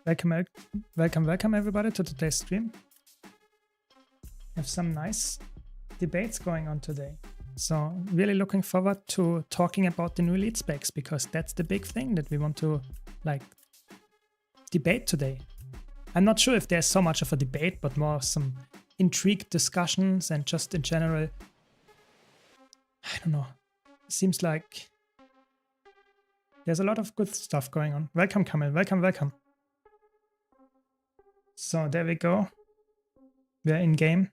Welcome everybody to today's stream. We have some nice debates going on today. So really looking forward to talking about the new elite specs, because that's the big thing that we want to debate today. I'm not sure if there's so much of a debate, but more some intrigued discussions and just in general, I don't know, seems like there's a lot of good stuff going on. Welcome, Kamil. Welcome. So there we go. We're in game.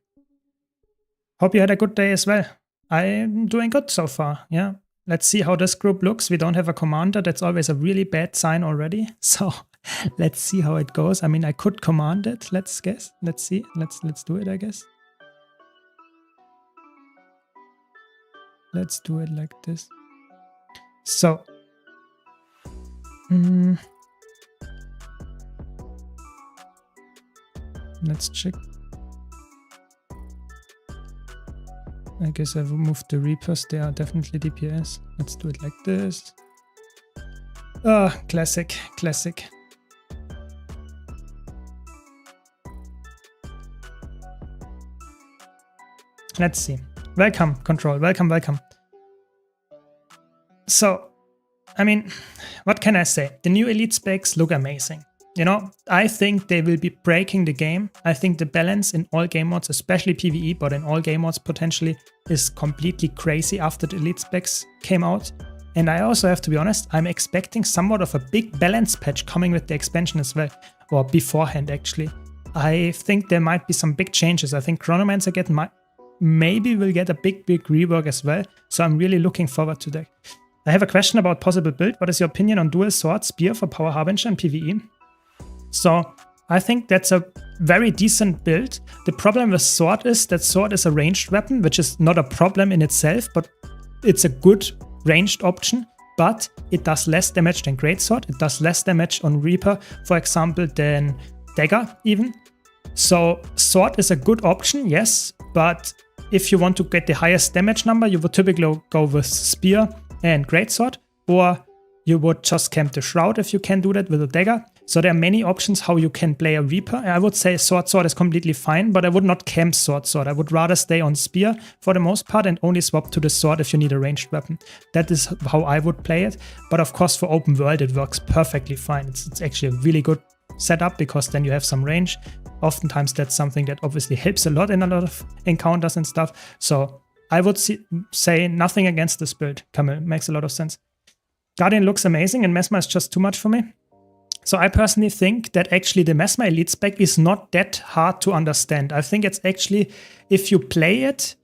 Hope you had a good day as well. I'm doing good so far. Yeah. Let's see how this group looks. We don't have a commander. That's always a really bad sign already. So let's see how it goes. I mean, I could command it. Let's guess. Let's see. Let's do it, I guess. Let's do it like this. So let's check. I guess I've removed the Reapers. They are definitely DPS. Let's do it like this. Ah, classic. Let's see. Welcome, Control. Welcome. So, I mean, what can I say? The new elite specs look amazing. You know, I think they will be breaking the game. I think the balance in all game modes, especially PvE, but in all game modes potentially, is completely crazy after the elite specs came out. And I also have to be honest, I'm expecting somewhat of a big balance patch coming with the expansion as well, or beforehand actually. I think there might be some big changes. I think Chronomancer maybe will get a big rework as well. So I'm really looking forward to that. I have a question about possible build. What is your opinion on dual sword spear for Power Harbinger and PvE? So I think that's a very decent build. The problem with sword is that sword is a ranged weapon, which is not a problem in itself, but it's a good ranged option. But it does less damage than greatsword. It does less damage on Reaper, for example, than dagger even. So sword is a good option, yes, but if you want to get the highest damage number, you would typically go with spear and greatsword, or you would just camp the shroud if you can do that with a dagger. So there are many options how you can play a Reaper. I would say sword is completely fine, but I would not camp sword. I would rather stay on spear for the most part and only swap to the sword if you need a ranged weapon. That is how I would play it. But of course for open world it works perfectly fine. It's actually a really good setup, because then you have some range. Oftentimes that's something that obviously helps a lot in a lot of encounters and stuff. So I would say nothing against this build. Kamil, makes a lot of sense. Guardian looks amazing and Mesmer is just too much for me. So I personally think that actually the Mesmer Elite spec is not that hard to understand. I think it's actually, if you play it,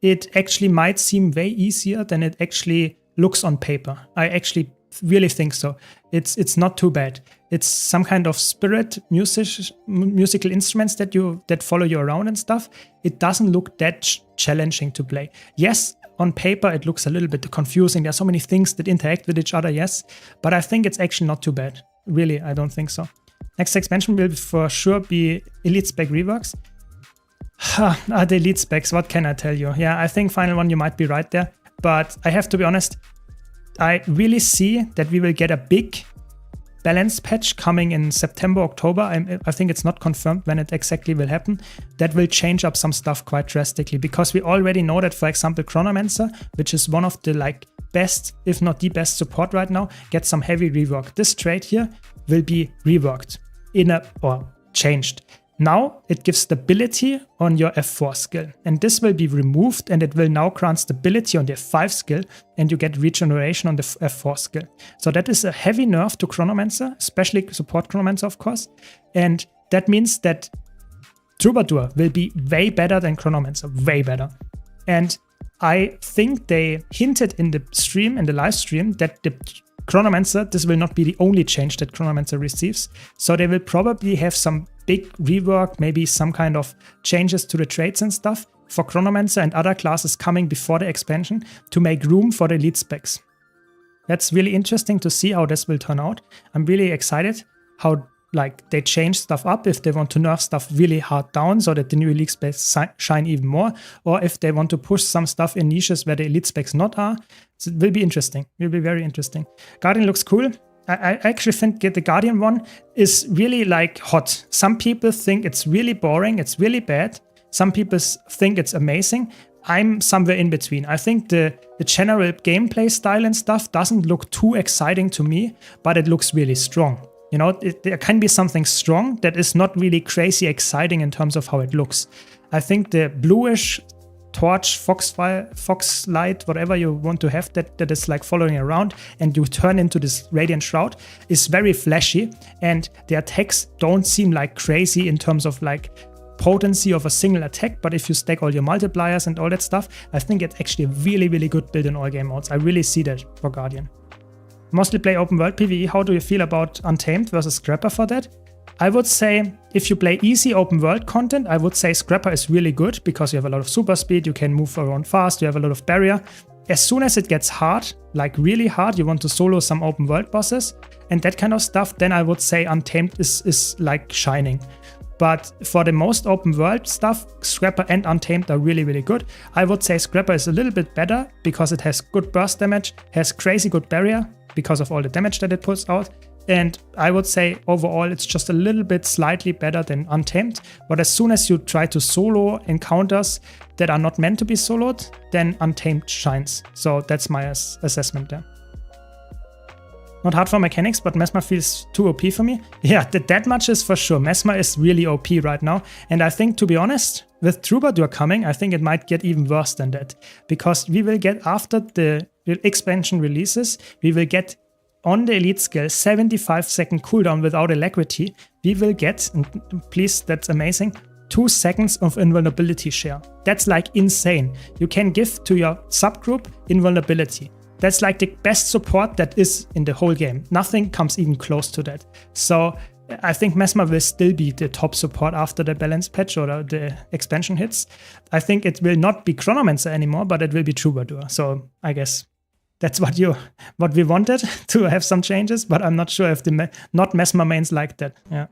it actually might seem way easier than it actually looks on paper. I actually really think so. It's not too bad. It's some kind of spirit musical instruments that follow you around and stuff. It doesn't look that challenging to play. Yes, on paper it looks a little bit confusing. There's so many things that interact with each other, yes, but I think it's actually not too bad. Really, I don't think so. Next expansion will for sure be elite spec reworks. The elite specs, what can I tell you? Yeah, I think final one you might be right there, but I have to be honest, I really see that we will get a big balance patch coming in September, October. I think it's not confirmed when it exactly will happen. That will change up some stuff quite drastically, because we already know that, for example, Chronomancer, which is one of the best, if not the best support right now, gets some heavy rework. This trait here will be reworked or changed. Now it gives stability on your F4 skill, and this will be removed, and it will now grant stability on the F5 skill, and you get regeneration on the F4 skill. So that is a heavy nerf to Chronomancer, especially support Chronomancer, of course, and that means that Troubadour will be way better than Chronomancer, way better. And I think they hinted in the live stream, that the Chronomancer, this will not be the only change that Chronomancer receives. So they will probably have some big rework, maybe some kind of changes to the traits and stuff for Chronomancer and other classes coming before the expansion to make room for the elite specs. That's really interesting to see how this will turn out. I'm really excited how they change stuff up, if they want to nerf stuff really hard down so that the new elite specs shine even more, or if they want to push some stuff in niches where the elite specs not are. So it will be interesting. It will be very interesting. Guardian looks cool. I actually think the Guardian one is really like hot. Some people think it's really boring, it's really bad. Some people think it's amazing. I'm somewhere in between. I think the general gameplay style and stuff doesn't look too exciting to me, but it looks really strong. You know, there can be something strong that is not really crazy exciting in terms of how it looks. I think the bluish torch, fox light, whatever you want to have that is like following around and you turn into this radiant shroud is very flashy, and the attacks don't seem like crazy in terms of like potency of a single attack, but if you stack all your multipliers and all that stuff, I think it's actually a really, really good build in all game modes. I really see that for Guardian. Mostly play open world PvE. How do you feel about Untamed versus Scrapper for that? I would say if you play easy open world content, I would say Scrapper is really good because you have a lot of super speed, you can move around fast, you have a lot of barrier. As soon as it gets hard, like really hard, you want to solo some open world bosses and that kind of stuff, then I would say Untamed is like shining. But for the most open world stuff, Scrapper and Untamed are really, really good. I would say Scrapper is a little bit better because it has good burst damage, has crazy good barrier because of all the damage that it puts out. And I would say overall it's just a little bit slightly better than Untamed. But as soon as you try to solo encounters that are not meant to be soloed, then Untamed shines. So that's my assessment there. Not hard for mechanics, but Mesmer feels too OP for me. Yeah, that much is for sure. Mesmer is really OP right now. And I think, to be honest, with Troubadour coming, I think it might get even worse than that. Because we will get, after the expansion releases, we will get on the elite skill 75-second cooldown without alacrity. We will get, and please, that's amazing, 2 seconds of invulnerability share. That's like insane. You can give to your subgroup invulnerability. That's like the best support that is in the whole game. Nothing comes even close to that. So I think Mesmer will still be the top support after the balance patch or the expansion hits. I think it will not be Chronomancer anymore, but it will be Troubadour. So I guess that's what we wanted, to have some changes, but I'm not sure if the not Mesmer mains like that. Yeah.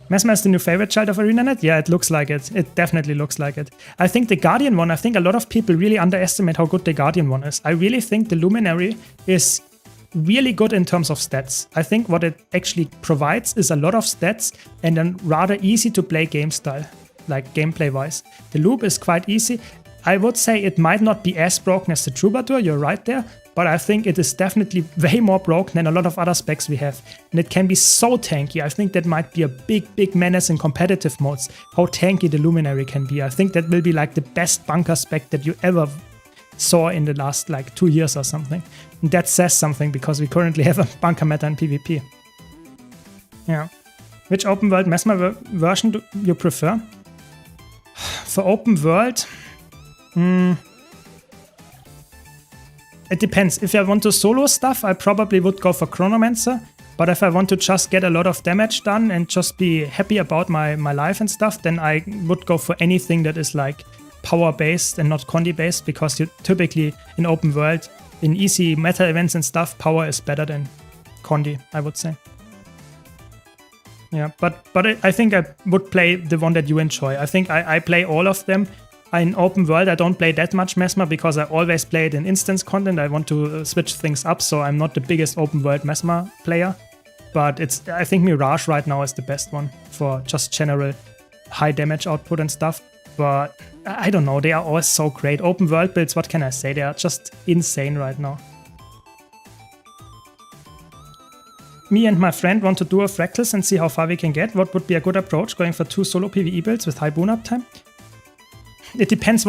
Mesmer is the new favorite child of ArenaNet? Yeah, it looks like it. It definitely looks like it. I think the Guardian one, I think a lot of people really underestimate how good the Guardian one is. I really think the Luminary is really good in terms of stats. I think what it actually provides is a lot of stats and a rather easy to play game style, like gameplay wise. The loop is quite easy. I would say it might not be as broken as the Troubadour, you're right there, but I think it is definitely way more broken than a lot of other specs we have. And it can be so tanky. I think that might be a big menace in competitive modes, how tanky the Luminary can be. I think that will be like the best bunker spec that you ever saw in the last like 2 years or something. And that says something because we currently have a bunker meta in PvP. Yeah. Which open world Mesmer version do you prefer? For open world, it depends. If I want to solo stuff, I probably would go for Chronomancer. But if I want to just get a lot of damage done and just be happy about my life and stuff, then I would go for anything that is like power-based and not condi-based, because you typically in open world, in easy meta events and stuff, power is better than condi, I would say. Yeah, but I think I would play the one that you enjoy. I think I play all of them. In open world, I don't play that much Mesmer because I always play it in instance content. I want to switch things up, so I'm not the biggest open world Mesmer player. But I think Mirage right now is the best one for just general high damage output and stuff. But I don't know, they are all so great. Open world builds, what can I say? They are just insane right now. Me and my friend want to do a Fractals and see how far we can get. What would be a good approach, going for 2 solo PvE builds with high boon uptime? It depends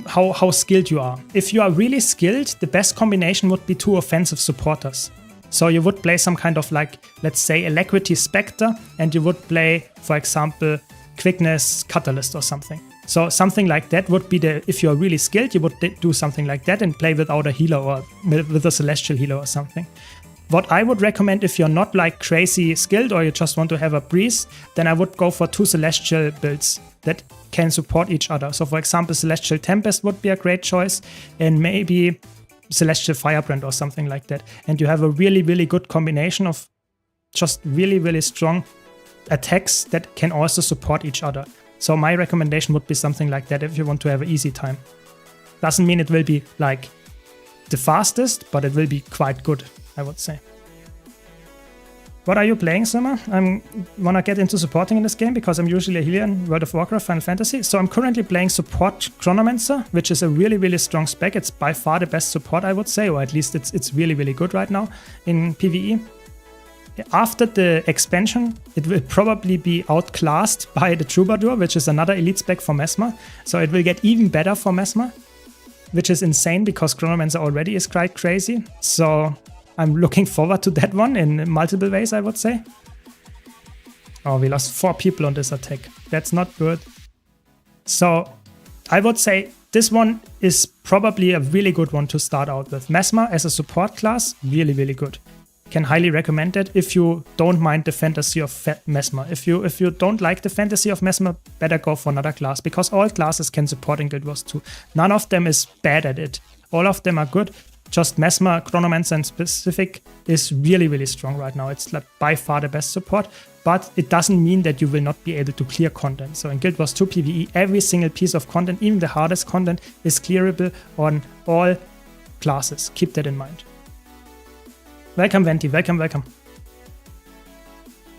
how skilled you are. If you are really skilled, the best combination would be 2 offensive supporters. So you would play some kind of like, let's say, Alacrity Spectre, and you would play, for example, Quickness Catalyst or something. So something like that would be if you are really skilled, you would do something like that and play without a healer or with a Celestial healer or something. What I would recommend if you're not like crazy skilled or you just want to have a breeze, then I would go for 2 Celestial builds that can support each other. So for example, Celestial Tempest would be a great choice, and maybe Celestial Firebrand or something like that. And you have a really, really good combination of just really, really strong attacks that can also support each other. So my recommendation would be something like that if you want to have an easy time. Doesn't mean it will be like the fastest, but it will be quite good, I would say. What are you playing, Summer? I wanna get into supporting in this game because I'm usually a healer in World of Warcraft, Final Fantasy. So I'm currently playing support Chronomancer, which is a really, really strong spec. It's by far the best support, I would say, or at least it's really, really good right now in PvE. After the expansion, it will probably be outclassed by the Troubadour, which is another elite spec for Mesmer. So it will get even better for Mesmer, which is insane because Chronomancer already is quite crazy. So I'm looking forward to that one in multiple ways, I would say. Oh, we lost 4 people on this attack. That's not good. So I would say this one is probably a really good one to start out with. Mesmer as a support class, really, really good. Can highly recommend it if you don't mind the fantasy of Mesmer. If you don't like the fantasy of Mesmer, better go for another class because all classes can support in Guild Wars 2. None of them is bad at it. All of them are good. Just Mesmer, Chronomancer in specific is really, really strong right now. It's like by far the best support, but it doesn't mean that you will not be able to clear content. So in Guild Wars 2 PvE, every single piece of content, even the hardest content, is clearable on all classes. Keep that in mind. Welcome, Venti. Welcome, welcome.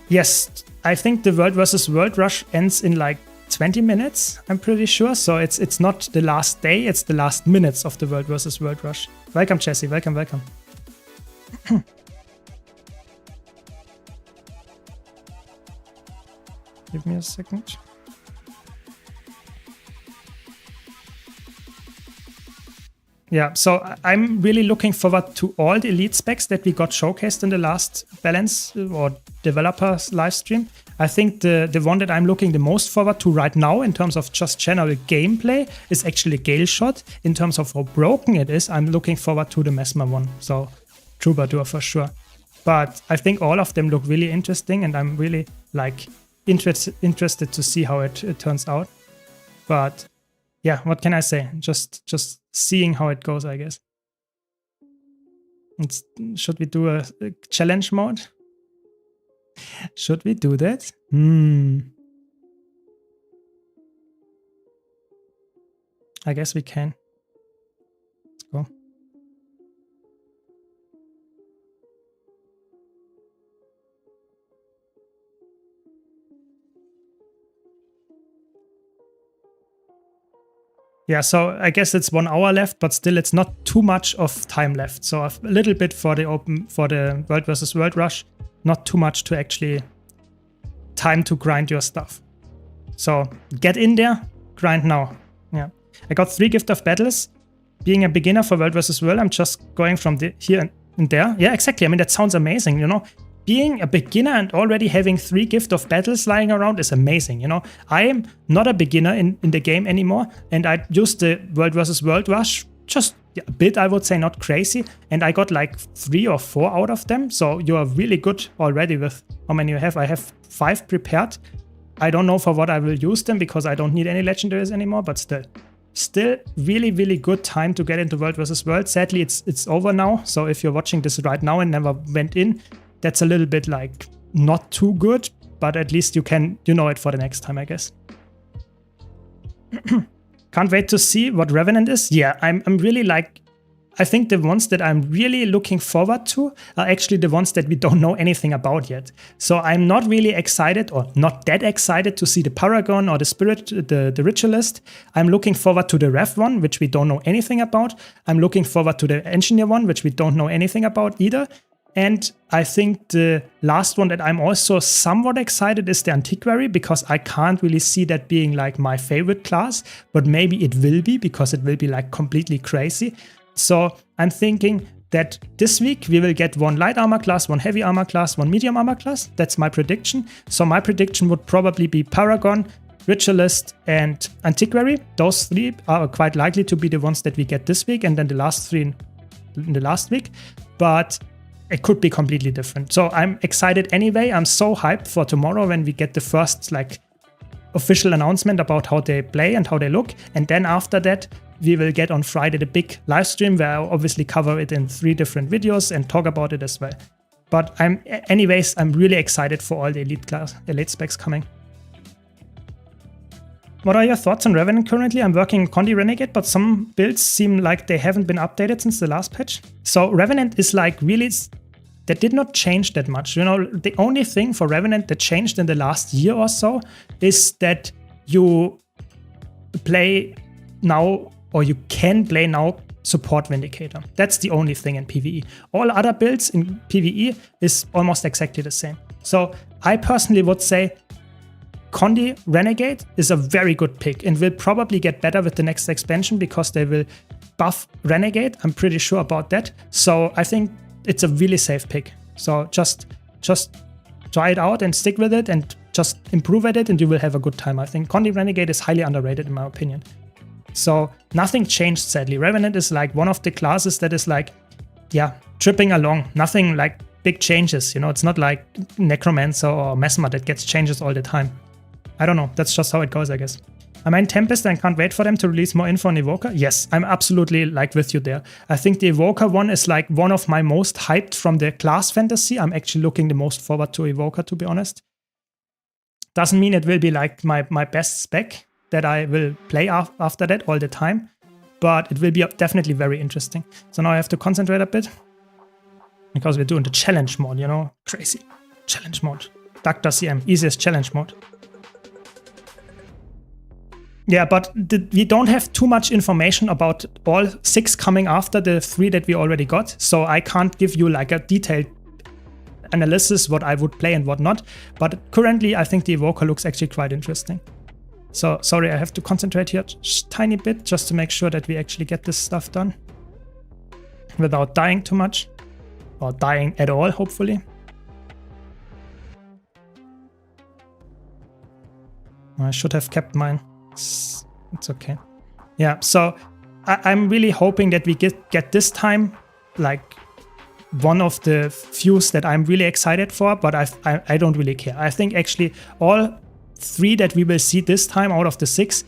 Yes, I think the World vs. World rush ends in like 20 minutes, I'm pretty sure. So it's not the last day, it's the last minutes of the World vs. World rush. Welcome, Jesse. Welcome, welcome. Give me a second. Yeah, so I'm really looking forward to all the elite specs that we got showcased in the last balance or developers live stream. I think the one that I'm looking the most forward to right now in terms of just general gameplay is actually Gale Shot. In terms of how broken it is, I'm looking forward to the Mesmer one. So Troubadour for sure. But I think all of them look really interesting and I'm really like interested to see how it turns out. But yeah, what can I say? Just seeing how it goes, I guess. Should we do a challenge mode? Should we do that? I guess we can. Let's go. Yeah, so I guess it's 1 hour left, but still it's not too much of time left. So a little bit for the World vs. World rush, not too much to actually time to grind your stuff. So get in there, grind now. Yeah, I got 3 gift of battles. Being a beginner for World vs. World, I'm just going from here and there. Yeah, exactly. I mean, that sounds amazing, you know. Being a beginner and already having 3 gift of battles lying around is amazing, you know. I am not a beginner in the game anymore, and I used the World vs. World rush just a bit, I would say, not crazy, and I got like 3 or 4 out of them, so you are really good already with how many you have. I have 5 prepared. I don't know for what I will use them because I don't need any legendaries anymore, but still really, really good time to get into World vs. World. Sadly, it's over now, so if you're watching this right now and never went in, that's a little bit like not too good, but at least you know it for the next time, I guess. Can't wait to see what Revenant is. Yeah, I'm really like, I think the ones that I'm really looking forward to are actually the ones that we don't know anything about yet. So I'm not really excited or not that excited to see the Paragon or the Spirit, the Ritualist. I'm looking forward to the Rev one, which we don't know anything about. I'm looking forward to the Engineer one, which we don't know anything about either. And I think the last one that I'm also somewhat excited is the Antiquary, because I can't really see that being like my favorite class, but maybe it will be, because it will be like completely crazy. So I'm thinking that this week we will get 1 light armor class, 1 heavy armor class, 1 medium armor class. That's my prediction. So my prediction would probably be Paragon, Ritualist, and Antiquary. Those 3 are quite likely to be the ones that we get this week, and then the last 3 in the last week. But it could be completely different. So I'm excited anyway. I'm so hyped for tomorrow when we get the first like official announcement about how they play and how they look. And then after that, we will get on Friday the big live stream where I'll obviously cover it in 3 different videos and talk about it as well. But I'm really excited for all the elite specs coming. What are your thoughts on Revenant currently? I'm working on Condi Renegade, but some builds seem like they haven't been updated since the last patch. So Revenant is like really that did not change that much. You know, the only thing for Revenant that changed in the last year or so is that you play now, or you can play now, support Vindicator. That's the only thing in PvE. All other builds in PvE is almost exactly the same. So I personally would say Condi Renegade is a very good pick and will probably get better with the next expansion because they will buff Renegade. I'm pretty sure about that. So I think it's a really safe pick. So just try it out and stick with it and just improve at it and you will have a good time. I think Condi Renegade is highly underrated in my opinion. So nothing changed, sadly. Revenant is like one of the classes that is like, yeah, tripping along. Nothing like big changes. You know, it's not like Necromancer or Mesmer that gets changes all the time. I don't know. That's just how it goes, I guess. Am I in Tempest and can't wait for them to release more info on Evoker? Yes, I'm absolutely like with you there. I think the Evoker one is like one of my most hyped from the class fantasy. I'm actually looking the most forward to Evoker, to be honest. Doesn't mean it will be like my best spec that I will play after that all the time, but it will be definitely very interesting. So now I have to concentrate a bit because we're doing the challenge mode, you know, crazy challenge mode. Dr. CM, easiest challenge mode. Yeah, but we don't have too much information about all 6 coming after the 3 that we already got, so I can't give you like a detailed analysis what I would play and what not, but currently I think the Evoker looks actually quite interesting. So, sorry, I have to concentrate here just a tiny bit just to make sure that we actually get this stuff done without dying too much, or dying at all, hopefully. I should have kept mine. It's okay. Yeah, so I'm really hoping that we get this time like one of the fews that I'm really excited for, but I don't really care. I think actually all 3 that we will see this time out of the 6,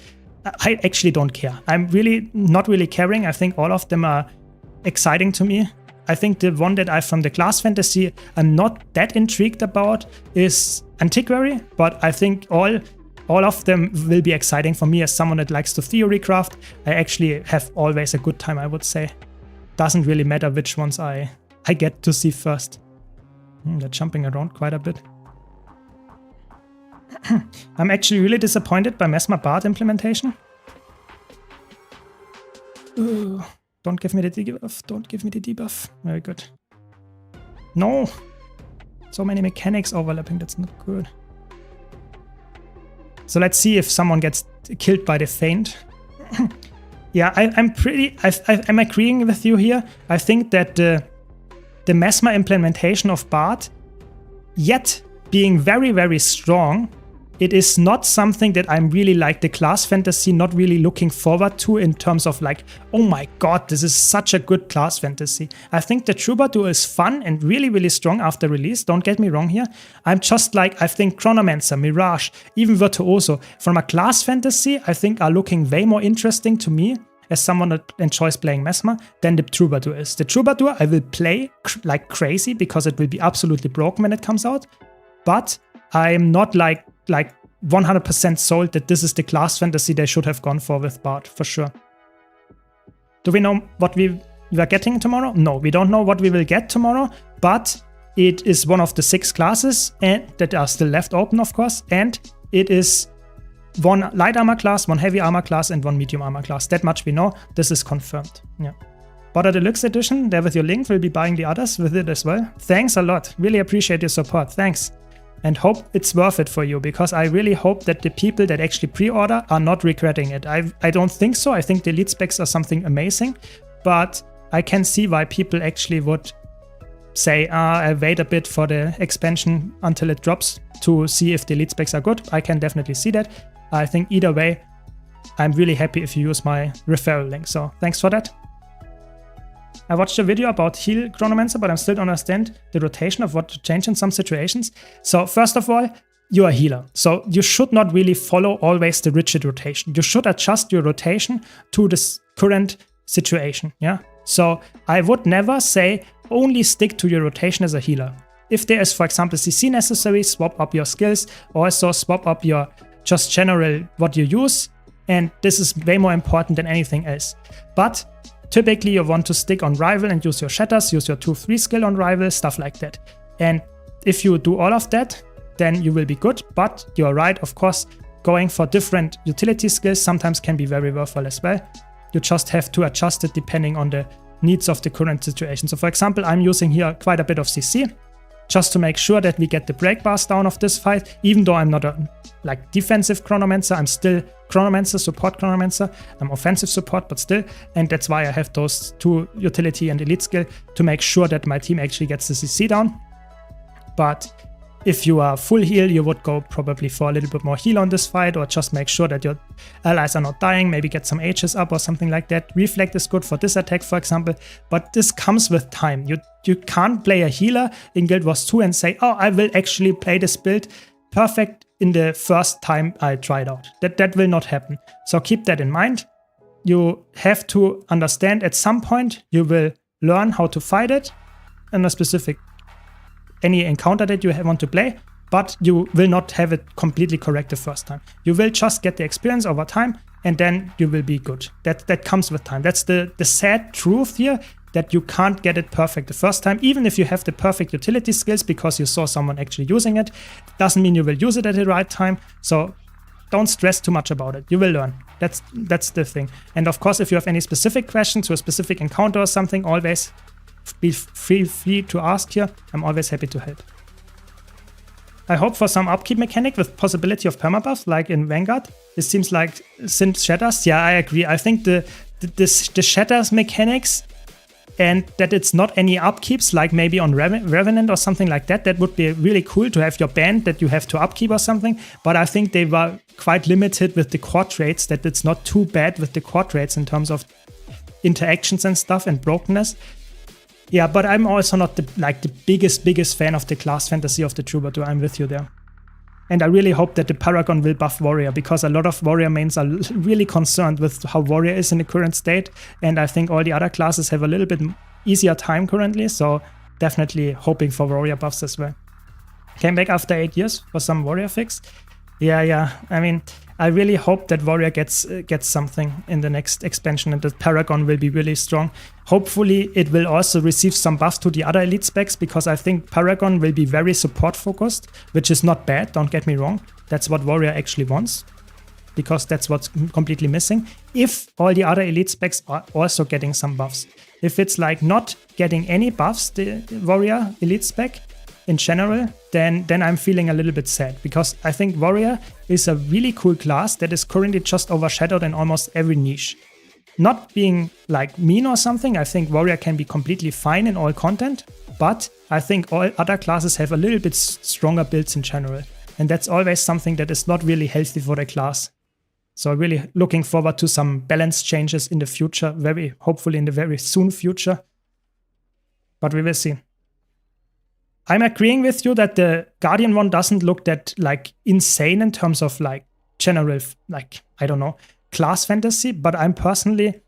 I actually don't care. I'm really not really caring. I think all of them are exciting to me. I think the one that from the class fantasy I'm not that intrigued about is Antiquary, but I think all of them will be exciting for me as someone that likes to theorycraft. I actually have always a good time, I would say. Doesn't really matter which ones I get to see first. They're jumping around quite a bit. I'm actually really disappointed by Mesmer Bard implementation. Ooh, don't give me the debuff. Don't give me the debuff. Very good. No! So many mechanics overlapping, that's not good. So let's see if someone gets killed by the Feint. Yeah, I'm agreeing with you here. I think that the Mesmer implementation of Bard, yet being very, very strong, it is not something that I'm really like the class fantasy not really looking forward to in terms of like, oh my god, this is such a good class fantasy. I think the Troubadour is fun and really, really strong after release. Don't get me wrong here. I'm just like, I think Chronomancer, Mirage, even Virtuoso, from a class fantasy, I think are looking way more interesting to me as someone that enjoys playing Mesmer than the Troubadour is. The Troubadour I will play like crazy because it will be absolutely broken when it comes out, but I'm not like 100% sold that this is the class fantasy they should have gone for with Bard, for sure. Do we know what we are getting tomorrow? No, we don't know what we will get tomorrow, but it is one of the 6 classes and that are still left open, of course, and it is 1 light armor class, 1 heavy armor class, and 1 medium armor class. That much we know. This is confirmed. Yeah. Border Deluxe Edition, there with your link, will be buying the others with it as well. Thanks a lot. Really appreciate your support. Thanks. And hope it's worth it for you, because I really hope that the people that actually pre-order are not regretting it. I don't think so. I think the elite specs are something amazing, but I can see why people actually would say, I wait a bit for the expansion until it drops to see if the elite specs are good. I can definitely see that. I think either way, I'm really happy if you use my referral link. So thanks for that. I watched a video about heal Chronomancer, but I still don't understand the rotation of what to change in some situations. So first of all, you're a healer. So you should not really follow always the rigid rotation. You should adjust your rotation to this current situation. Yeah. So I would never say only stick to your rotation as a healer. If there is, for example, CC necessary, swap up your skills. Also swap up your just general what you use. And this is way more important than anything else. But typically you want to stick on Rival and use your Shatters, use your 2-3 skill on Rival, stuff like that. And if you do all of that, then you will be good. But you're right, of course, going for different utility skills sometimes can be very worthwhile as well. You just have to adjust it depending on the needs of the current situation. So for example, I'm using here quite a bit of CC just to make sure that we get the break bars down of this fight. Even though I'm not a defensive Chronomancer, I'm still Chronomancer, support Chronomancer. I'm offensive support, but still. And that's why I have those 2 utility and elite skill to make sure that my team actually gets the CC down. But if you are full heal, you would go probably for a little bit more heal on this fight, or just make sure that your allies are not dying, maybe get some H's up or something like that. Reflect is good for this attack, for example, but this comes with time. You can't play a healer in Guild Wars 2 and say, oh, I will actually play this build perfect in the first time I try it out. That will not happen. So keep that in mind. You have to understand at some point you will learn how to fight it in a specific any encounter that you want to play, but you will not have it completely correct the first time. You will just get the experience over time, and then you will be good. That comes with time. That's the sad truth here, that you can't get it perfect the first time, even if you have the perfect utility skills because you saw someone actually using it. Doesn't mean you will use it at the right time, so don't stress too much about it. You will learn. That's the thing. And of course, if you have any specific questions to a specific encounter or something, always feel free to ask here. I'm always happy to help. I hope for some upkeep mechanic with possibility of permabuff, like in Vanguard. It seems like Synth Shatters. Yeah, I agree. I think the Shatters mechanics, and that it's not any upkeeps, like maybe on Revenant or something like that. That would be really cool to have your band that you have to upkeep or something. But I think they were quite limited with the core traits, that it's not too bad with the core traits in terms of interactions and stuff and brokenness. Yeah, but I'm also not the biggest fan of the class fantasy of the Troubadour. I'm with you there. And I really hope that the Paragon will buff Warrior, because a lot of Warrior mains are really concerned with how Warrior is in the current state. And I think all the other classes have a little bit easier time currently. So definitely hoping for Warrior buffs as well. Came back after 8 years for some Warrior fix. Yeah. I mean, I really hope that Warrior gets something in the next expansion and that Paragon will be really strong. Hopefully it will also receive some buffs to the other elite specs, because I think Paragon will be very support focused, which is not bad, don't get me wrong. That's what Warrior actually wants, because that's what's completely missing. If all the other elite specs are also getting some buffs. If it's like not getting any buffs, the Warrior elite spec in general, then I'm feeling a little bit sad, because I think Warrior is a really cool class that is currently just overshadowed in almost every niche. Not being like mean or something, I think Warrior can be completely fine in all content, but I think all other classes have a little bit stronger builds in general. And that's always something that is not really healthy for the class. So really looking forward to some balance changes in the future, hopefully in the very soon future. But we will see. I'm agreeing with you that the Guardian one doesn't look that like insane in terms of like general, like, I don't know, class fantasy, but I'm personally,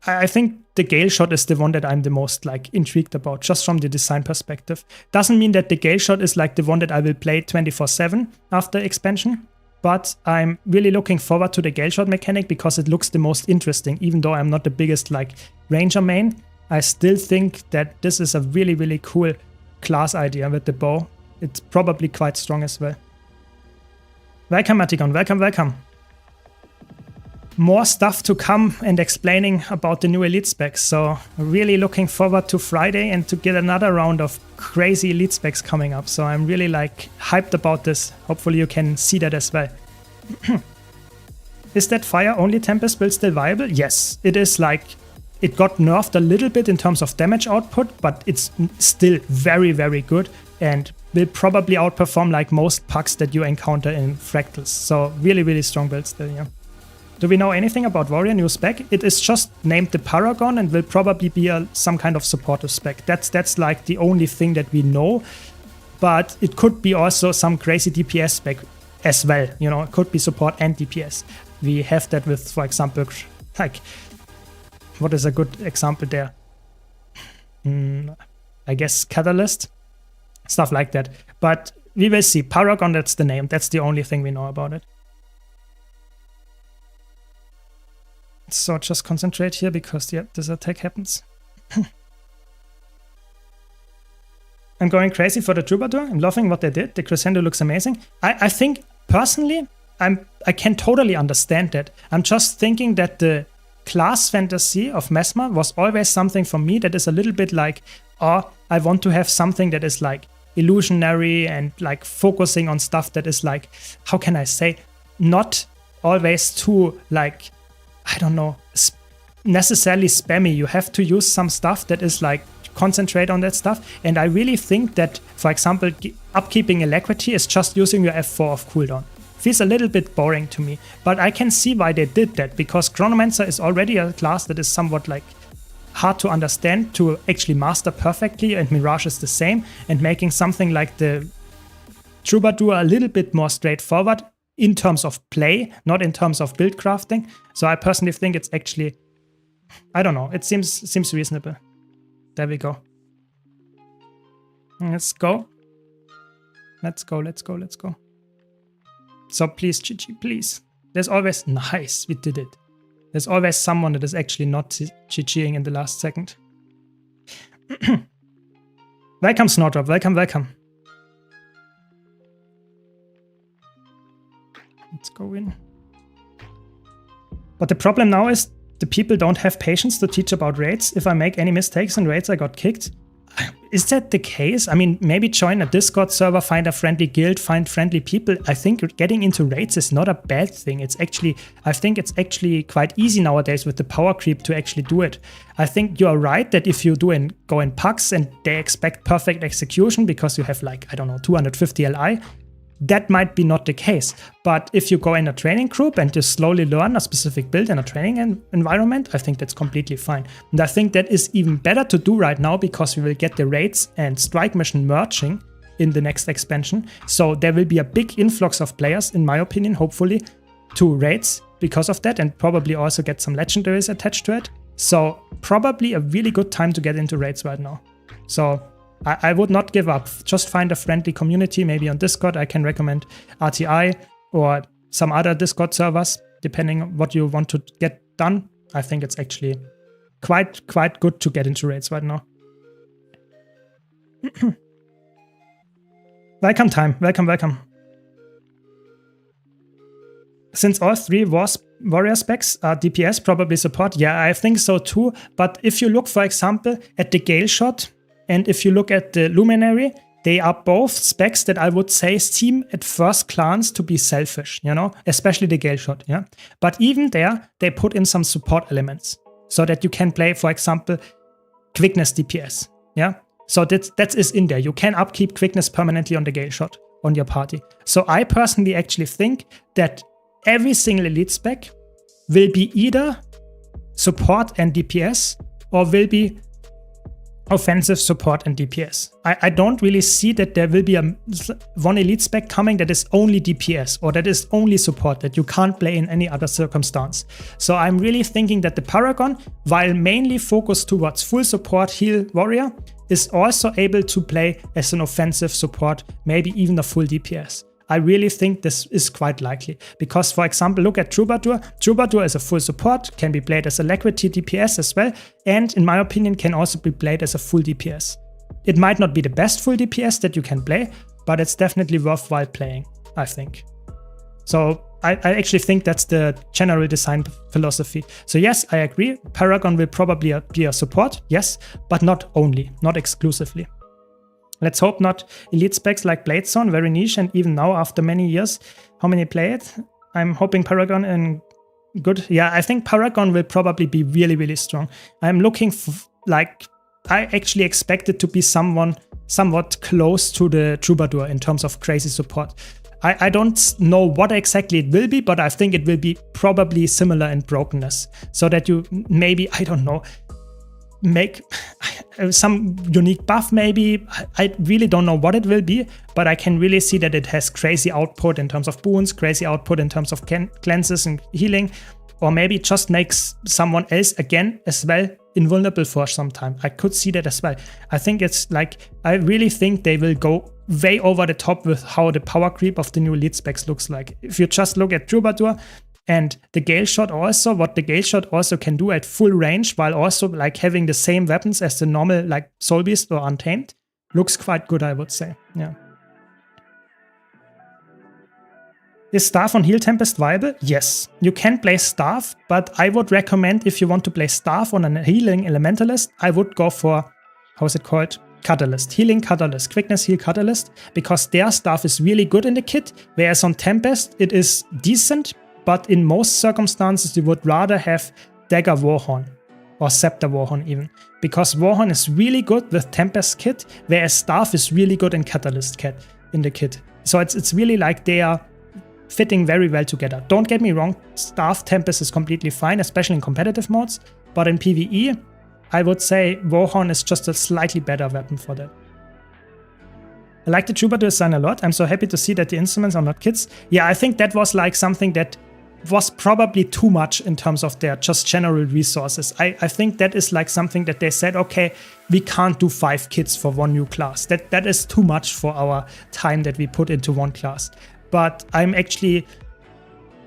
I think the Gale Shot is the one that I'm the most like intrigued about, just from the design perspective. Doesn't mean that the Gale Shot is like the one that I will play 24/7 after expansion, but I'm really looking forward to the Gale Shot mechanic because it looks the most interesting. Even though I'm not the biggest like Ranger main, I still think that this is a really, really cool class idea with the bow. It's probably quite strong as well. Welcome, Matigon. Welcome. More stuff to come and explaining about the new elite specs. So really looking forward to Friday and to get another round of crazy elite specs coming up. So I'm really like hyped about this. Hopefully you can see that as well. Is that fire only Tempest build still viable? Yes, it is. Like, it got nerfed a little bit in terms of damage output, but it's still very, very good and will probably outperform like most pucks that you encounter in Fractals. So really, really strong build still, yeah. Do we know anything about Warrior new spec? It is just named the Paragon and will probably be some kind of supportive spec. That's like the only thing that we know. But it could be also some crazy DPS spec as well. You know, it could be support and DPS. We have that with, for example, like, what is a good example there? I guess Catalyst, stuff like that. But we will see. Paragon, that's the name. That's the only thing we know about it. So just concentrate here because yeah, this attack happens. I'm going crazy for the Troubadour. I'm loving what they did. The crescendo looks amazing. I think personally, I can totally understand that. I'm just thinking that the class fantasy of Mesmer was always something for me that is a little bit like, oh, I want to have something that is like illusionary and like focusing on stuff that is like, how can I say, not always too like, I don't know, necessarily spammy. You have to use some stuff that is like, concentrate on that stuff. And I really think that, for example, upkeeping Alacrity is just using your F4 of cooldown. Feels a little bit boring to me, but I can see why they did that, because Chronomancer is already a class that is somewhat like hard to understand to actually master perfectly, and Mirage is the same, and making something like the Troubadour a little bit more straightforward in terms of play, not in terms of build crafting. So I personally think it's actually, I don't know, it seems reasonable. There we go. Let's go. Let's go, let's go, let's go. So please, GG, please. There's always, nice, we did it. There's always someone that is actually not GGing in the last second. Welcome, Snowdrop, welcome, welcome. Let's go in. But the problem now is the people don't have patience to teach about raids. If I make any mistakes in raids, I got kicked. Is that the case? I mean, maybe join a Discord server, find a friendly guild, find friendly people. I think getting into raids is not a bad thing. It's actually, I think it's actually quite easy nowadays with the power creep to actually do it. I think you're right that if you go in pucks and they expect perfect execution because you have like, I don't know, 250 LI, that might be not the case. But if you go in a training group and you slowly learn a specific build in a training environment, I think that's completely fine. And I think that is even better to do right now because we will get the raids and strike mission merging in the next expansion. So there will be a big influx of players, in my opinion, hopefully, to raids because of that, and probably also get some legendaries attached to it. So probably a really good time to get into raids right now. So I would not give up. Just find a friendly community, maybe on Discord. I can recommend RTI or some other Discord servers, depending on what you want to get done. I think it's actually quite good to get into raids right now. Welcome time, welcome. Since all three warrior specs are DPS, probably support. Yeah, I think so too. But if you look, for example, at the Gale Shot, and if you look at the Luminary, they are both specs that I would say seem at first glance to be selfish, you know, especially the Gale Shot, yeah. But even there, they put in some support elements so that you can play, for example, quickness DPS, yeah. So that is in there. You can upkeep quickness permanently on the Gale Shot on your party. So I personally actually think that every single elite spec will be either support and DPS or will be offensive support and DPS. I don't really see that there will be one elite spec coming that is only DPS or that is only support that you can't play in any other circumstance. So I'm really thinking that the Paragon, while mainly focused towards full support heal warrior, is also able to play as an offensive support, maybe even a full DPS. I really think this is quite likely because, for example, look at Troubadour. Troubadour is a full support, can be played as Alacrity DPS as well, and in my opinion can also be played as a full DPS. It might not be the best full DPS that you can play, but it's definitely worthwhile playing, I think. So I actually think that's the general design philosophy. So yes, I agree, Paragon will probably be a support, yes, but not only, not exclusively. Let's hope not. Elite specs like Bladezone, very niche, and even now after many years, how many play it? I'm hoping Paragon and good. Yeah, I think Paragon will probably be really, really strong. I'm looking for, like, I actually expect it to be somewhat close to the Troubadour in terms of crazy support. I don't know what exactly it will be, but I think it will be probably similar in brokenness. So that you maybe, I don't know, make some unique buff maybe. I really don't know what it will be, but I can really see that it has crazy output in terms of boons, crazy output in terms of cleanses and healing, or maybe it just makes someone else again as well invulnerable for some time. I could see that as well. I think it's like, I really think they will go way over the top with how the power creep of the new elite specs looks like. If you just look at Troubadour And the Gale Shot also, what the Gale Shot also can do at full range, while also like having the same weapons as the normal like Soul Beast or Untamed, looks quite good, I would say. Yeah. Is Staff on Heal Tempest viable? Yes. You can play Staff, but I would recommend if you want to play Staff on a healing Elementalist, I would go for, how's it called? Catalyst. Healing Catalyst. Quickness Heal Catalyst, because their Staff is really good in the kit, whereas on Tempest it is decent, but in most circumstances you would rather have Dagger Warhorn or Scepter Warhorn even, because Warhorn is really good with Tempest kit, whereas Staff is really good in Catalyst kit in the kit. So it's really like they are fitting very well together. Don't get me wrong, Staff Tempest is completely fine, especially in competitive modes, but in PvE, I would say Warhorn is just a slightly better weapon for that. I like the Troubadour design a lot. I'm so happy to see that the instruments are not kits. Yeah, I think that was like something that was probably too much in terms of their just general resources. I think that is like something that they said, okay, we can't do 5 kits for one new class. That is too much for our time that we put into one class. But I'm actually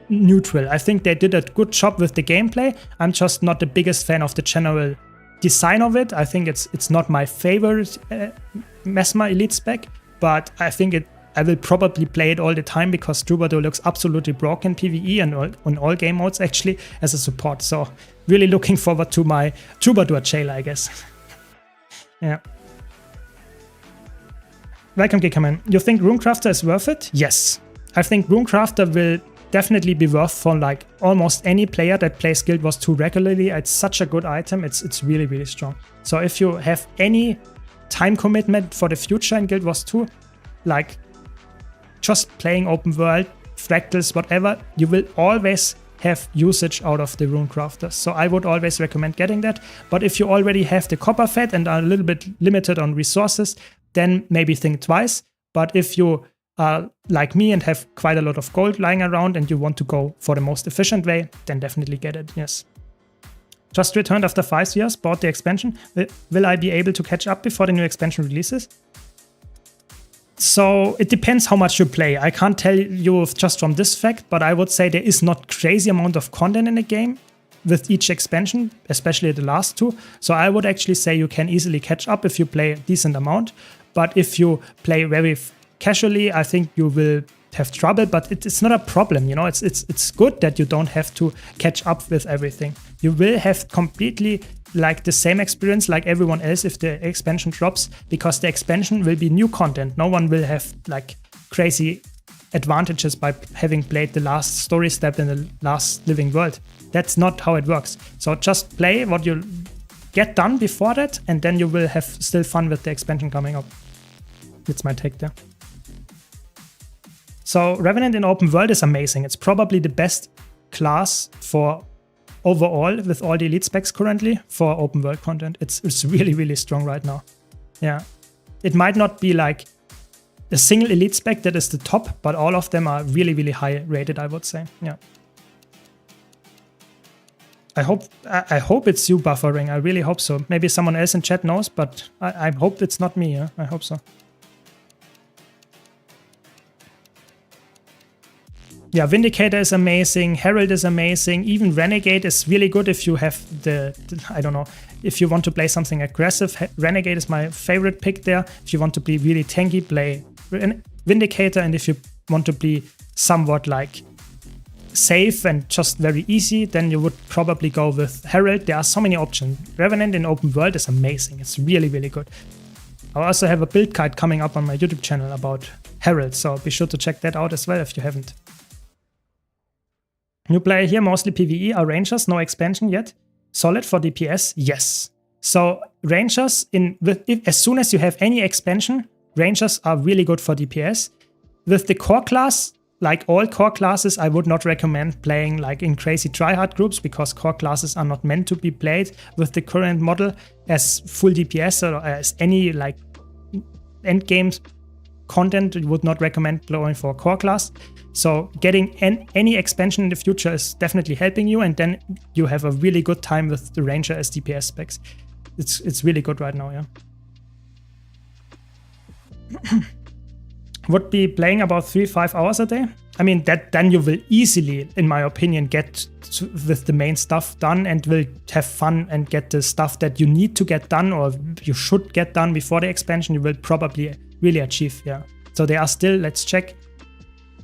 neutral. I think they did a good job with the gameplay. I'm just not the biggest fan of the general design of it. I think it's not my favorite Mesmer Elite spec, but I think I will probably play it all the time because Troubadour looks absolutely broken PvE and on all game modes actually as a support. So really looking forward to my Troubadour jail, I guess. Yeah. Welcome, Gikaman. You think Runecrafter is worth it? Yes. I think Runecrafter will definitely be worth for like almost any player that plays Guild Wars 2 regularly. It's such a good item. It's really, really strong. So if you have any time commitment for the future in Guild Wars 2, like just playing open world, fractals, whatever, you will always have usage out of the Runecrafters. So I would always recommend getting that. But if you already have the copper fed and are a little bit limited on resources, then maybe think twice. But if you are like me and have quite a lot of gold lying around and you want to go for the most efficient way, then definitely get it, yes. Just returned after 5 years, bought the expansion. Will I be able to catch up before the new expansion releases? So it depends how much you play. I can't tell you just from this fact, but I would say there is not crazy amount of content in the game with each expansion, especially the last 2. So I would actually say you can easily catch up if you play a decent amount. But if you play very casually, I think you will have trouble, but it's not a problem, you know. It's good that you don't have to catch up with everything. You will have completely like the same experience like everyone else if the expansion drops, because the expansion will be new content. No one will have like crazy advantages by having played the last story step in the last living world. That's not how it works. So just play what you get done before that, and then you will have still fun with the expansion coming up. That's my take there. So Revenant in open world is amazing. It's probably the best class for overall with all the elite specs currently for open world content. It's really, really strong right now. Yeah. It might not be like a single elite spec that is the top, but all of them are really, really high rated, I would say. Yeah. I hope it's you buffering. I really hope so. Maybe someone else in chat knows, but I hope it's not me. Yeah? I hope so. Yeah, Vindicator is amazing, Herald is amazing, even Renegade is really good if you have I don't know, if you want to play something aggressive. Renegade is my favorite pick there. If you want to be really tanky, play Vindicator, and if you want to be somewhat like safe and just very easy, then you would probably go with Herald. There are so many options. Revenant in open world is amazing. It's really, really good. I also have a build guide coming up on my YouTube channel about Herald, so be sure to check that out as well if you haven't. New player here, mostly PvE. Are Rangers no expansion yet? Solid for DPS? Yes. So Rangers, as soon as you have any expansion, Rangers are really good for DPS. With the core class, like all core classes, I would not recommend playing like in crazy tryhard groups, because core classes are not meant to be played with the current model as full DPS or as any like end games content. You would not recommend going for a core class. So getting any expansion in the future is definitely helping you, and then you have a really good time with the Ranger as DPS specs. It's really good right now, yeah. Would be playing about 3-5 hours a day. I mean, then you will easily, in my opinion, get with the main stuff done and will have fun and get the stuff that you need to get done or you should get done before the expansion. You will probably really achieve, yeah. So there are still, let's check,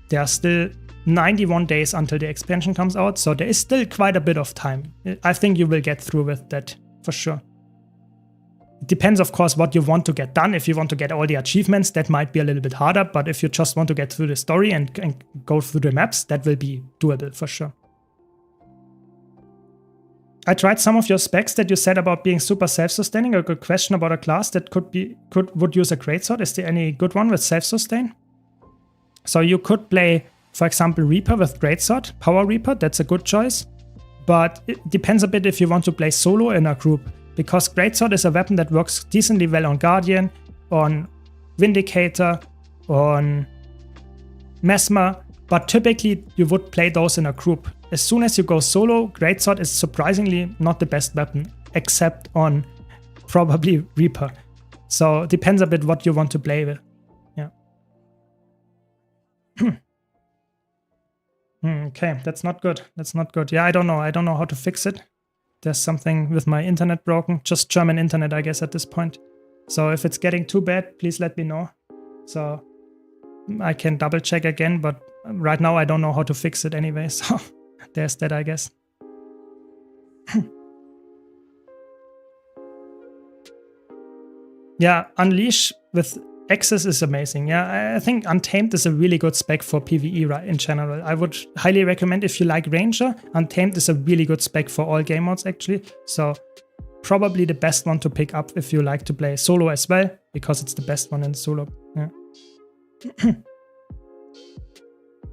there are still 91 days until the expansion comes out. So there is still quite a bit of time. I think you will get through with that for sure. It depends, of course, what you want to get done. If you want to get all the achievements, that might be a little bit harder. But if you just want to get through the story and go through the maps, that will be doable for sure. I tried some of your specs that you said about being super self-sustaining. A good question about a class that would use a greatsword. Is there any good one with self-sustain? So you could play, for example, Reaper with greatsword, Power Reaper. That's a good choice. But it depends a bit if you want to play solo in a group. Because greatsword is a weapon that works decently well on Guardian, on Vindicator, on Mesmer, but typically you would play those in a group. As soon as you go solo, greatsword is surprisingly not the best weapon, except on probably Reaper. So it depends a bit what you want to play with. Yeah. Okay, that's not good. That's not good. Yeah, I don't know. I don't know how to fix it. There's something with my internet broken. Just German internet, I guess, at this point. So if it's getting too bad, please let me know. So I can double check again, but right now I don't know how to fix it anyway. So there's that, I guess. Yeah, Unleash with Access is amazing. Yeah, I think Untamed is a really good spec for PvE right, in general. I would highly recommend if you like Ranger, Untamed is a really good spec for all game modes actually. So probably the best one to pick up if you like to play solo as well, because it's the best one in solo. Yeah.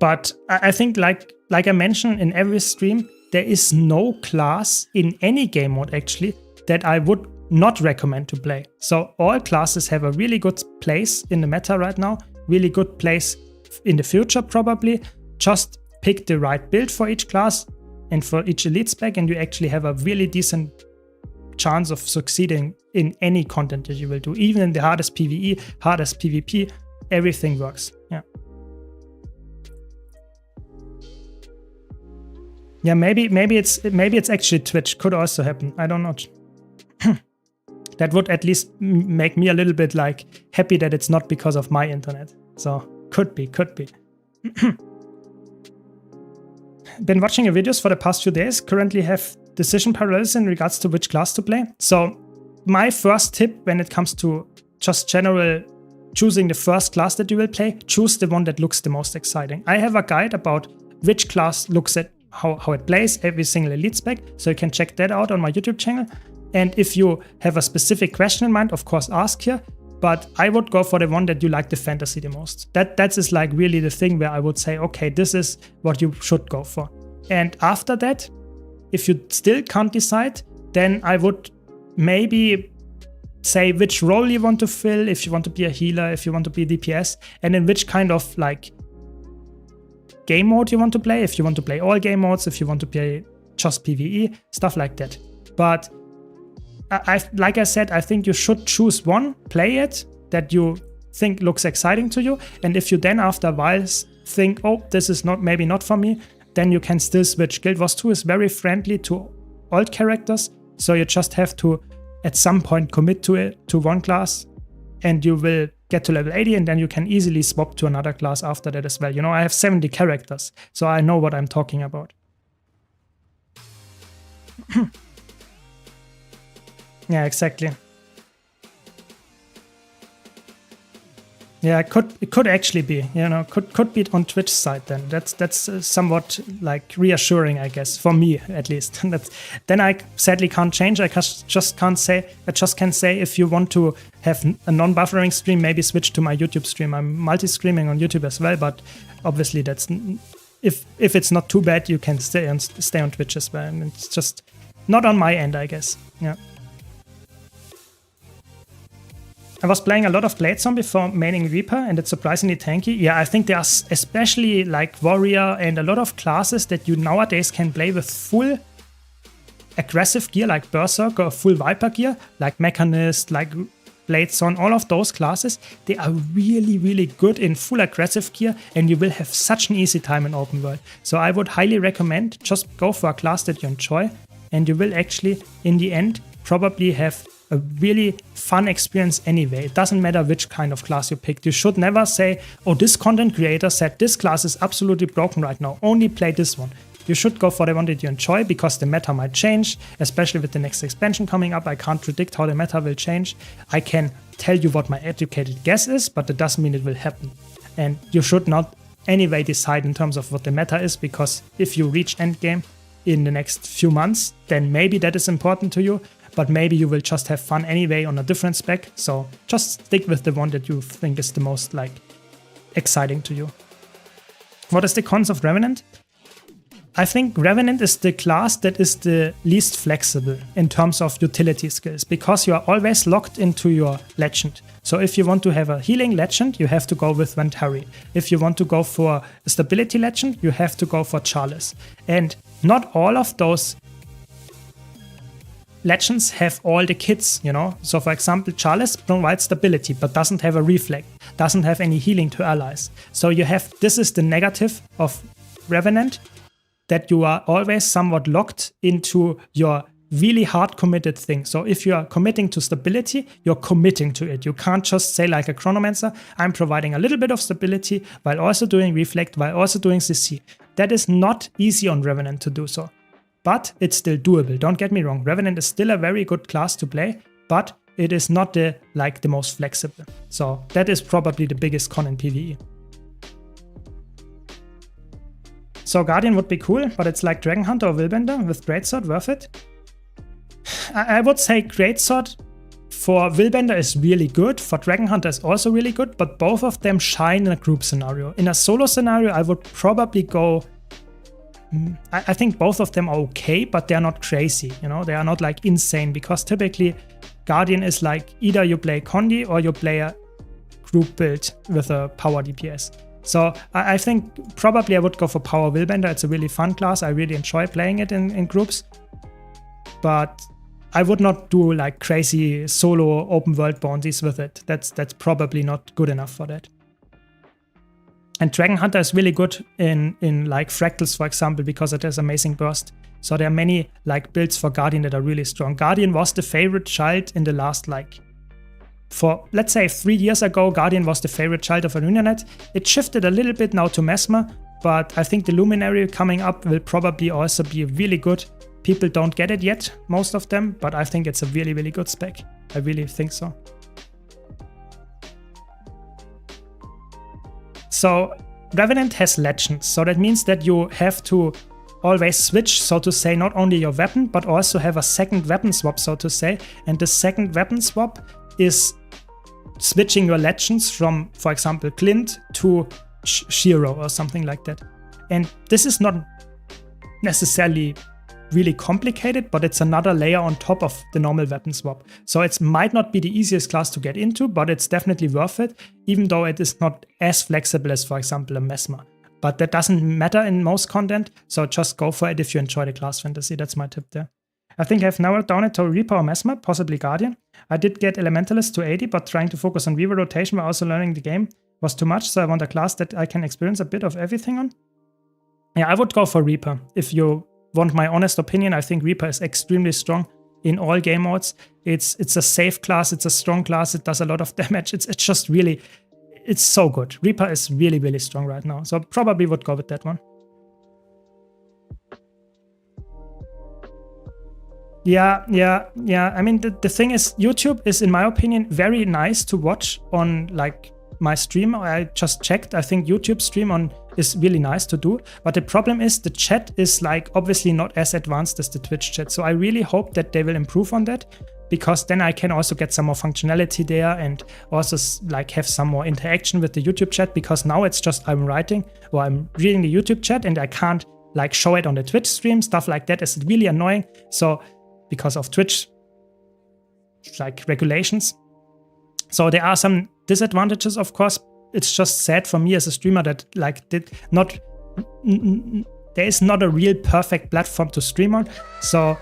But I think like I mentioned in every stream, there is no class in any game mode actually that I would not recommend to play. So all classes have a really good place in the meta right now, really good place in the future probably. Just pick the right build for each class and for each elite spec, and you actually have a really decent chance of succeeding in any content that you will do. Even in the hardest PvE, hardest PvP, everything works. Yeah. Yeah, maybe it's actually Twitch. Could also happen. I don't know. That would at least make me a little bit like happy that it's not because of my internet. So could be. Been watching your videos for the past few days. Currently have decision paralysis in regards to which class to play. So my first tip when it comes to just general choosing the first class that you will play, choose the one that looks the most exciting. I have a guide about which class looks at how it plays, every single elite spec. So you can check that out on my YouTube channel. And if you have a specific question in mind, of course, ask here. But I would go for the one that you like the fantasy the most. That is like really the thing where I would say, okay, this is what you should go for. And after that, if you still can't decide, then I would maybe say which role you want to fill, if you want to be a healer, if you want to be a DPS, and in which kind of like game mode you want to play, if you want to play all game modes, if you want to play just PvE, stuff like that. But like I said, I think you should choose one, play it, that you think looks exciting to you. And if you then after a while think, oh, this is maybe not for me, then you can still switch. Guild Wars 2 is very friendly to old characters. So you just have to at some point commit to one class and you will get to level 80 and then you can easily swap to another class after that as well. You know, I have 70 characters, so I know what I'm talking about. Yeah, exactly. Yeah, it could actually be, you know, could be on Twitch side then. That's somewhat like reassuring, I guess, for me at least. Then I sadly can't change. I just can say if you want to have a non-buffering stream, maybe switch to my YouTube stream. I'm multi-streaming on YouTube as well, but obviously that's if it's not too bad, you can stay on Twitch as well. And it's just not on my end, I guess. Yeah. I was playing a lot of Bladestorm before maining Reaper, and it's surprisingly tanky. Yeah, I think there's especially like Warrior and a lot of classes that you nowadays can play with full aggressive gear like Berserk or full Viper gear, like Mechanist, like Bladezone, all of those classes, they are really, really good in full aggressive gear, and you will have such an easy time in open world. So I would highly recommend just go for a class that you enjoy, and you will actually, in the end, probably have a really fun experience anyway. It doesn't matter which kind of class you picked. You should never say, oh, this content creator said this class is absolutely broken right now, only play this one. You should go for the one that you enjoy, because the meta might change, especially with the next expansion coming up. I can't predict how the meta will change. I can tell you what my educated guess is, but that doesn't mean it will happen. And you should not anyway decide in terms of what the meta is, because if you reach endgame in the next few months, then maybe that is important to you, but maybe you will just have fun anyway on a different spec. So just stick with the one that you think is the most like exciting to you. What is the cons of Revenant? I think Revenant is the class that is the least flexible in terms of utility skills, because you are always locked into your legend. So if you want to have a healing legend, you have to go with Ventari. If you want to go for a stability legend, you have to go for Chalice. And not all of those legends have all the kits, you know. So for example, Chalice provides stability, but doesn't have a reflect, doesn't have any healing to allies. So you have, this is the negative of Revenant, that you are always somewhat locked into your really hard committed thing. So if you are committing to stability, you're committing to it. You can't just say like a Chronomancer, I'm providing a little bit of stability while also doing reflect, while also doing CC. That is not easy on Revenant to do so, but it's still doable. Don't get me wrong, Revenant is still a very good class to play, but it is not the most flexible. So that is probably the biggest con in PvE. So Guardian would be cool, but it's like Dragon Hunter or Willbender with Greatsword, worth it? I would say Greatsword for Willbender is really good, for Dragon Hunter is also really good, but both of them shine in a group scenario. In a solo scenario, I would probably go... I think both of them are okay, but they're not crazy, you know? They are not like insane, because typically Guardian is like either you play Condi or you play a group build with a power DPS. So I think probably I would go for Power Willbender. It's a really fun class. I really enjoy playing it in groups. But I would not do like crazy solo open world bounties with it. That's probably not good enough for that. And Dragon Hunter is really good in like Fractals, for example, because it has amazing burst. So there are many like builds for Guardian that are really strong. Guardian was the favorite child in the last for, let's say, 3 years ago, Guardian was the favorite child of ArenaNet. It shifted a little bit now to Mesmer, but I think the Luminary coming up will probably also be really good. People don't get it yet, most of them, but I think it's a really, really good spec. I really think so. So Revenant has legends, so that means that you have to always switch, so to say, not only your weapon, but also have a second weapon swap, so to say. And the second weapon swap is switching your legends from, for example, Clint to Shiro or something like that. And this is not necessarily really complicated, but it's another layer on top of the normal weapon swap. So it might not be the easiest class to get into, but it's definitely worth it, even though it is not as flexible as, for example, a Mesmer. But that doesn't matter in most content, so just go for it if you enjoy the class fantasy. That's my tip there. I think I've narrowed down it to Reaper or Mesmer, possibly Guardian. I did get Elementalist to 80, but trying to focus on Weaver rotation while also learning the game was too much, so I want a class that I can experience a bit of everything on. Yeah, I would go for Reaper. If you want my honest opinion, I think Reaper is extremely strong in all game modes. It's a safe class, it's a strong class, it does a lot of damage. It's just really, it's so good. Reaper is really, really strong right now, so probably would go with that one. Yeah. I mean, the thing is, YouTube is, in my opinion, very nice to watch on like my stream. I just checked. I think YouTube stream is really nice to do. But the problem is the chat is like obviously not as advanced as the Twitch chat. So I really hope that they will improve on that, because then I can also get some more functionality there and also like have some more interaction with the YouTube chat, because now it's just I'm writing or I'm reading the YouTube chat and I can't like show it on the Twitch stream. Stuff like that is really annoying. So because of Twitch like regulations. So there are some disadvantages, of course. It's just sad for me as a streamer that like there is not a real perfect platform to stream on. So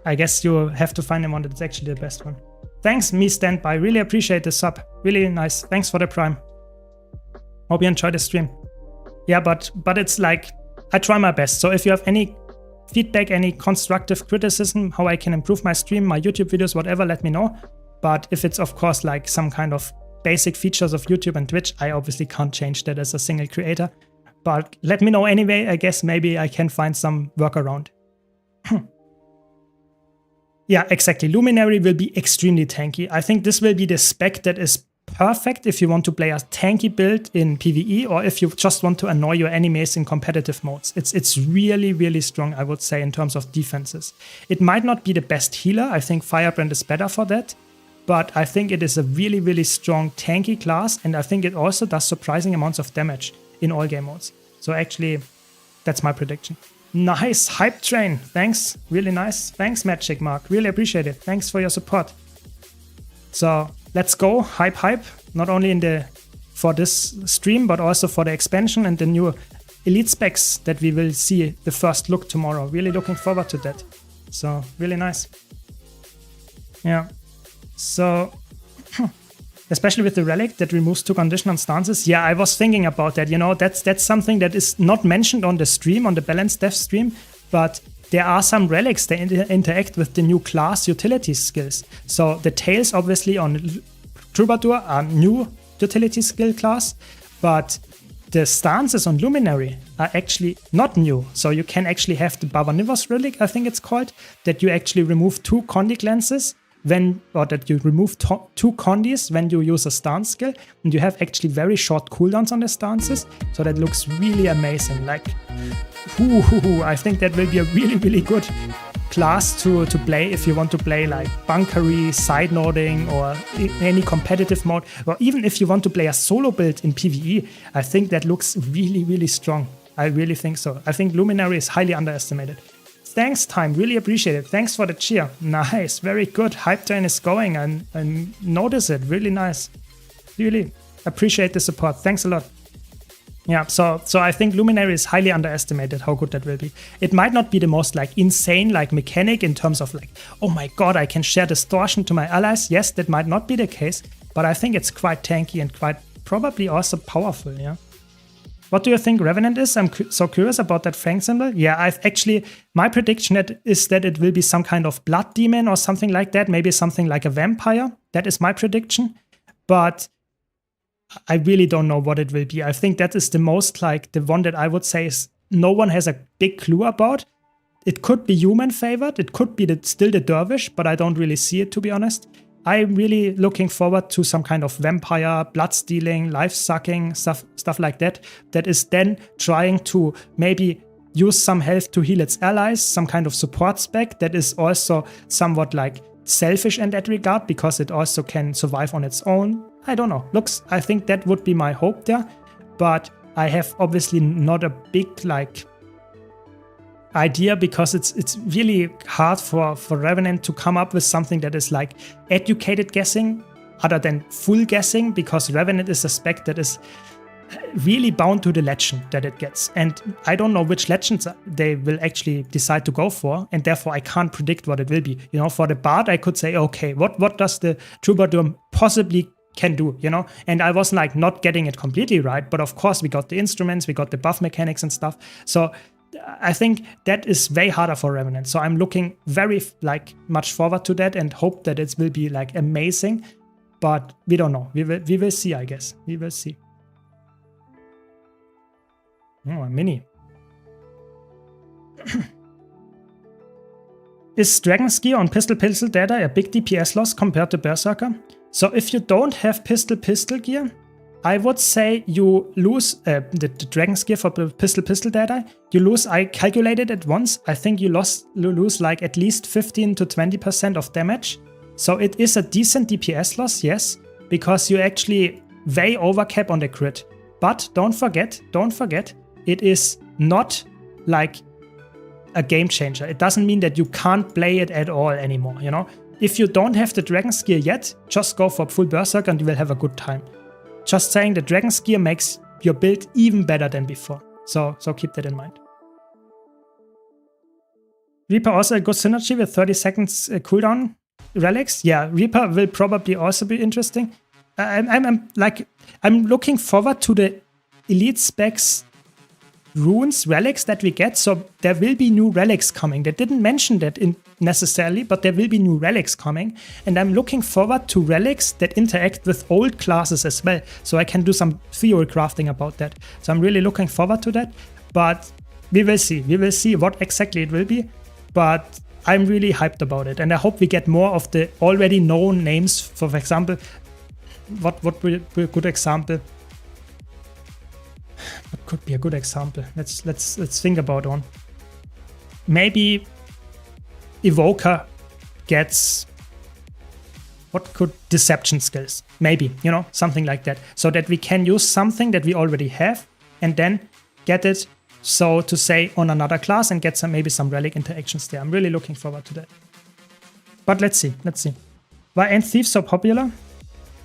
I guess you have to find the one that's actually the best one. Thanks, me standby. Really appreciate the sub. Really nice. Thanks for the prime. Hope you enjoyed the stream. Yeah, but it's like, I try my best. So if you have any feedback, any constructive criticism, how I can improve my stream, my YouTube videos, whatever, let me know. But if it's, of course, like some kind of basic features of YouTube and Twitch, I obviously can't change that as a single creator. But let me know anyway. I guess maybe I can find some workaround. Yeah, exactly. Luminary will be extremely tanky. I think this will be the spec that is perfect if you want to play a tanky build in PvE, or if you just want to annoy your enemies in competitive modes. It's really, really strong, I would say, in terms of defenses. It might not be the best healer. I think Firebrand is better for that. But I think it is a really, really strong tanky class, and I think it also does surprising amounts of damage in all game modes. So actually, that's my prediction. Nice, hype train. Thanks, really nice. Thanks, Magic Mark. Really appreciate it. Thanks for your support. So let's go, hype. Not only for this stream, but also for the expansion and the new elite specs that we will see the first look tomorrow. Really looking forward to that. So really nice. Yeah. So especially with the relic that removes 2 conditional stances. Yeah, I was thinking about that. You know, that's something that is not mentioned on the stream, on the balanced dev stream, but there are some relics that interact with the new class utility skills. So the tails, obviously, on Troubadour are new utility skill class, but the stances on Luminary are actually not new. So you can actually have the Barbanivos relic, I think it's called, that you actually remove 2 Condi glances that you remove 2 condis when you use a stance skill, and you have actually very short cooldowns on the stances, so that looks really amazing. Like, I think that will be a really, really good class to play if you want to play like bunkery, side noding, or any competitive mode, or even if you want to play a solo build in PvE. I think that looks really, really strong. I really think so. I think Luminary is highly underestimated. Thanks, Time. Really appreciate it. Thanks for the cheer. Nice. Very good. Hype train is going, and notice it. Really nice. Really appreciate the support. Thanks a lot. Yeah, so I think Luminary is highly underestimated how good that will be. It might not be the most like insane like mechanic in terms of like, oh my god, I can share distortion to my allies. Yes, that might not be the case, but I think it's quite tanky and quite probably also powerful, yeah. What do you think Revenant is? I'm so curious about that Fang symbol. Yeah, my prediction is that it will be some kind of blood demon or something like that. Maybe something like a vampire. That is my prediction. But I really don't know what it will be. I think that is the most like the one that I would say is no one has a big clue about. It could be human favored. It could be still the dervish, but I don't really see it, to be honest. I'm really looking forward to some kind of vampire, blood stealing, life sucking, stuff like that. That is then trying to maybe use some health to heal its allies, some kind of support spec that is also somewhat like selfish in that regard because it also can survive on its own. I don't know. I think that would be my hope there. But I have obviously not a big like idea because it's really hard for Revenant to come up with something that is like educated guessing other than full guessing, because Revenant is a spec that is really bound to the legend that it gets. And I don't know which legends they will actually decide to go for, and therefore I can't predict what it will be. You know, for the Bard, I could say, okay, what does the Troubadour possibly can do, you know? And I was like not getting it completely right, but of course we got the instruments, we got the buff mechanics and stuff. So I think that is way harder for Revenant. So I'm looking very like much forward to that and hope that it will be like amazing. But we don't know. We will see, I guess. We will see. Oh, a mini. Is Dragon's Gear on Pistol data a big DPS loss compared to Berserker? So if you don't have Pistol gear, I would say you lose the Dragon's Gear for Pistol data. You lose, I calculated it once, I think you lose like at least 15 to 20% of damage. So it is a decent DPS loss, yes, because you actually way overcap on the crit. But don't forget, it is not like a game changer. It doesn't mean that you can't play it at all anymore, you know? If you don't have the Dragon's Gear yet, just go for full Berserker and you will have a good time. Just saying, the Dragon's Gear makes your build even better than before. So keep that in mind. Reaper also a good synergy with 30 seconds cooldown. relics. Yeah, Reaper will probably also be interesting. I'm looking forward to the Elite Specs runes, relics that we get. So there will be new relics coming. They didn't mention that necessarily, but there will be new relics coming. And I'm looking forward to relics that interact with old classes as well. So I can do some theory crafting about that. So I'm really looking forward to that. But we will see. We will see what exactly it will be. But I'm really hyped about it. And I hope we get more of the already known names. For example, what would be a good example? What could be a good example? Let's think about one. Maybe Evoker gets deception skills. Maybe, something like that. So that we can use something that we already have and then get it, so to say, on another class and get maybe some relic interactions there. I'm really looking forward to that. But let's see. Why ain't Thief so popular?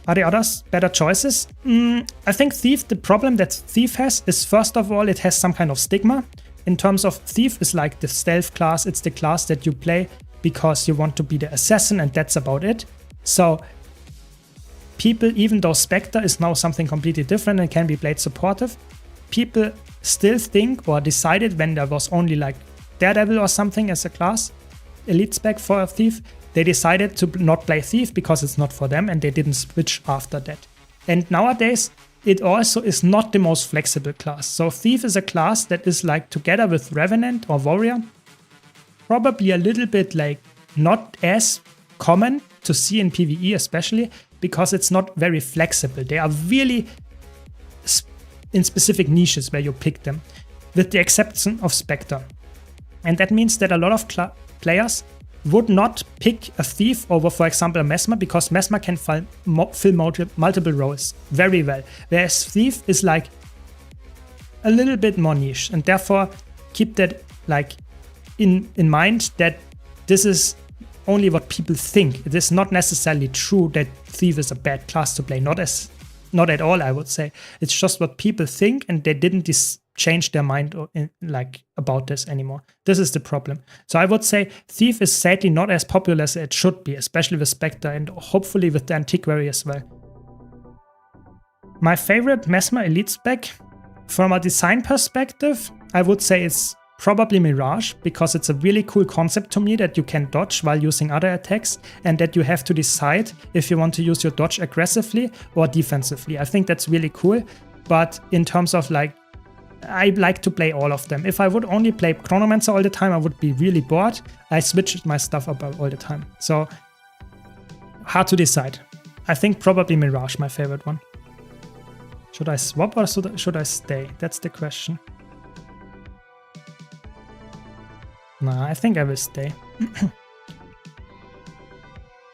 Are there others better choices? I think Thief, the problem that Thief has is, first of all, it has some kind of stigma. In terms of Thief is like the stealth class. It's the class that you play because you want to be the assassin, and that's about it. So people, even though Spectre is now something completely different and can be played supportive, people still think or decided when there was only like Daredevil or something as a class, Elite Spec for a Thief, they decided to not play Thief because it's not for them, and they didn't switch after that. And nowadays, it also is not the most flexible class. So Thief is a class that is like, together with Revenant or Warrior, probably a little bit like not as common to see in PvE, especially because it's not very flexible. They are really in specific niches where you pick them, with the exception of Spectre. And that means that a lot of players would not pick a Thief over, for example, a Mesmer, because Mesmer can fill multiple roles very well, whereas Thief is like a little bit more niche, and therefore keep that like in mind that this is only what people think. It is not necessarily true that Thief is a bad class to play, not at all, I would say. It's just what people think, and they didn't change their mind about this anymore. This is the problem. So I would say Thief is sadly not as popular as it should be, especially with Spectre and hopefully with the Antiquary as well. My favorite Mesmer Elite Spec, from a design perspective, I would say it's probably Mirage, because it's a really cool concept to me that you can dodge while using other attacks, and that you have to decide if you want to use your dodge aggressively or defensively. I think that's really cool, but in terms of I like to play all of them. If I would only play Chronomancer all the time, I would be really bored. I switched my stuff up all the time. So, hard to decide. I think probably Mirage, my favorite one. Should I swap or should I stay? That's the question. Nah, I think I will stay.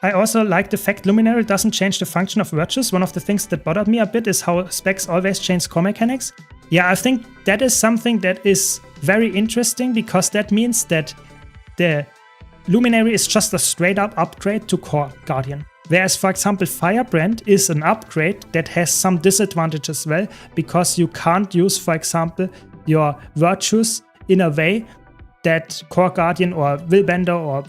I also like the fact Luminary doesn't change the function of virtues. One of the things that bothered me a bit is how specs always change core mechanics. Yeah, I think that is something that is very interesting, because that means that the Luminary is just a straight up upgrade to Core Guardian. Whereas, for example, Firebrand is an upgrade that has some disadvantages as well, because you can't use, for example, your virtues in a way that Core Guardian or Willbender or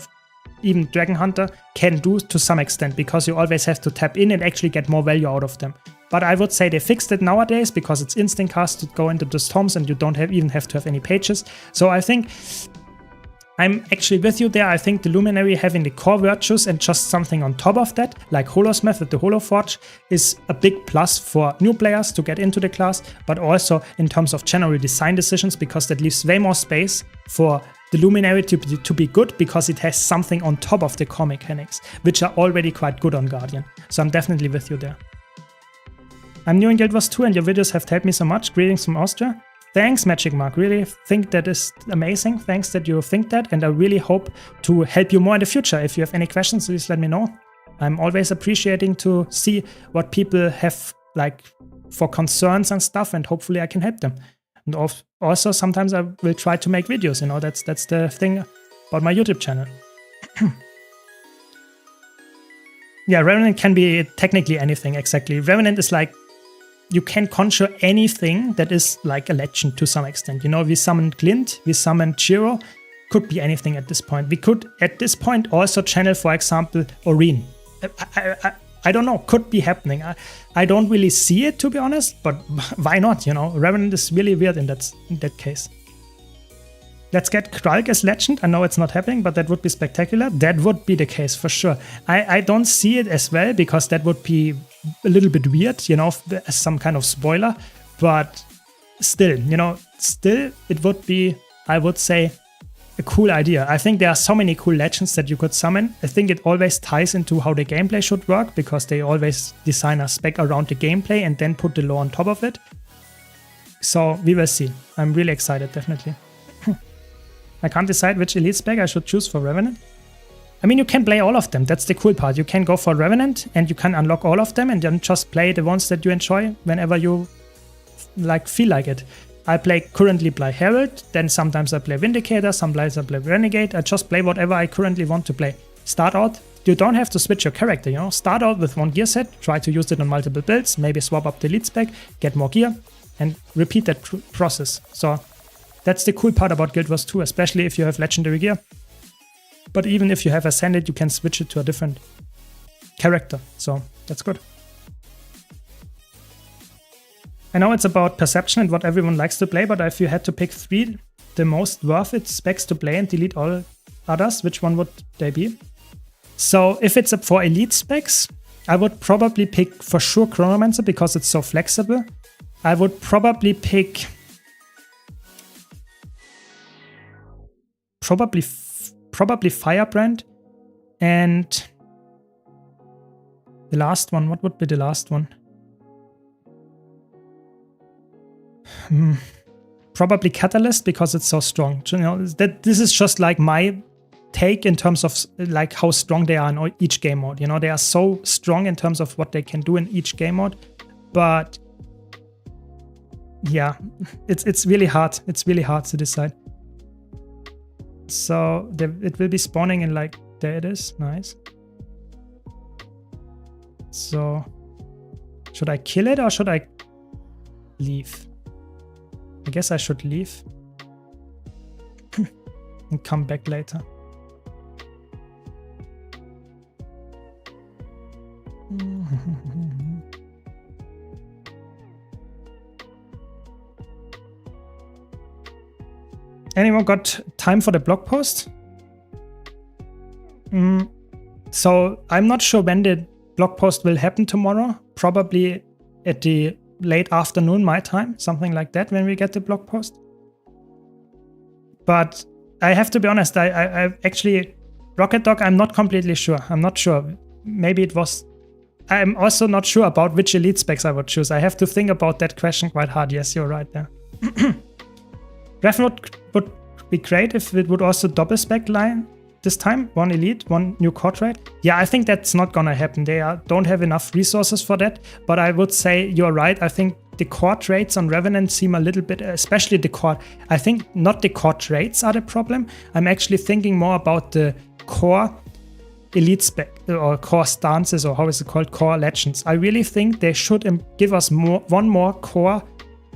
even Dragon Hunter can do to some extent, because you always have to tap in and actually get more value out of them. But I would say they fixed it nowadays, because it's instant cast to go into the storms and you don't even have to have any pages. So I think I'm actually with you there. I think the Luminary having the core virtues and just something on top of that, like Holosmith with the Holoforge, is a big plus for new players to get into the class, but also in terms of general design decisions, because that leaves way more space for the Luminary to be good, because it has something on top of the core mechanics, which are already quite good on Guardian. So I'm definitely with you there. I'm new in Guild Wars 2 and your videos have helped me so much. Greetings from Austria. Thanks, Magic Mark. Really think that is amazing. Thanks that you think that, and I really hope to help you more in the future. If you have any questions, please let me know. I'm always appreciating to see what people have for concerns and stuff, and hopefully I can help them. And also sometimes I will try to make videos, that's the thing about my YouTube channel. Yeah, Revenant can be technically anything, exactly. Revenant is you can conjure anything that is like a legend to some extent. We summoned Glint, we summoned Chiro. could be anything at this point. We could at this point also channel, for example, Oreen. I don't know, could be happening. I don't really see it, to be honest, but why not, you know? Revenant is really weird in that case. Let's get Kralk as legend. I know it's not happening, but that would be spectacular. That would be the case for sure. I don't see it as well, because that would be a little bit weird, you know, as some kind of spoiler. But still, you know, it would be, I would say, a cool idea. I think there are so many cool legends that you could summon. I think it always ties into how the gameplay should work, because they always design a spec around the gameplay and then put the lore on top of it. So we will see. I'm really excited, definitely. I can't decide which elite spec I should choose for Revenant. I mean, you can play all of them. That's the cool part. You can go for Revenant and you can unlock all of them and then just play the ones that you enjoy whenever you feel like it. I currently play Herald, then sometimes I play Vindicator, sometimes I play Renegade. I just play whatever I currently want to play. Start out, you don't have to switch your character, you know. Start out with one gear set, try to use it on multiple builds, maybe swap up the elite spec, get more gear, and repeat that process. So that's the cool part about Guild Wars 2, especially if you have legendary gear. But even if you have Ascended, you can switch it to a different character. So that's good. I know it's about perception and what everyone likes to play, but if you had to pick 3 the most worth it specs to play and delete all others, which one would they be? So if it's up for elite specs, I would probably pick for sure Chronomancer because it's so flexible. I would probably pick probably Firebrand, and the last one, what would be the last one? Probably Catalyst because it's so strong. You know, this is just like my take in terms of like how strong they are in each game mode. You know, they are so strong in terms of what they can do in each game mode, but yeah, it's really hard. It's really hard to decide. So it will be spawning in like, there it is, nice. So should I kill it or should I leave? I guess I should leave and come back later. Anyone got time for the blog post? So I'm not sure when the blog post will happen tomorrow. Probably at the late afternoon my time, something like that, when we get the blog post. But I have to be honest, I actually, Rocket Dog, I'm not completely sure. I'm not sure. Maybe it was... I'm also not sure about which elite specs I would choose. I have to think about that question quite hard. Yes, you're right there. Revenant would be great if it would also double spec line this time. 1 elite, 1 new core trade. Yeah, I think that's not gonna happen. They don't have enough resources for that. But I would say you're right. I think the core trades on Revenant seem a little bit, especially the core. I think not the core trades are the problem. I'm actually thinking more about the core elite spec or core stances, or how is it called, core legends. I really think they should give us one more core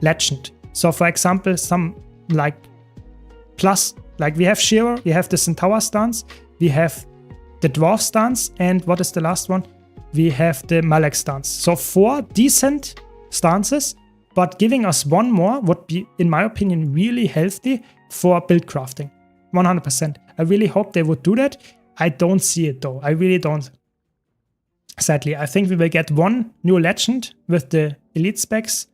legend. So for example, some like plus, like we have Shiro, we have the Centaur stance, we have the Dwarf stance, and what is the last one? We have the Malek stance. So 4 decent stances, but giving us one more would be, in my opinion, really healthy for build crafting. 100%. I really hope they would do that. I don't see it though. I really don't. Sadly, I think we will get 1 new legend with the elite specs.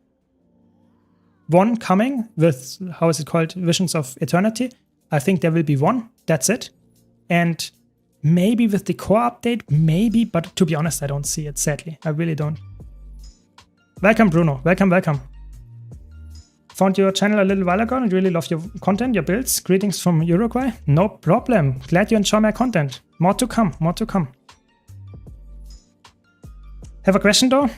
1 coming with, how is it called, Visions of Eternity. I think there will be 1. That's it. And maybe with the core update, maybe, but to be honest, I don't see it, sadly. I really don't. Welcome, Bruno. Welcome, welcome. Found your channel a little while ago and really love your content, your builds. Greetings from Uruguay. No problem. Glad you enjoy my content. More to come, more to come. Have a question though?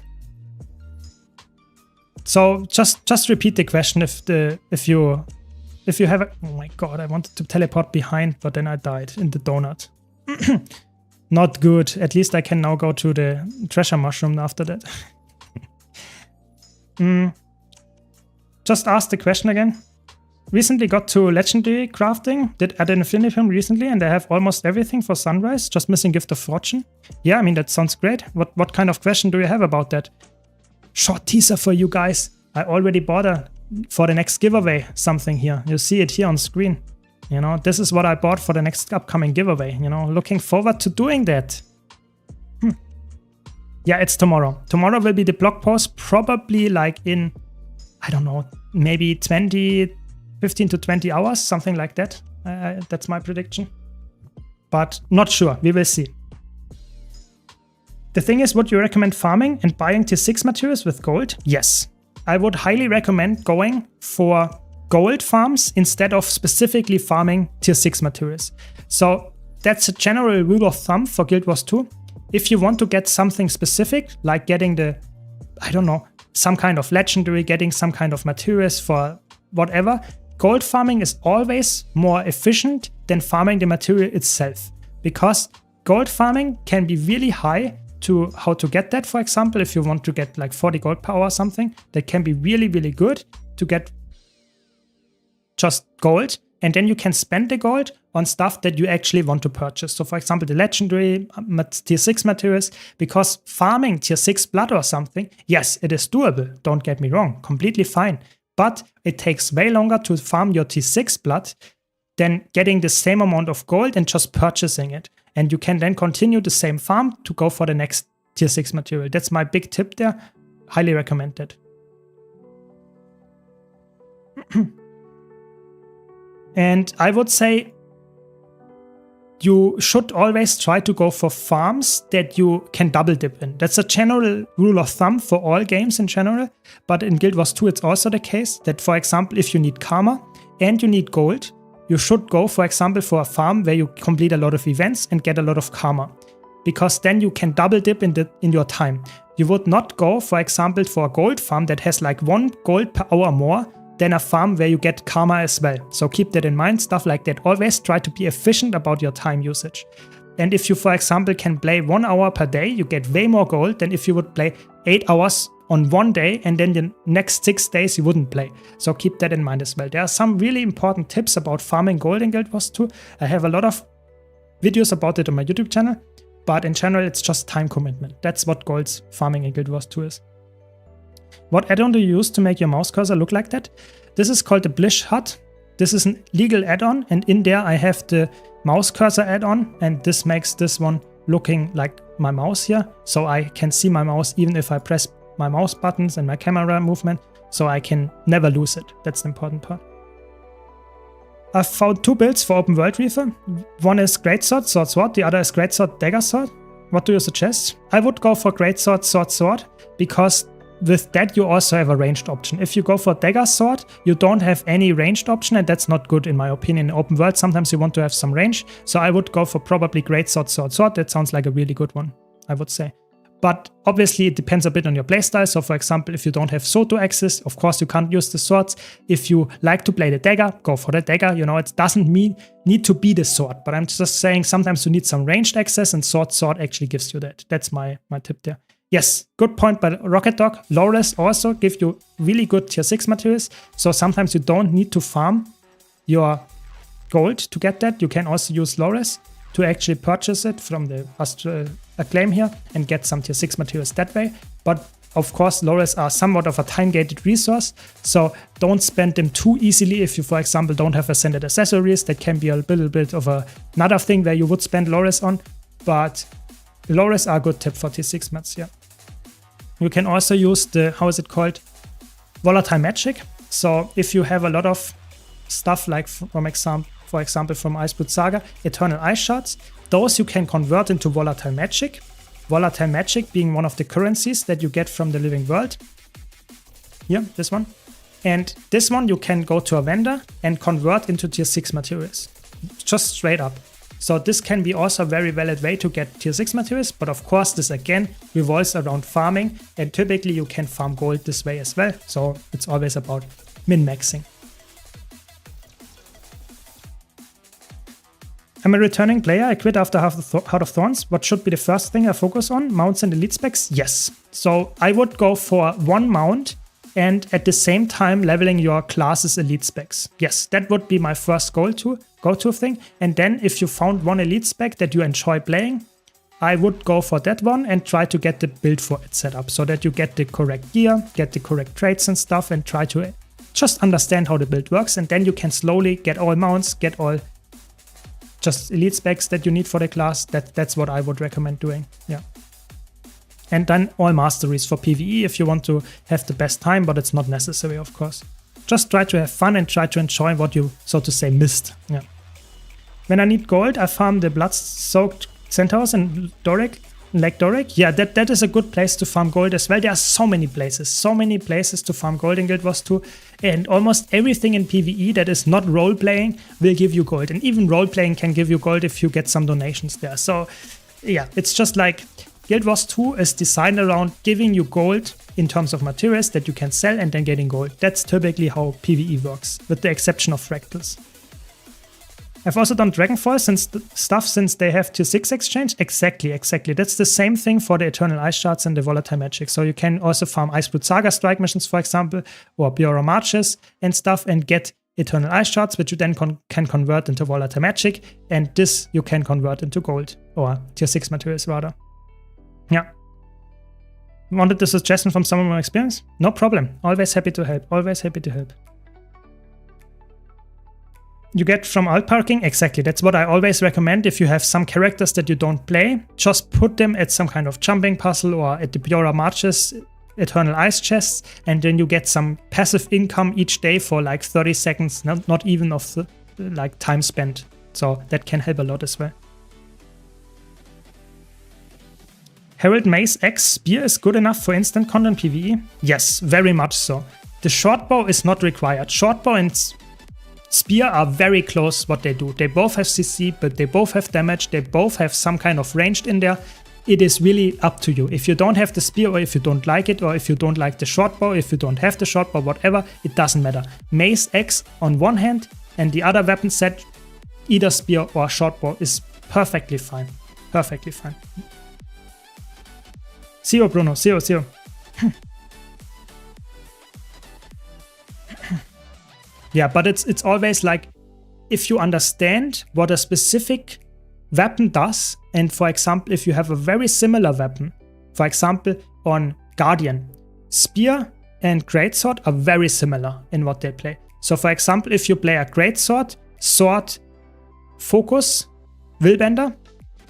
So just repeat the question if you have a, oh my god, I wanted to teleport behind, but then I died in the donut. Not good. At least I can now go to the treasure mushroom after that. Just ask the question again. recently got to Legendary crafting, did Ad Infinitum recently, and I have almost everything for Sunrise, just missing Gift of Fortune. Yeah, I mean, that sounds great. What kind of question do you have about that? Short teaser for you guys. I already bought for the next giveaway something here. You see it here on screen. You know, this is what I bought for the next upcoming giveaway. You know, looking forward to doing that. Yeah, it's tomorrow. Tomorrow will be the blog post, probably like in, I don't know, maybe 15 to 20 hours, something like that. That's my prediction. But not sure. We will see. The thing is, would you recommend farming and buying tier 6 materials with gold? Yes. I would highly recommend going for gold farms instead of specifically farming tier 6 materials. So that's a general rule of thumb for Guild Wars 2. If you want to get something specific, like getting the, I don't know, some kind of legendary, getting some kind of materials for whatever, gold farming is always more efficient than farming the material itself. Because gold farming can be really high to how to get that. For example, if you want to get like 40 gold per hour or something, that can be really, really good to get just gold. And then you can spend the gold on stuff that you actually want to purchase. So for example, the legendary tier 6 materials, because farming tier 6 blood or something, yes, it is doable. Don't get me wrong, completely fine. But it takes way longer to farm your tier 6 blood than getting the same amount of gold and just purchasing it. And you can then continue the same farm to go for the next tier 6 material. That's my big tip there. Highly recommend that. And I would say you should always try to go for farms that you can double dip in. That's a general rule of thumb for all games in general. But in Guild Wars 2, it's also the case that, for example, if you need karma and you need gold, you should go, for example, for a farm where you complete a lot of events and get a lot of karma. Because then you can double dip in your time. You would not go, for example, for a gold farm that has like 1 gold per hour more than a farm where you get karma as well. So keep that in mind, stuff like that. Always try to be efficient about your time usage. And if you, for example, can play 1 hour per day, you get way more gold than if you would play 8 hours on one day and then the next 6 days you wouldn't play. So keep that in mind as well. There are some really important tips about farming gold in Guild Wars 2. I have a lot of videos about it on my YouTube channel, but in general, it's just time commitment. That's what gold farming in Guild Wars 2 is. What add-on do you use to make your mouse cursor look like that? This is called the Blish HUD. This is a legal add-on, and in there I have the mouse cursor add-on, and this makes this one looking like my mouse here. So I can see my mouse even if I press my mouse buttons and my camera movement, so I can never lose it. That's the important part. I've found 2 builds for Open World Reaver. One is Greatsword, Sword, Sword. The other is Greatsword, Dagger, Sword. What do you suggest? I would go for Greatsword, Sword, Sword, because with that you also have a ranged option. If you go for Dagger Sword, you don't have any ranged option, and that's not good in my opinion. In Open World, sometimes you want to have some range, so I would go for probably Greatsword, Sword, Sword. That sounds like a really good one, I would say. But obviously it depends a bit on your playstyle. So for example, if you don't have Soto access, of course you can't use the swords. If you like to play the dagger, go for the dagger. You know, it doesn't need to be the sword. But I'm just saying sometimes you need some ranged access, and sword actually gives you that. That's my tip there. Yes, good point by Rocket Dog. Low-res also give you really good tier 6 materials. So sometimes you don't need to farm your gold to get that. You can also use low-res to actually purchase it from the Astral Acclaim here and get some tier 6 materials that way. But of course, low-res are somewhat of a time-gated resource, so don't spend them too easily. If you, for example, don't have ascended accessories, that can be a little bit of another thing where you would spend low-res on. But low-res are a good tip for tier 6 mats, yeah. You can also use the, how is it called? Volatile Magic. So if you have a lot of stuff like, for example, from Iceblood Saga, Eternal Ice Shards, those you can convert into Volatile Magic. Volatile Magic being one of the currencies that you get from the Living World. Here, this one. And this one you can go to a vendor and convert into tier 6 materials. Just straight up. So this can be also a very valid way to get tier 6 materials, but of course this again revolves around farming, and typically you can farm gold this way as well. So it's always about min-maxing. I'm a returning player. I quit after Heart of Thorns. What should be the first thing I focus on? Mounts and elite specs? Yes. So I would go for 1 mount and at the same time leveling your class's elite specs. Yes, that would be my first go-to thing. And then if you found one elite spec that you enjoy playing, I would go for that one and try to get the build for it set up so that you get the correct gear, get the correct traits and stuff, and try to just understand how the build works. And then you can slowly get all mounts, get all just elite specs that you need for the class. That's what I would recommend doing. Yeah. And then all masteries for PvE if you want to have the best time, but it's not necessary, of course. Just try to have fun and try to enjoy what you, so to say, missed. Yeah. When I need gold, I farm the blood-soaked centaurs in Lake Doric. Yeah, that is a good place to farm gold as well. There are so many places to farm gold in Guild Wars 2. And almost everything in PvE that is not role-playing will give you gold. And even role-playing can give you gold if you get some donations there. So yeah, it's just like Guild Wars 2 is designed around giving you gold in terms of materials that you can sell and then getting gold. That's typically how PvE works, with the exception of fractals. I've also done Dragonfall since they have tier 6 exchange. Exactly. That's the same thing for the Eternal Ice Shards and the Volatile Magic. So you can also farm Icebrood Saga strike missions, for example, or Biora Marches and stuff, and get Eternal Ice Shards, which you then can convert into Volatile Magic, and this you can convert into gold, or tier 6 materials rather. Yeah. Wanted a suggestion from someone with experience? No problem. Always happy to help. You get from alt parking? Exactly. That's what I always recommend. If you have some characters that you don't play, just put them at some kind of jumping puzzle or at the Biora Marches Eternal Ice chests, and then you get some passive income each day for like 30 seconds, not even of the like time spent. So that can help a lot as well. Herald Mace X Spear is good enough for instant content PvE? Yes, very much so. The shortbow is not required. Shortbow and Spear are very close what they do. They both have CC, but they both have damage. They both have some kind of ranged in there. It is really up to you. If you don't have the Spear, or if you don't like it, or if you don't like the shortbow, if you don't have the shortbow, whatever, it doesn't matter. Mace X on one hand, and the other weapon set, either Spear or shortbow, is perfectly fine. Perfectly fine. Zero, Bruno. Zero. Yeah, but it's always like, if you understand what a specific weapon does, and for example, if you have a very similar weapon, for example, on Guardian, Spear and Greatsword are very similar in what they play. So for example, if you play a Greatsword, Sword, Focus, Willbender,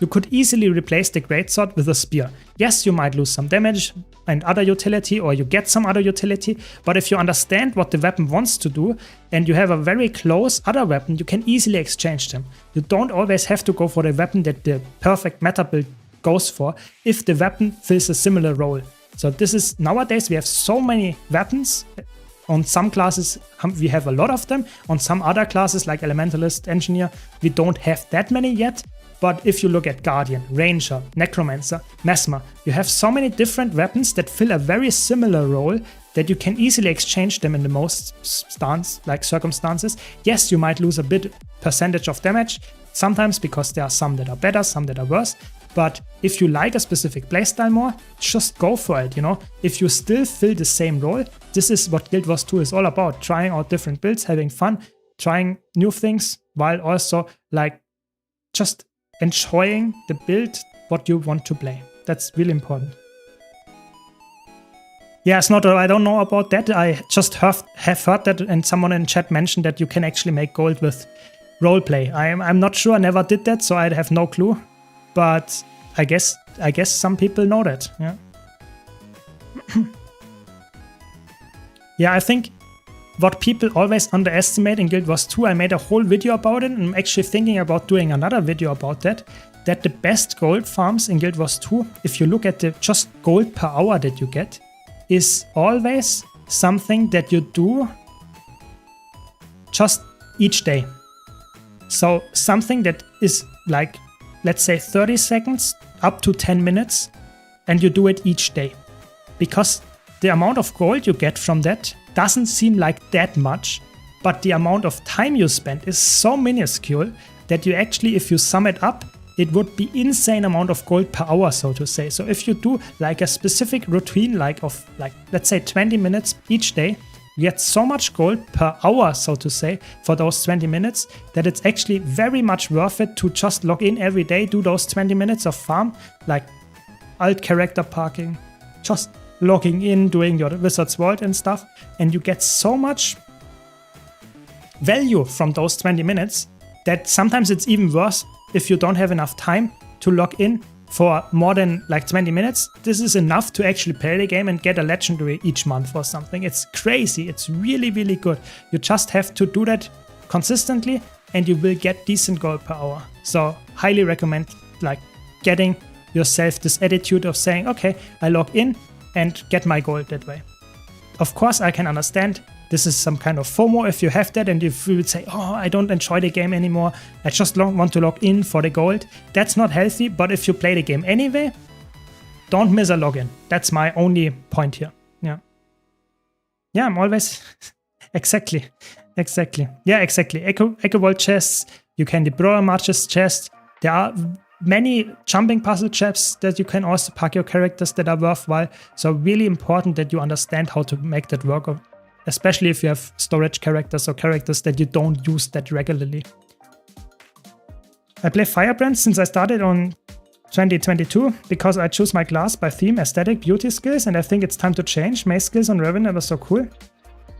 you could easily replace the Greatsword with a Spear. Yes, you might lose some damage and other utility, or you get some other utility, but if you understand what the weapon wants to do, and you have a very close other weapon, you can easily exchange them. You don't always have to go for the weapon that the perfect meta build goes for, if the weapon fills a similar role. So this is, nowadays we have so many weapons. On some classes we have a lot of them, on some other classes like Elementalist, Engineer, we don't have that many yet. But if you look at Guardian, Ranger, Necromancer, Mesmer, you have so many different weapons that fill a very similar role that you can easily exchange them in the most circumstances. Yes, you might lose a bit percentage of damage, sometimes because there are some that are better, some that are worse. But if you like a specific playstyle more, just go for it, you know? If you still fill the same role, this is what Guild Wars 2 is all about. Trying out different builds, having fun, trying new things, while also like just enjoying the build, what you want to play. That's really important. Yeah, it's not, I don't know about that. I just have heard that, and someone in chat mentioned that you can actually make gold with roleplay. I'm not sure, I never did that, so I have no clue. But I guess some people know that. Yeah. Yeah, I think what people always underestimate in Guild Wars 2, I made a whole video about it, and I'm actually thinking about doing another video about that the best gold farms in Guild Wars 2, if you look at the just gold per hour that you get, is always something that you do just each day. So something that is like, let's say 30 seconds up to 10 minutes, and you do it each day. Because the amount of gold you get from that doesn't seem like that much, but the amount of time you spend is so minuscule that you actually, if you sum it up, it would be insane amount of gold per hour, so to say. So if you do like a specific routine, like let's say 20 minutes each day, you get so much gold per hour, so to say, for those 20 minutes that it's actually very much worth it to just log in every day, do those 20 minutes of farm, like alt character parking, just logging in, doing your Wizard's Vault and stuff, and you get so much value from those 20 minutes that sometimes it's even worse if you don't have enough time to log in for more than like 20 minutes. This is enough to actually play the game and get a legendary each month or something. It's crazy. It's really, really good. You just have to do that consistently and you will get decent gold per hour. So highly recommend like getting yourself this attitude of saying, okay, I log in and get my gold that way. Of course, I can understand this is some kind of FOMO if you have that and if you would say, oh, I don't enjoy the game anymore, I just want to log in for the gold. That's not healthy, but if you play the game anyway, don't miss a login. That's my only point here. Yeah, I'm always... Exactly. Yeah, exactly. Echo Vault chests, you can deploy March's chest. There are many jumping puzzle chests that you can also pack your characters that are worthwhile. So really important that you understand how to make that work, especially if you have storage characters or characters that you don't use that regularly. I play Firebrand since I started on 2022 because I choose my class by theme, aesthetic, beauty skills, and I think it's time to change. Mace skills on Revenant are so cool.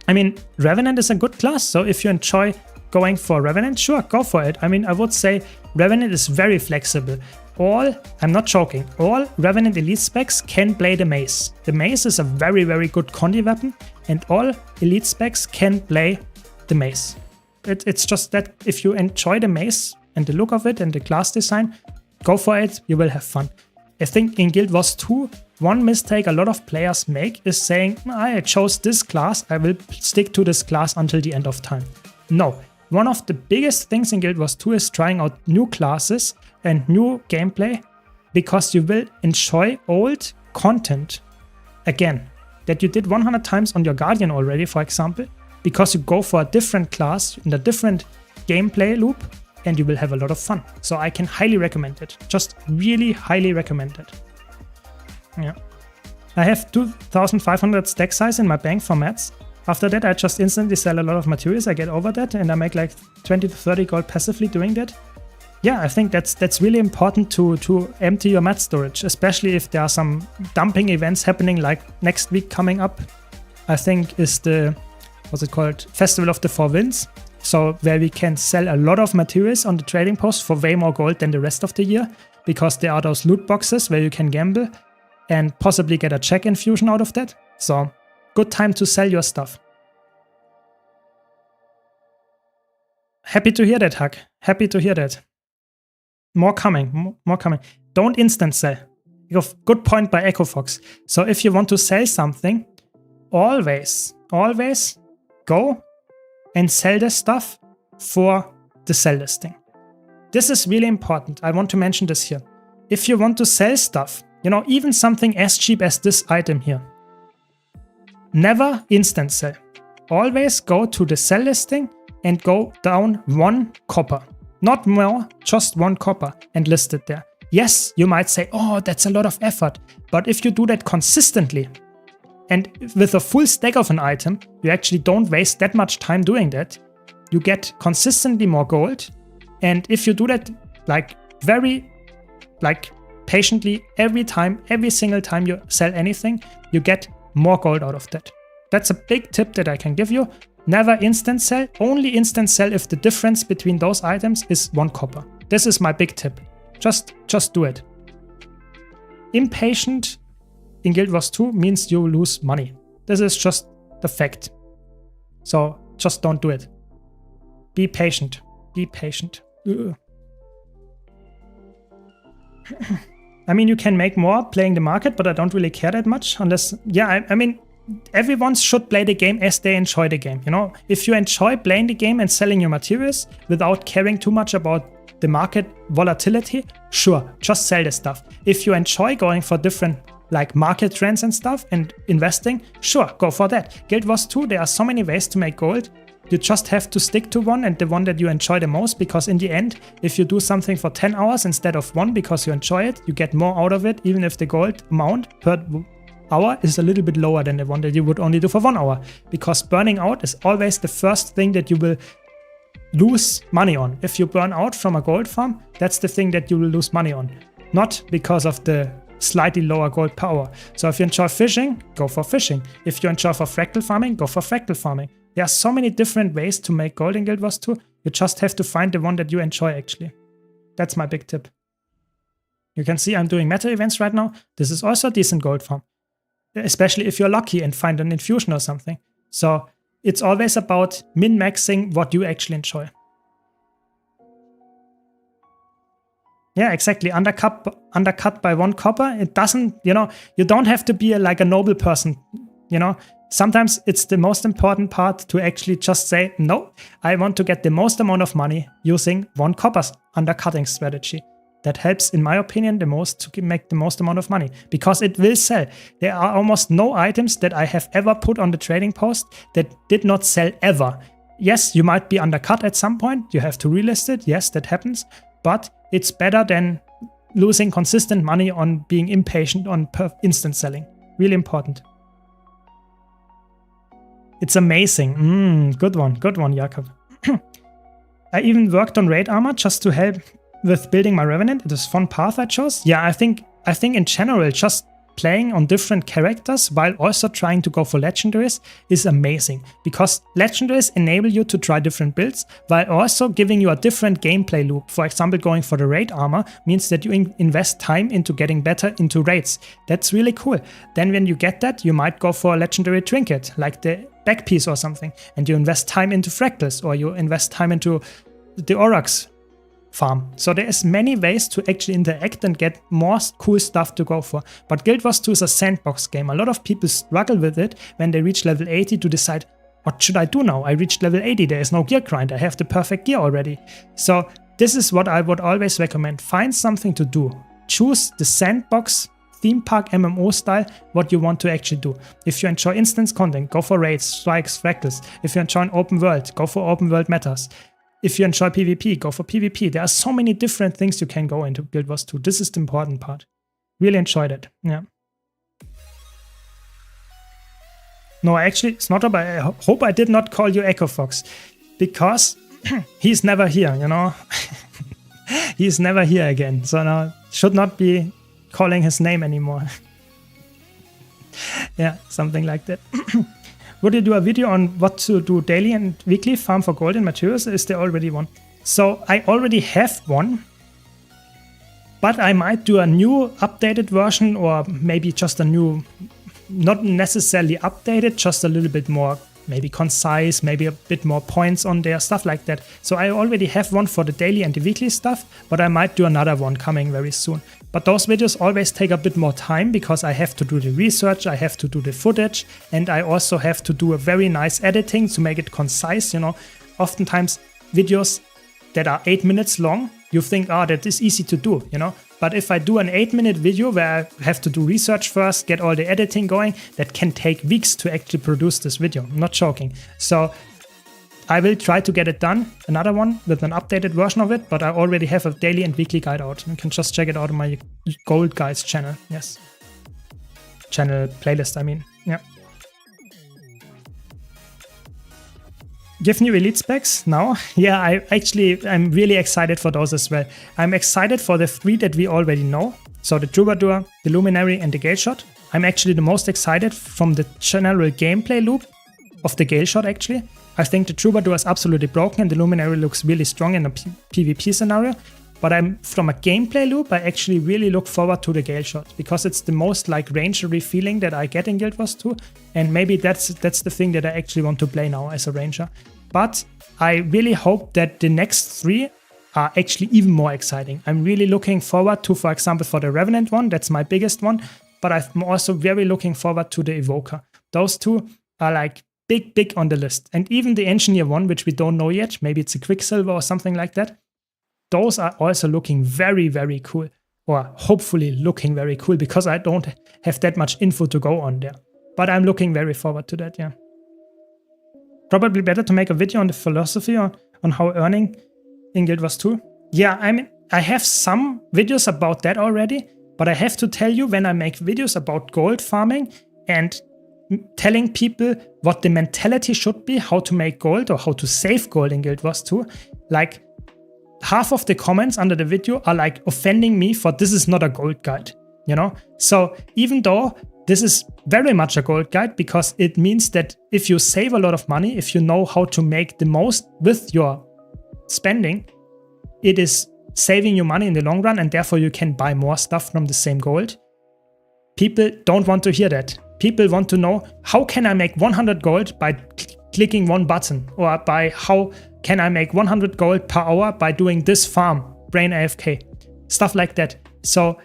I mean, Revenant is a good class, so if you enjoy going for Revenant, sure, go for it. I mean, I would say Revenant is very flexible. I'm not joking, all Revenant Elite specs can play the Mace. The Mace is a very, very good Condi weapon, and all Elite specs can play the Mace. It's just that if you enjoy the Mace and the look of it and the class design, go for it, you will have fun. I think in Guild Wars 2, one mistake a lot of players make is saying, I chose this class, I will stick to this class until the end of time. No, one of the biggest things in Guild Wars 2 is trying out new classes and new gameplay, because you will enjoy old content again that you did 100 times on your Guardian already, for example, because you go for a different class in a different gameplay loop and you will have a lot of fun. So I can highly recommend it. Just really highly recommend it. Yeah. I have 2,500 stack size in my bank for mats. After that, I just instantly sell a lot of materials. I get over that and I make like 20 to 30 gold passively doing that. Yeah, I think that's really important to empty your mat storage, especially if there are some dumping events happening like next week coming up. I think is the, what's it called, Festival of the Four Winds. So where we can sell a lot of materials on the trading post for way more gold than the rest of the year, because there are those loot boxes where you can gamble and possibly get a check infusion out of that. So good time to sell your stuff. Happy to hear that, Huck. Happy to hear that. More coming, more coming. Don't instant sell. Good point by Echo Fox. So if you want to sell something, always go and sell the stuff for the sell listing. This is really important. I want to mention this here. If you want to sell stuff, even something as cheap as this item here, never instant sell. Always go to the sell listing and go down 1 copper. Not more, just 1 copper and list it there. Yes, you might say, oh, that's a lot of effort. But if you do that consistently and with a full stack of an item, you actually don't waste that much time doing that. You get consistently more gold. And if you do that very patiently every single time you sell anything, you get more gold out of that. That's a big tip that I can give you. Never instant sell, only instant sell if the difference between those items is 1 copper. This is my big tip. Just do it. Impatient in Guild Wars 2 means you lose money. This is just the fact. So just don't do it. Be patient. Be patient. I mean, you can make more playing the market, but I don't really care that much unless, I mean, everyone should play the game as they enjoy the game. If you enjoy playing the game and selling your materials without caring too much about the market volatility, sure, just sell the stuff. If you enjoy going for different market trends and stuff and investing, sure, go for that. Guild Wars 2, there are so many ways to make gold. You just have to stick to one and the one that you enjoy the most, because in the end, if you do something for 10 hours instead of 1 because you enjoy it, you get more out of it, even if the gold amount per hour is a little bit lower than the one that you would only do for 1 hour. Because burning out is always the first thing that you will lose money on. If you burn out from a gold farm, that's the thing that you will lose money on. Not because of the slightly lower gold per hour. So if you enjoy fishing, go for fishing. If you enjoy for fractal farming, go for fractal farming. There are so many different ways to make gold in Guild Wars 2. You just have to find the one that you enjoy actually. That's my big tip. You can see I'm doing meta events right now. This is also a decent gold farm. Especially if you're lucky and find an infusion or something. So it's always about min-maxing what you actually enjoy. Yeah, exactly. Undercut by 1 copper. It doesn't, you don't have to be like a noble person, Sometimes it's the most important part to actually just say, no, I want to get the most amount of money using 1 copper's undercutting strategy. That helps, in my opinion, the most to make the most amount of money, because it will sell. There are almost no items that I have ever put on the trading post that did not sell ever. Yes, you might be undercut at some point. You have to relist it. Yes, that happens. But it's better than losing consistent money on being impatient on instant selling. Really important. It's amazing. Good one, Jakob. I even worked on raid armor just to help with building my Revenant. It is a fun path I chose. Yeah, I think in general, just playing on different characters while also trying to go for legendaries is amazing, because legendaries enable you to try different builds while also giving you a different gameplay loop. For example, going for the raid armor means that you invest time into getting better into raids. That's really cool. Then when you get that, you might go for a legendary trinket like the back piece or something, and you invest time into fractals, or you invest time into the Aurochs farm. So there's many ways to actually interact and get more cool stuff to go for. But Guild Wars 2 is a sandbox game. A lot of people struggle with it when they reach level 80 to decide, what should I do now? I reached level 80, there is no gear grind, I have the perfect gear already. So this is what I would always recommend. Find something to do. Choose the sandbox theme park MMO style, what you want to actually do. If you enjoy instance content, go for raids, strikes, fractals. If you enjoy an open world, go for open world metas. If you enjoy PvP, go for PvP. There are so many different things you can go into Guild Wars 2. This is the important part. Really enjoyed it. Yeah. No, actually, it's not about. I hope I did not call you Echo Fox, because he's never here, He's never here again. So now should not be calling his name anymore. Yeah, something like that. Would you do a video on what to do daily and weekly farm for golden materials? Is there already one? So I already have one, but I might do a new updated version, or maybe just a new, not necessarily updated, just a little bit more maybe concise, maybe a bit more points on there, stuff like that. So I already have one for the daily and the weekly stuff, but I might do another one coming very soon. But those videos always take a bit more time, because I have to do the research, I have to do the footage, and I also have to do a very nice editing to make it concise, Oftentimes videos that are 8 minutes long, you think, that is easy to do, But if I do an 8-minute video where I have to do research first, get all the editing going, that can take weeks to actually produce this video. I'm not joking. So I will try to get it done, another one with an updated version of it, but I already have a daily and weekly guide out. You can just check it out on my Gold Guides channel. Yes. Channel playlist, I mean. Yeah. Give new elite specs now? Yeah, I'm really excited for those as well. I'm excited for the 3 that we already know. So the Troubadour, the Luminary, and the Gale Shot. I'm actually the most excited from the general gameplay loop of the Gale Shot actually. I think the Troubadour is absolutely broken and the Luminary looks really strong in a PvP scenario. But from a gameplay loop, I actually really look forward to the Gale Shot, because it's the most like rangery feeling that I get in Guild Wars 2. And maybe that's the thing that I actually want to play now as a ranger. But I really hope that the next 3 are actually even more exciting. I'm really looking forward to, for example, for the Revenant one, that's my biggest one. But I'm also very looking forward to the Evoker. Those 2 are like big on the list. And even the Engineer one, which we don't know yet, maybe it's a Quicksilver or something like that. Those are also looking very, very cool. Or hopefully looking very cool, because I don't have that much info to go on there. But I'm looking very forward to that, yeah. Probably better to make a video on the philosophy on how earning in Guild Wars 2. Yeah, I mean, I have some videos about that already, but I have to tell you, when I make videos about gold farming and telling people what the mentality should be, how to make gold or how to save gold in Guild Wars 2, like half of the comments under the video are like offending me for this is not a gold guide, you know? So even though this is very much a gold guide, because it means that if you save a lot of money, if you know how to make the most with your spending, it is saving you money in the long run, and therefore you can buy more stuff from the same gold. People don't want to hear that. People want to know, how can I make 100 gold by clicking one button? Or by how can I make 100 gold per hour by doing this farm, brain AFK, stuff like that. So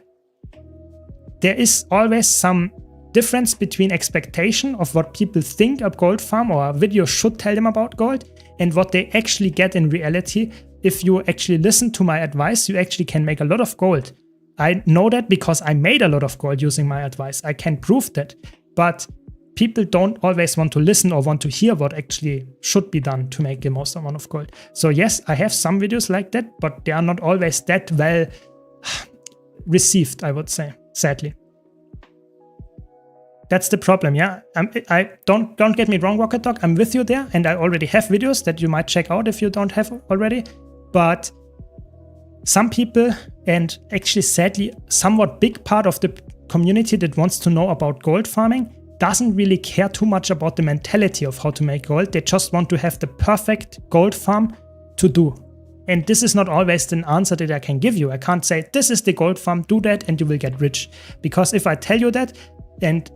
there is always some difference between expectation of what people think a gold farm or a video should tell them about gold and what they actually get in reality. If you actually listen to my advice, you actually can make a lot of gold. I know that because I made a lot of gold using my advice. I can prove that. But people don't always want to listen or want to hear what actually should be done to make the most amount of gold. So yes, I have some videos like that, but they are not always that well received, I would say, sadly. That's the problem, yeah. I don't get me wrong, Rocket Dog. I'm with you there, and I already have videos that you might check out if you don't have already. But some people, and actually sadly, somewhat big part of the community that wants to know about gold farming, doesn't really care too much about the mentality of how to make gold. They just want to have the perfect gold farm to do. And this is not always the answer that I can give you. I can't say, this is the gold farm, do that and you will get rich. Because if I tell you that, and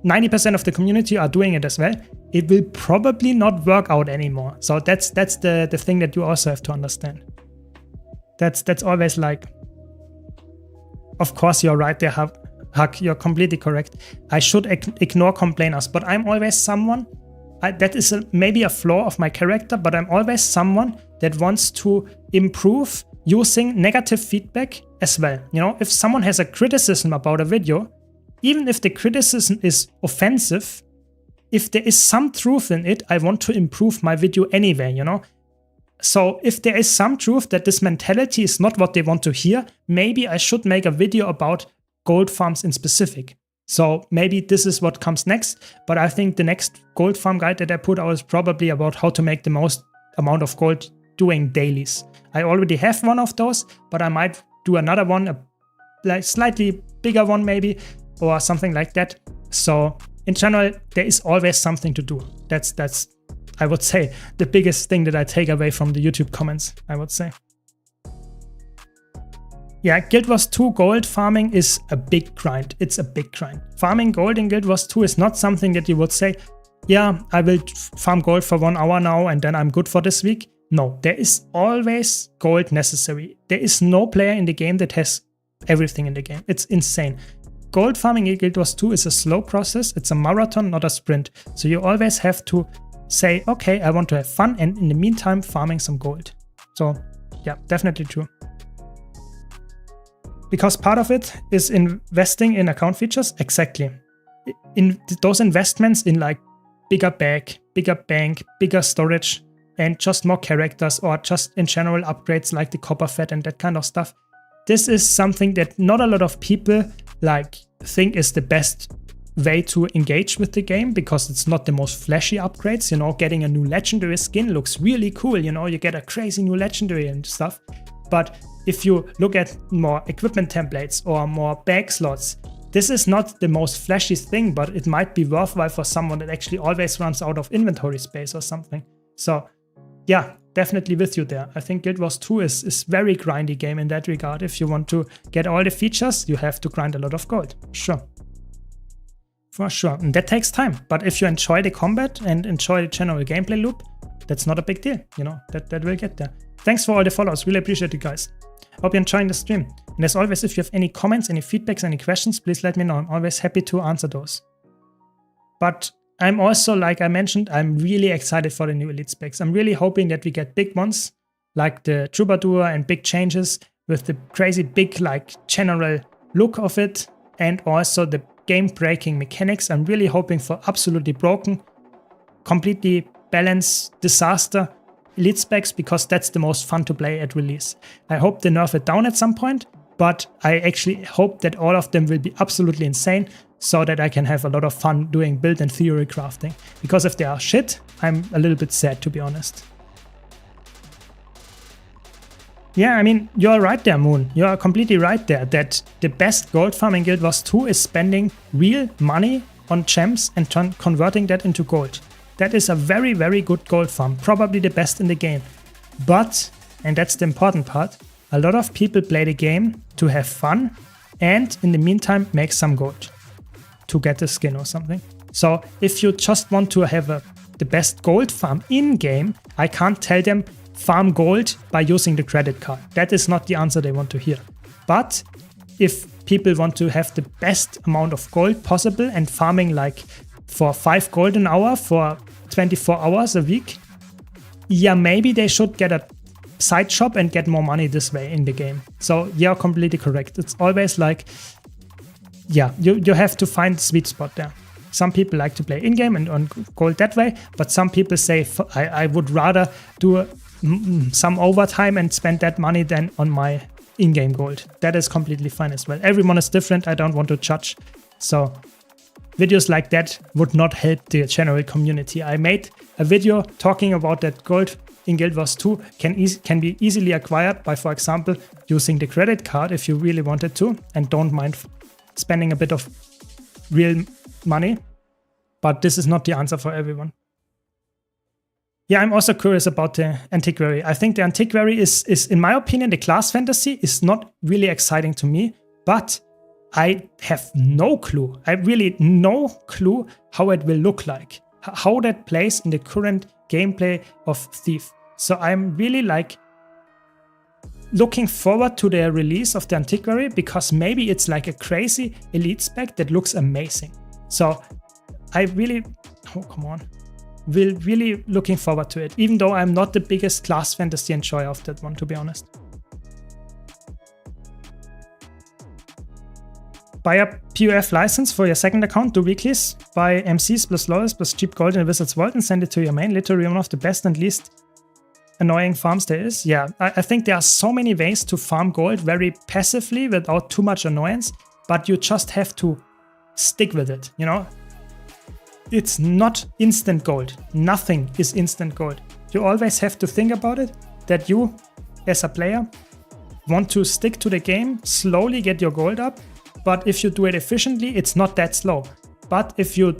90% of the community are doing it as well, it will probably not work out anymore. So that's the thing that you also have to understand. That's always like, of course you're right there, Huck, you're completely correct. I should ignore complainers, but I'm always someone, that is maybe a flaw of my character, but I'm always someone that wants to improve using negative feedback as well. You know, if someone has a criticism about a video, even if the criticism is offensive, if there is some truth in it, I want to improve my video anyway, you know? So if there is some truth that this mentality is not what they want to hear, maybe I should make a video about gold farms in specific. So maybe this is what comes next, but I think the next gold farm guide that I put out is probably about how to make the most amount of gold doing dailies. I already have one of those, but I might do another one, a slightly bigger one maybe, or something like that. So in general, there is always something to do. That's I would say the biggest thing that I take away from the YouTube comments, I would say. Yeah, Guild Wars 2 gold farming is a big grind. It's a big grind. Farming gold in Guild Wars 2 is not something that you would say, yeah, I will farm gold for 1 hour now and then I'm good for this week. No, there is always gold necessary. There is no player in the game that has everything in the game. It's insane. Gold farming in Guild Wars 2 is a slow process. It's a marathon, not a sprint. So you always have to say, okay, I want to have fun and in the meantime farming some gold. So yeah, definitely true. Because part of it is investing in account features. Exactly. In those investments in like bigger bag, bigger bank, bigger storage, and just more characters, or just in general upgrades like the copper fat and that kind of stuff. This is something that not a lot of people like think is the best way to engage with the game, because it's not the most flashy upgrades. You know, getting a new legendary skin looks really cool. You know, you get a crazy new legendary and stuff. But if you look at more equipment templates or more bag slots, this is not the most flashy thing, but it might be worthwhile for someone that actually always runs out of inventory space or something. So yeah, definitely with you there. I think Guild Wars 2 is very grindy game in that regard. If you want to get all the features, you have to grind a lot of gold. Sure. For sure. And that takes time. But if you enjoy the combat and enjoy the general gameplay loop, that's not a big deal. You know, that will get there. Thanks for all the follows. Really appreciate it, guys. Hope you're enjoying the stream. And as always, if you have any comments, any feedbacks, any questions, please let me know. I'm always happy to answer those. But I'm also, like I mentioned, I'm really excited for the new Elite specs. I'm really hoping that we get big ones, like the Troubadour, and big changes with the crazy big, like, general look of it, and also the game-breaking mechanics. I'm really hoping for absolutely broken, completely balance disaster elite specs because that's the most fun to play at release. I hope they nerf it down at some point, but I actually hope that all of them will be absolutely insane so that I can have a lot of fun doing build and theory crafting. Because if they are shit, I'm a little bit sad, to be honest. Yeah, I mean, you're right there, Moon. You are completely right there that the best gold farm in Guild Wars 2 is spending real money on gems and converting that into gold. That is a very, very good gold farm, probably the best in the game. But, and that's the important part, a lot of people play the game to have fun and in the meantime make some gold to get a skin or something. So if you just want to have the best gold farm in-game, I can't tell them farm gold by using the credit card. That is not the answer they want to hear. But if people want to have the best amount of gold possible and farming like for 5 gold an hour for 24 hours a week, yeah, maybe they should get a side shop and get more money this way in the game. So you're completely correct. It's always like, yeah, you have to find the sweet spot there. Some people like to play in-game and on gold that way, but some people say, I would rather do some overtime and spend that money than on my in-game gold. That is completely fine as well. Everyone is different. I don't want to judge. So videos like that would not help the general community. I made a video talking about that gold in Guild Wars 2 can be easily acquired by, for example, using the credit card if you really wanted to and don't mind spending a bit of real money. But this is not the answer for everyone. Yeah, I'm also curious about the Antiquary. I think the Antiquary is in my opinion, the class fantasy is not really exciting to me, but I have no clue. I really no clue how it will look like, how that plays in the current gameplay of Thief. So I'm really like looking forward to the release of the Antiquary because maybe it's like a crazy elite spec that looks amazing. So I really, really looking forward to it, even though I'm not the biggest class fantasy enjoyer of that one, to be honest. Buy a PUF license for your second account, do weeklies, buy MCs plus lawyers plus cheap gold in the Wizard's Vault and send it to your main. Literally one of the best and least annoying farms there is. Yeah, I think there are so many ways to farm gold very passively without too much annoyance, but you just have to stick with it, you know? It's not instant gold. Nothing is instant gold. You always have to think about it, that you, as a player, want to stick to the game, slowly get your gold up, but if you do it efficiently, it's not that slow. But if you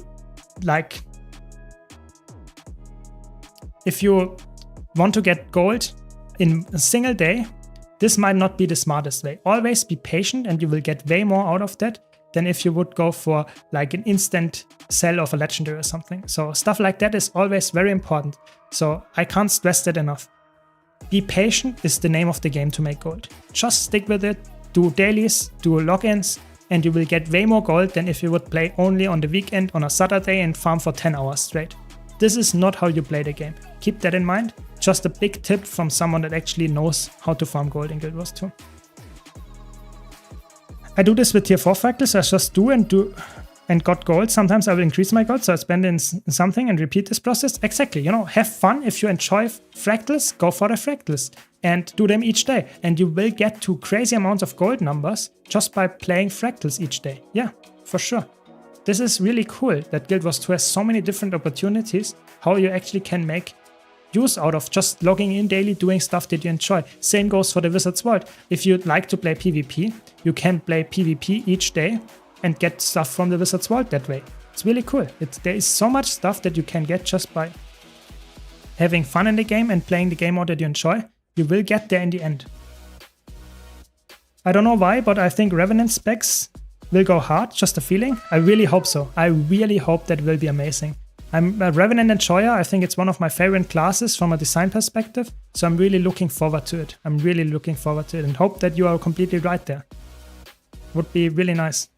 want to get gold in a single day, this might not be the smartest way. Always be patient and you will get way more out of that than if you would go for like an instant sell of a legendary or something. So stuff like that is always very important. So I can't stress that enough. Be patient is the name of the game to make gold. Just stick with it, do dailies, do logins, and you will get way more gold than if you would play only on the weekend on a Saturday and farm for 10 hours straight. This is not how you play the game. Keep that in mind. Just a big tip from someone that actually knows how to farm gold in Guild Wars 2. I do this with tier 4 fractals. I just do and got gold. Sometimes I will increase my gold, so I spend in something and repeat this process. Exactly, you know, have fun. If you enjoy fractals, go for the fractals and do them each day. And you will get to crazy amounts of gold numbers just by playing fractals each day. Yeah, for sure. This is really cool that Guild Wars 2 has so many different opportunities how you actually can make use out of just logging in daily, doing stuff that you enjoy. Same goes for the Wizard's Vault. If you'd like to play PvP, you can play PvP each day and get stuff from the Wizard's Vault that way. It's really cool. There is so much stuff that you can get just by having fun in the game and playing the game out that you enjoy. You will get there in the end. I don't know why, but I think Revenant specs will go hard, just a feeling. I really hope so. I really hope that will be amazing. I'm a Revenant enjoyer. I think it's one of my favorite classes from a design perspective. So I'm really looking forward to it. I'm really looking forward to it and hope that you are completely right there. Would be really nice.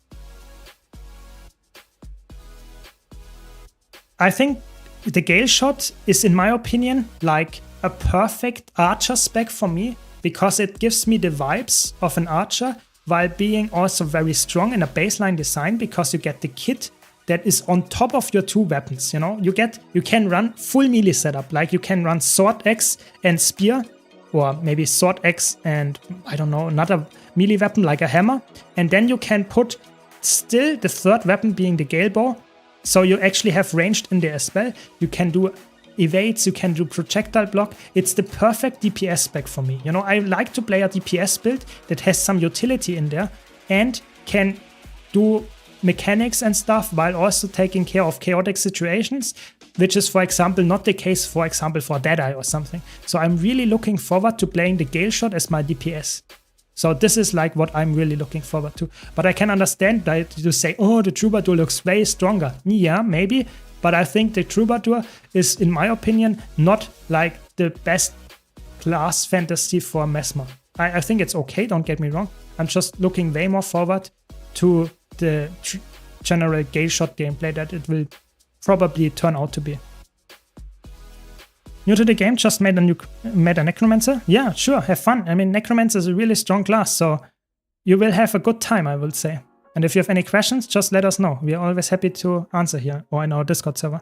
I think the Gale Shot is, in my opinion, like a perfect archer spec for me because it gives me the vibes of an archer while being also very strong in a baseline design because you get the kit that is on top of your 2 weapons, you know? You can run full melee setup, like you can run Sword X and Spear, or maybe Sword X and, I don't know, another melee weapon like a hammer, and then you can put still the 3rd weapon being the Gale Bow, so you actually have ranged in there as well. You can do evades, you can do projectile block. It's the perfect DPS spec for me. You know, I like to play a DPS build that has some utility in there and can do mechanics and stuff while also taking care of chaotic situations, which is, for example, not the case, for example, for Deadeye or something. So I'm really looking forward to playing the Gale Shot as my DPS. So this is like what I'm really looking forward to. But I can understand that you say, oh, the Troubadour looks way stronger. Yeah, maybe. But I think the Troubadour is, in my opinion, not like the best class fantasy for Mesmer. I think it's okay, don't get me wrong. I'm just looking way more forward to the general Gale Shot gameplay that it will probably turn out to be. New to the game, just made a Necromancer? Yeah, sure, have fun. I mean, Necromancer is a really strong class, so you will have a good time, I would say. And if you have any questions, just let us know. We are always happy to answer here or in our Discord server.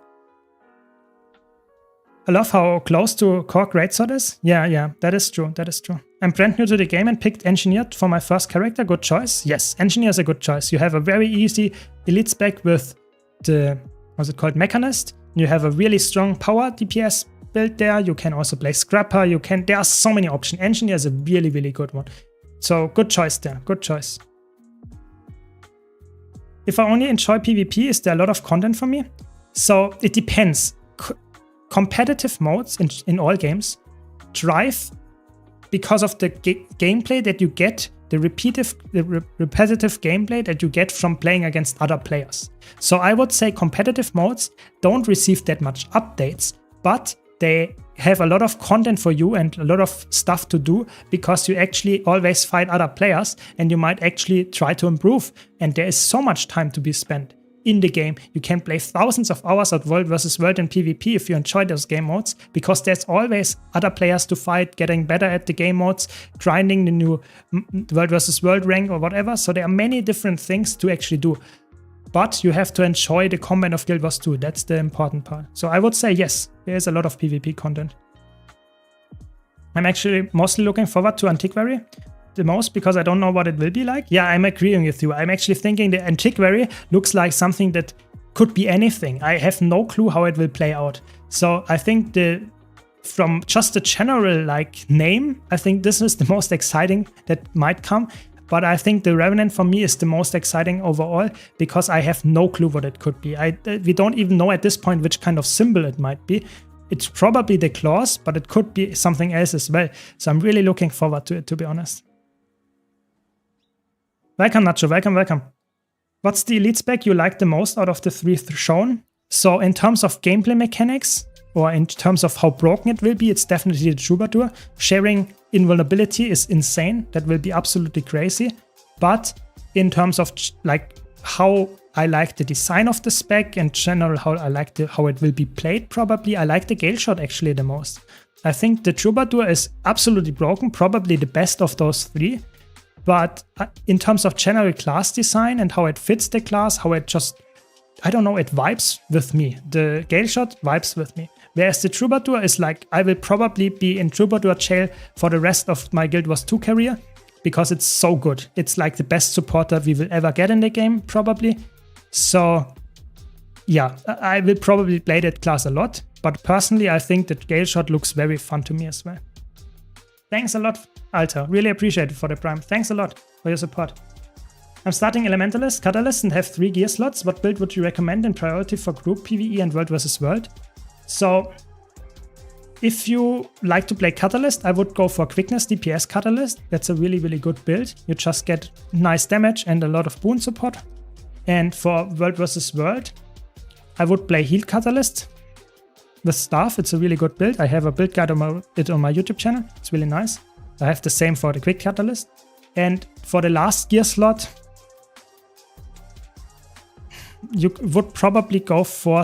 I love how close to Core Greatsword is. Yeah, that is true, that is true. I'm brand new to the game and picked Engineer for my first character. Good choice. Yes, Engineer is a good choice. You have a very easy elite spec with the, what's it called, Mechanist. You have a really strong power DPS build there. You can also play Scrapper. There are so many options. Engineer is a really, really good one. So good choice there, good choice. If I only enjoy PvP, is there a lot of content for me? So it depends. Competitive modes in all games drive because of the gameplay that you get, the repetitive gameplay that you get from playing against other players. So I would say competitive modes don't receive that much updates, but they have a lot of content for you and a lot of stuff to do because you actually always fight other players and you might actually try to improve. And there is so much time to be spent in the game. You can play thousands of hours at World vs. World in PvP if you enjoy those game modes, because there's always other players to fight, getting better at the game modes, grinding the new World vs. World rank or whatever. So there are many different things to actually do. But you have to enjoy the combat of Guild Wars 2. That's the important part. So I would say yes, there is a lot of PvP content. I'm actually mostly looking forward to Antiquary the most because I don't know what it will be like. Yeah, I'm agreeing with you. I'm actually thinking the Antiquary looks like something that could be anything. I have no clue how it will play out. So I think from just the general name, I think this is the most exciting that might come. But I think the Revenant for me is the most exciting overall because I have no clue what it could be. We don't even know at this point which kind of symbol it might be. It's probably the claws, but it could be something else as well. So I'm really looking forward to it, to be honest. Welcome, Nacho. Welcome. What's the elite spec you like the most out of the 3 shown? So in terms of gameplay mechanics, or in terms of how broken it will be, it's definitely the Troubadour. Sharing invulnerability is insane. That will be absolutely crazy. But in terms of how I like the design of the spec, in general how I like how it will be played, probably I like the Gale Shot actually the most. I think the Troubadour is absolutely broken, probably the best of those 3. But in terms of general class design and how it fits the class, how it just, I don't know, it vibes with me. The Gale Shot vibes with me. Whereas the Troubadour is I will probably be in Troubadour jail for the rest of my Guild Wars 2 career because it's so good. It's like the best supporter we will ever get in the game, probably. So yeah, I will probably play that class a lot. But personally, I think that Gale Shot looks very fun to me as well. Thanks a lot, Alter. Really appreciate it for the Prime. Thanks a lot for your support. I'm starting Elementalist, Catalyst and have 3 gear slots. What build would you recommend in priority for group PvE and World vs. World? So if you like to play Catalyst, I would go for Quickness DPS Catalyst. That's a really, really good build. You just get nice damage and a lot of boon support. And for World vs. World, I would play Heal Catalyst with Staff. It's a really good build. I have a build guide on my YouTube channel. It's really nice. I have the same for the Quick Catalyst. And for the last gear slot, you would probably go for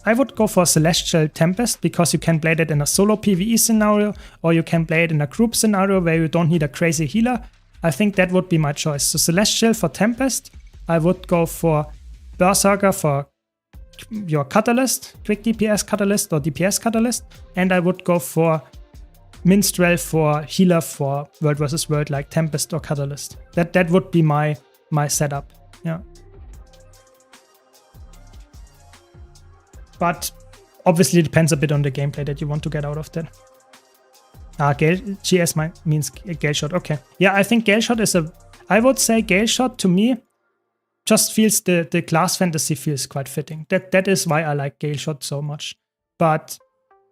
I would go for Celestial Tempest because you can play that in a solo PvE scenario or you can play it in a group scenario where you don't need a crazy healer. I think that would be my choice. So Celestial for Tempest, I would go for Berserker for your Catalyst, quick DPS Catalyst or DPS Catalyst, and I would go for Minstrel for healer for World versus World like Tempest or Catalyst. That would be my setup. Yeah. But obviously it depends a bit on the gameplay that you want to get out of that. Gale, GS means Gale Shot. Okay. Yeah, I think Gale Shot is I would say Gale Shot to me just feels the class fantasy feels quite fitting. That is why I like Gale Shot so much. But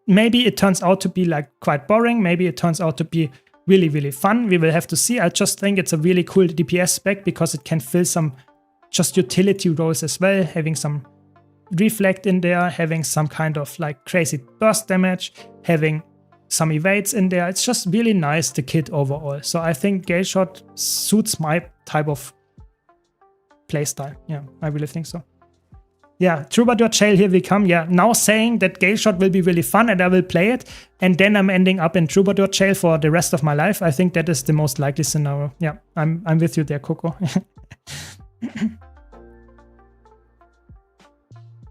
maybe it turns out to be like quite boring. Maybe it turns out to be really, really fun. We will have to see. I just think it's a really cool DPS spec because it can fill some just utility roles as well, having some reflect in there, having some kind of like crazy burst damage, having some evades in there. It's just really nice, the kit overall. So I think Gale Shot suits my type of playstyle. Yeah, I really think so. Yeah, Troubadour Jail, here we come. Yeah, now saying that Gale Shot will be really fun and I will play it, and then I'm ending up in Troubadour Jail for the rest of my life. I think that is the most likely scenario. Yeah, I'm with you there, Coco.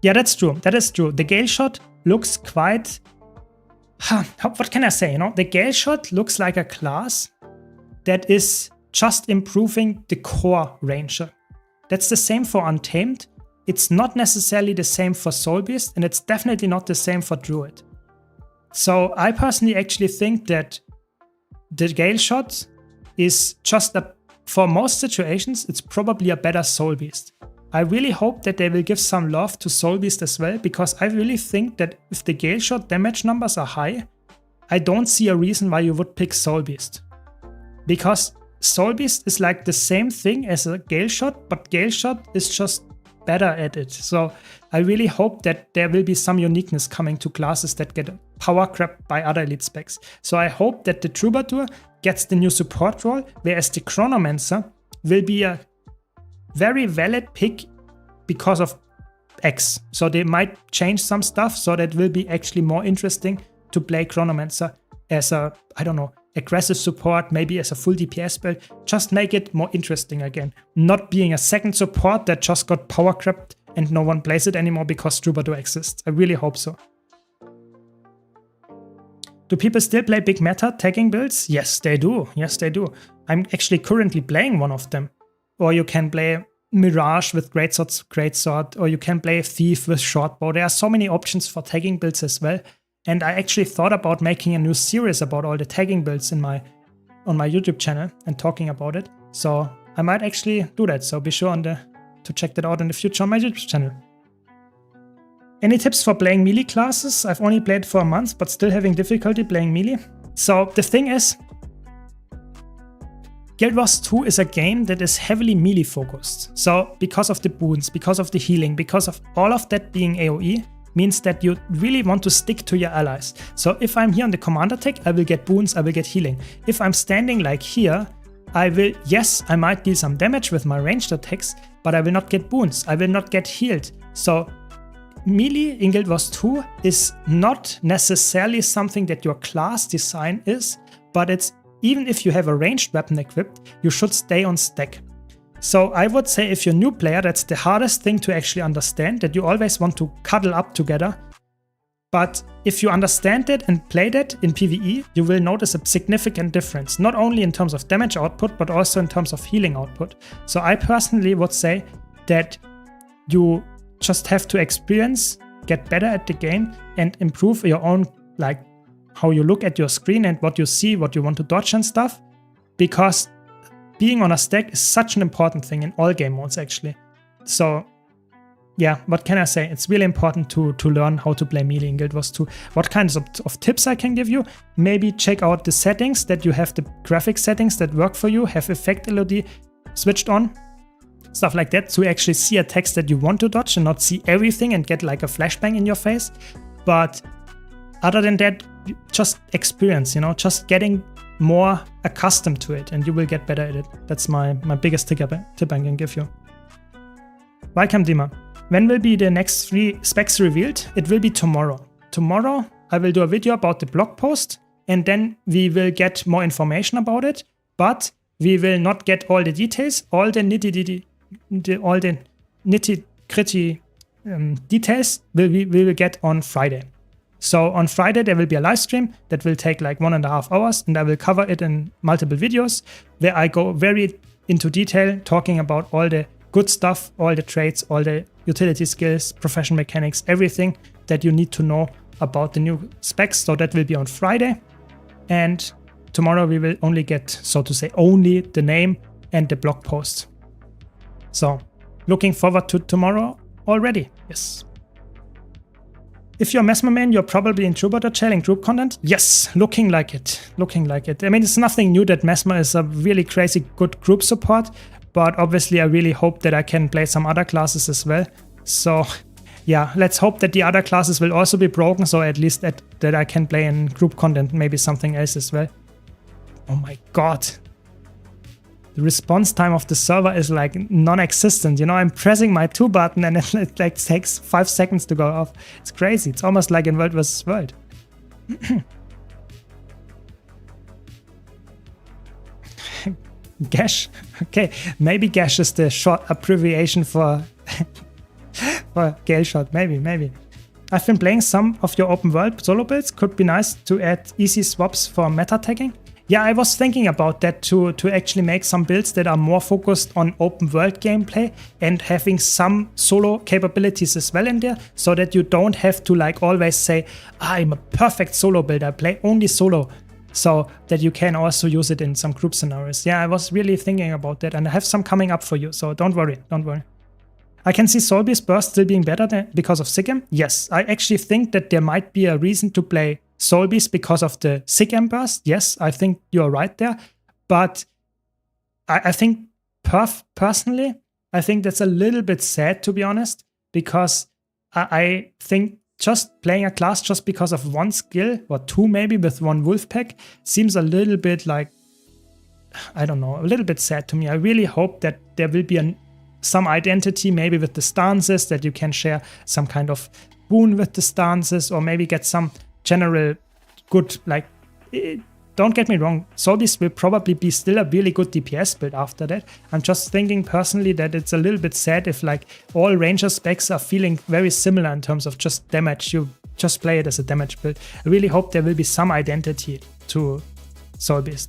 Yeah, that's true. That is true. The Gale Shot looks quite... what can I say? You know, the Gale Shot looks like a class that is just improving the core Ranger. That's the same for Untamed. It's not necessarily the same for Soul Beast, and it's definitely not the same for Druid. So I personally actually think that the Gale Shot is just for most situations, it's probably a better Soul Beast. I really hope that they will give some love to Soul Beast as well, because I really think that if the Gale Shot damage numbers are high, I don't see a reason why you would pick Soul Beast. Because Soul Beast is like the same thing as a Gale Shot, but Gale Shot is just better at it. So I really hope that there will be some uniqueness coming to classes that get power crept by other elite specs. So I hope that the Troubadour gets the new support role, whereas the Chronomancer will be a very valid pick because of X. So they might change some stuff so that it will be actually more interesting to play Chronomancer as a, I don't know, aggressive support, maybe as a full DPS build. Just make it more interesting again. Not being a second support that just got power crept and no one plays it anymore because Troubadour exists. I really hope so. Do people still play big meta tagging builds? Yes, they do. Yes, they do. I'm actually currently playing one of them. Or you can play Mirage with Greatsword, or you can play Thief with Shortbow. There are so many options for tagging builds as well. And I actually thought about making a new series about all the tagging builds on my YouTube channel and talking about it. So I might actually do that. So be sure to check that out in the future on my YouTube channel. Any tips for playing melee classes? I've only played for a month, but still having difficulty playing melee. So the thing is, Guild Wars 2 is a game that is heavily melee focused. So because of the boons, because of the healing, because of all of that being AoE, means that you really want to stick to your allies. So if I'm here on the commander tech, I will get boons, I will get healing. If I'm standing like here, I might deal some damage with my ranged attacks, but I will not get boons, I will not get healed. So melee in Guild Wars 2 is not necessarily something that your class design is, but it's even if you have a ranged weapon equipped, you should stay on stack. So I would say if you're a new player, that's the hardest thing to actually understand, that you always want to cuddle up together. But if you understand it and play that in PvE, you will notice a significant difference, not only in terms of damage output, but also in terms of healing output. So I personally would say that you just have to experience, get better at the game, and improve your own, like, how you look at your screen and what you see, what you want to dodge and stuff, because being on a stack is such an important thing in all game modes actually. So yeah, what can I say? It's really important to learn how to play melee in Guild Wars 2. What kinds of tips I can give you? Maybe check out the settings, that you have the graphic settings that work for you, have effect LOD switched on, stuff like that, to actually see attacks that you want to dodge and not see everything and get like a flashbang in your face. But other than that, just experience, you know, just getting more accustomed to it and you will get better at it. That's my biggest tip I can give you. Welcome, Dima. When will be the next 3 specs revealed? It will be tomorrow. Tomorrow I will do a video about the blog post and then we will get more information about it, but we will not get all the details, all the nitty-gritty details we will get on Friday. So on Friday there will be a live stream that will take like 1.5 hours, and I will cover it in multiple videos where I go very into detail talking about all the good stuff, all the traits, all the utility skills, professional mechanics, everything that you need to know about the new specs. So that will be on Friday, and tomorrow we will only get, so to say, only the name and the blog post. So looking forward to tomorrow already. Yes. If you're Mesmer main, you're probably in Troubadour chailing group content. Yes, looking like it. Looking like it. I mean, it's nothing new that Mesmer is a really crazy good group support, but obviously I really hope that I can play some other classes as well. So yeah, let's hope that the other classes will also be broken, so at least that I can play in group content, maybe something else as well. Oh my god. The response time of the server is like non-existent. You know, I'm pressing my 2 button and it like takes 5 seconds to go off. It's crazy. It's almost like in World vs. World. Gash? Okay, maybe Gash is the short abbreviation for, for Gale Shot. Maybe. I've been playing some of your open world solo builds. Could be nice to add easy swaps for meta tagging. Yeah, I was thinking about that to actually make some builds that are more focused on open world gameplay and having some solo capabilities as well in there, so that you don't have to like always say, I'm a perfect solo builder, I play only solo, so that you can also use it in some group scenarios. Yeah, I was really thinking about that, and I have some coming up for you, so don't worry. I can see Solby's burst still being better because of Sigem. Yes, I actually think that there might be a reason to play Solby's because of the Sigem burst. Yes, I think you're right there. But I think personally, I think that's a little bit sad, to be honest, because I think just playing a class just because of one skill, or 2 maybe, with one wolf pack seems a little bit like, I don't know, a little bit sad to me. I really hope that there will be some identity maybe with the stances, that you can share some kind of boon with the stances, or maybe get some general good, like, don't get me wrong, Solby's will probably be still a really good DPS build after that. I'm just thinking personally that it's a little bit sad if like all ranger specs are feeling very similar in terms of just damage. You just play it as a damage build. I really hope there will be some identity to Solby's,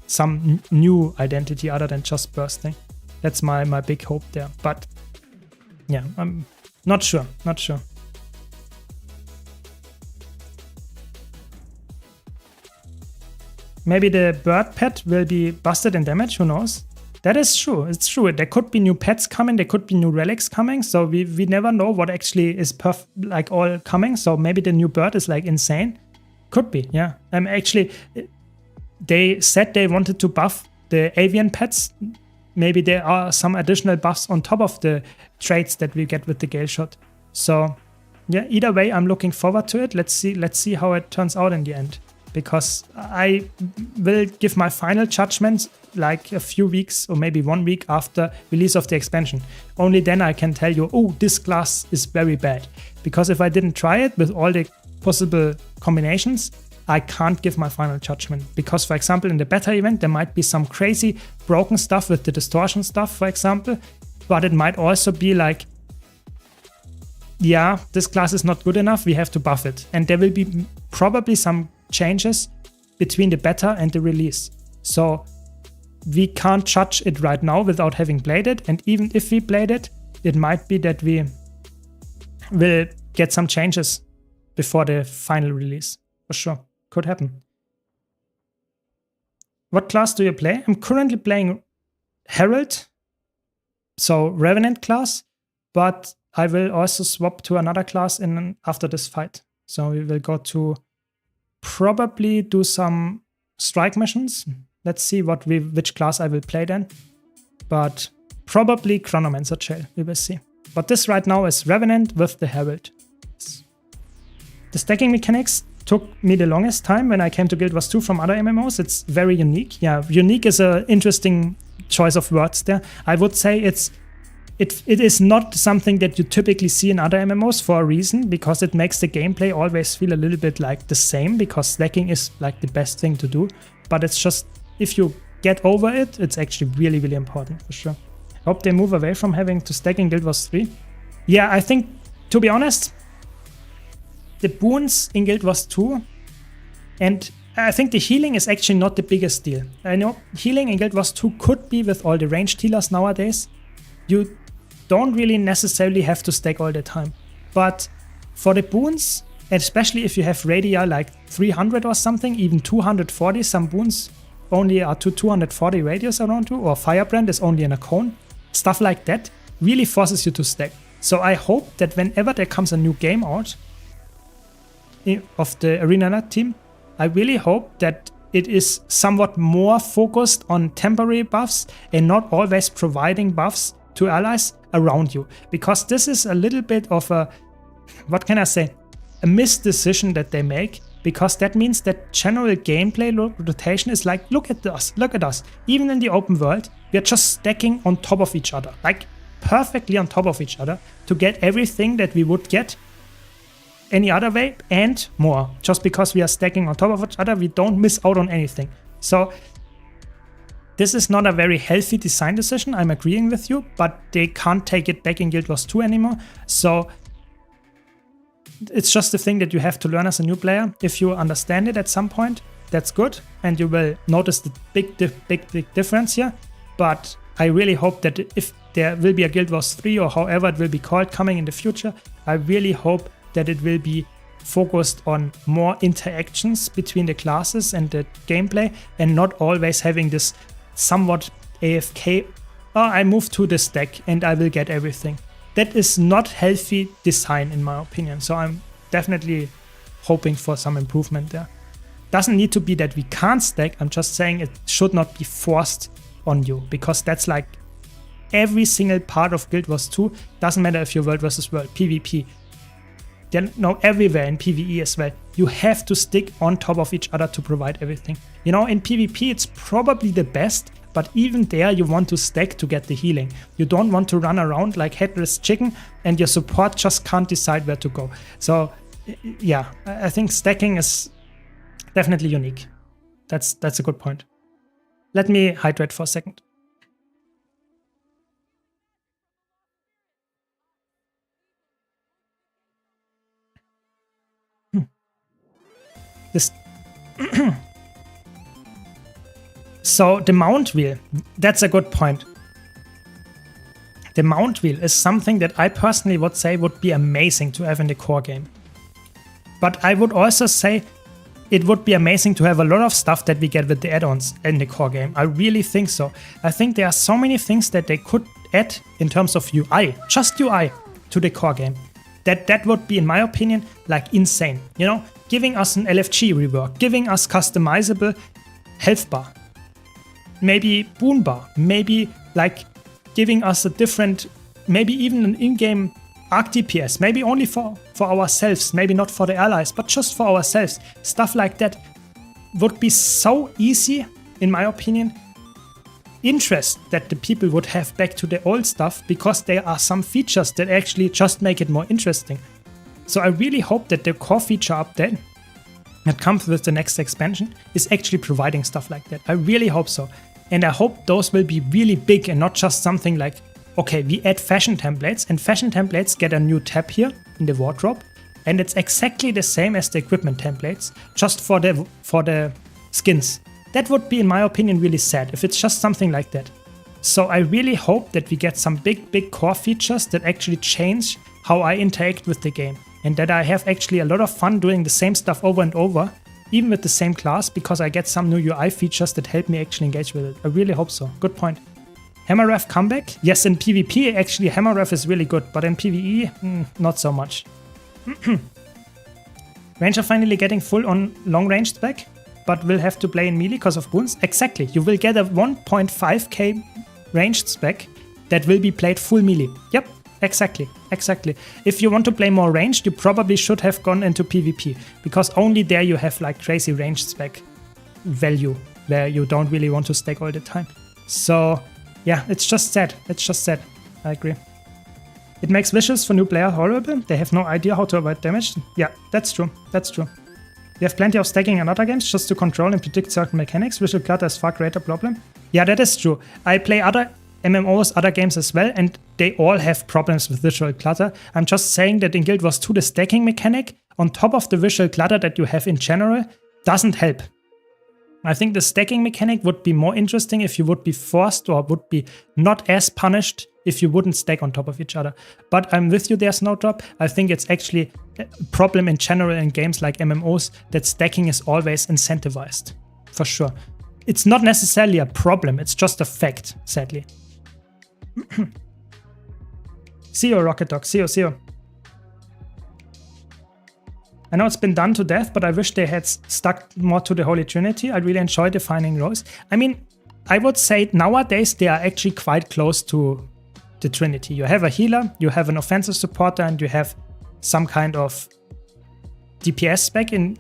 some new identity other than just bursting. That's my big hope there. But yeah, I'm not sure. Maybe the bird pet will be busted in damage, who knows? That is true, it's true. There could be new pets coming, there could be new relics coming, so we never know what actually is like all coming, so maybe the new bird is like insane. Could be, yeah. Actually, they said they wanted to buff the avian pets. Maybe there are some additional buffs on top of the traits that we get with the Gale Shot. So yeah, either way, I'm looking forward to it. Let's see how it turns out in the end. Because I will give my final judgment like a few weeks or maybe 1 week after release of the expansion. Only then I can tell you, oh, this class is very bad. Because if I didn't try it with all the possible combinations, I can't give my final judgment. Because, for example, in the beta event, there might be some crazy broken stuff with the distortion stuff, for example. But it might also be like, yeah, this class is not good enough, we have to buff it. And there will be probably some changes between the beta and the release. So we can't judge it right now without having played it. And even if we played it, it might be that we will get some changes before the final release. For sure. Could happen. What class do you play? I'm currently playing Herald, so Revenant class, but I will also swap to another class after this fight. So we will go to probably do some strike missions. Let's see which class I will play then. But probably Chronomancer Chael, we will see. But this right now is Revenant with the Herald. The stacking mechanics took me the longest time when I came to Guild Wars 2 from other MMOs. It's very unique. Yeah, unique is an interesting choice of words there. I would say it is not something that you typically see in other MMOs for a reason, because it makes the gameplay always feel a little bit like the same, because stacking is like the best thing to do. But it's just, if you get over it, it's actually really, really important for sure. I hope they move away from having to stack in Guild Wars 3. Yeah, I think, to be honest, the boons in Guild Wars 2, and I think the healing is actually not the biggest deal. I know healing in Guild Wars 2 could be with all the ranged healers nowadays. You don't really necessarily have to stack all the time. But for the boons, especially if you have radii like 300 or something, even 240, some boons only are to 240 radius around you, or Firebrand is only in a cone. Stuff like that really forces you to stack. So I hope that whenever there comes a new game out of the ArenaNet team, I really hope that it is somewhat more focused on temporary buffs and not always providing buffs to allies around you. Because this is a little bit of a, what can I say, a missed decision that they make. Because that means that general gameplay rotation is like, look at us. Even in the open world, we are just stacking on top of each other. Like perfectly on top of each other to get everything that we would get any other way and more. Just because we are stacking on top of each other, we don't miss out on anything. So this is not a very healthy design decision, I'm agreeing with you, but they can't take it back in Guild Wars 2 anymore. So it's just a thing that you have to learn as a new player. If you understand it at some point, that's good, and you will notice the big difference here. But I really hope that if there will be a Guild Wars 3 or however it will be called coming in the future, I really hope that it will be focused on more interactions between the classes and the gameplay, and not always having this somewhat AFK, oh, I move to the stack and I will get everything. That is not healthy design in my opinion. So I'm definitely hoping for some improvement there. Doesn't need to be that we can't stack, I'm just saying it should not be forced on you, because that's like every single part of Guild Wars 2. Doesn't matter if you're world versus world, PvP, then no, everywhere in PvE as well. You have to stick on top of each other to provide everything. You know, in PvP it's probably the best, but even there you want to stack to get the healing. You don't want to run around like headless chicken and your support just can't decide where to go. So yeah, I think stacking is definitely unique. That's a good point. Let me hydrate for a second. This So the mount wheel, that's a good point. The mount wheel is something that I personally would say would be amazing to have in the core game. But I would also say it would be amazing to have a lot of stuff that we get with the add-ons in the core game. I really think so. I think there are so many things that they could add in terms of UI, just UI, to the core game. That would be, in my opinion, like insane. You know, giving us an LFG rework, giving us customizable health bar, maybe boon bar, maybe like giving us a different, maybe even an in-game arc DPS, maybe only for ourselves, maybe not for the allies, but just for ourselves. Stuff like that would be so easy, in my opinion. Interest that the people would have back to the old stuff, because there are some features that actually just make it more interesting. So I really hope that the core feature update that comes with the next expansion is actually providing stuff like that. I really hope so. And I hope those will be really big and not just something like, okay, we add fashion templates, and fashion templates get a new tab here in the wardrobe, and it's exactly the same as the equipment templates, just for the skins. That would be, in my opinion, really sad if it's just something like that. So I really hope that we get some big core features that actually change how I interact with the game, and that I have actually a lot of fun doing the same stuff over and over, even with the same class, because I get some new UI features that help me actually engage with it. I really hope so. Good point. Hammer Ref comeback? Yes, in PvP actually Hammer Ref is really good, but in PvE, not so much. Ranger finally getting full on long range spec, but will have to play in melee because of boons? Exactly, you will get a 1.5k ranged spec that will be played full melee. Yep, exactly. If you want to play more ranged, you probably should have gone into PvP, because only there you have like crazy ranged spec value, where you don't really want to stack all the time. So yeah, it's just sad. I agree. It makes wishes for new player horrible. They have no idea how to avoid damage. Yeah, that's true. We have plenty of stacking in other games just to control and predict certain mechanics. Visual clutter is far greater problem. Yeah, that is true. I play other MMOs, other games as well, and they all have problems with visual clutter. I'm just saying that in Guild Wars 2, the stacking mechanic on top of the visual clutter that you have in general doesn't help. I think the stacking mechanic would be more interesting if you would be forced or would be not as punished if you wouldn't stack on top of each other. But I'm with you there, Snowdrop. I think it's actually a problem in general in games like MMOs that stacking is always incentivized, for sure. It's not necessarily a problem, it's just a fact, sadly. See you, Rocket Dog. See you. I know it's been done to death, but I wish they had stuck more to the Holy Trinity. I really enjoy defining roles. I mean, I would say nowadays they are actually quite close to the Trinity. You have a healer, you have an offensive supporter, and you have some kind of DPS spec in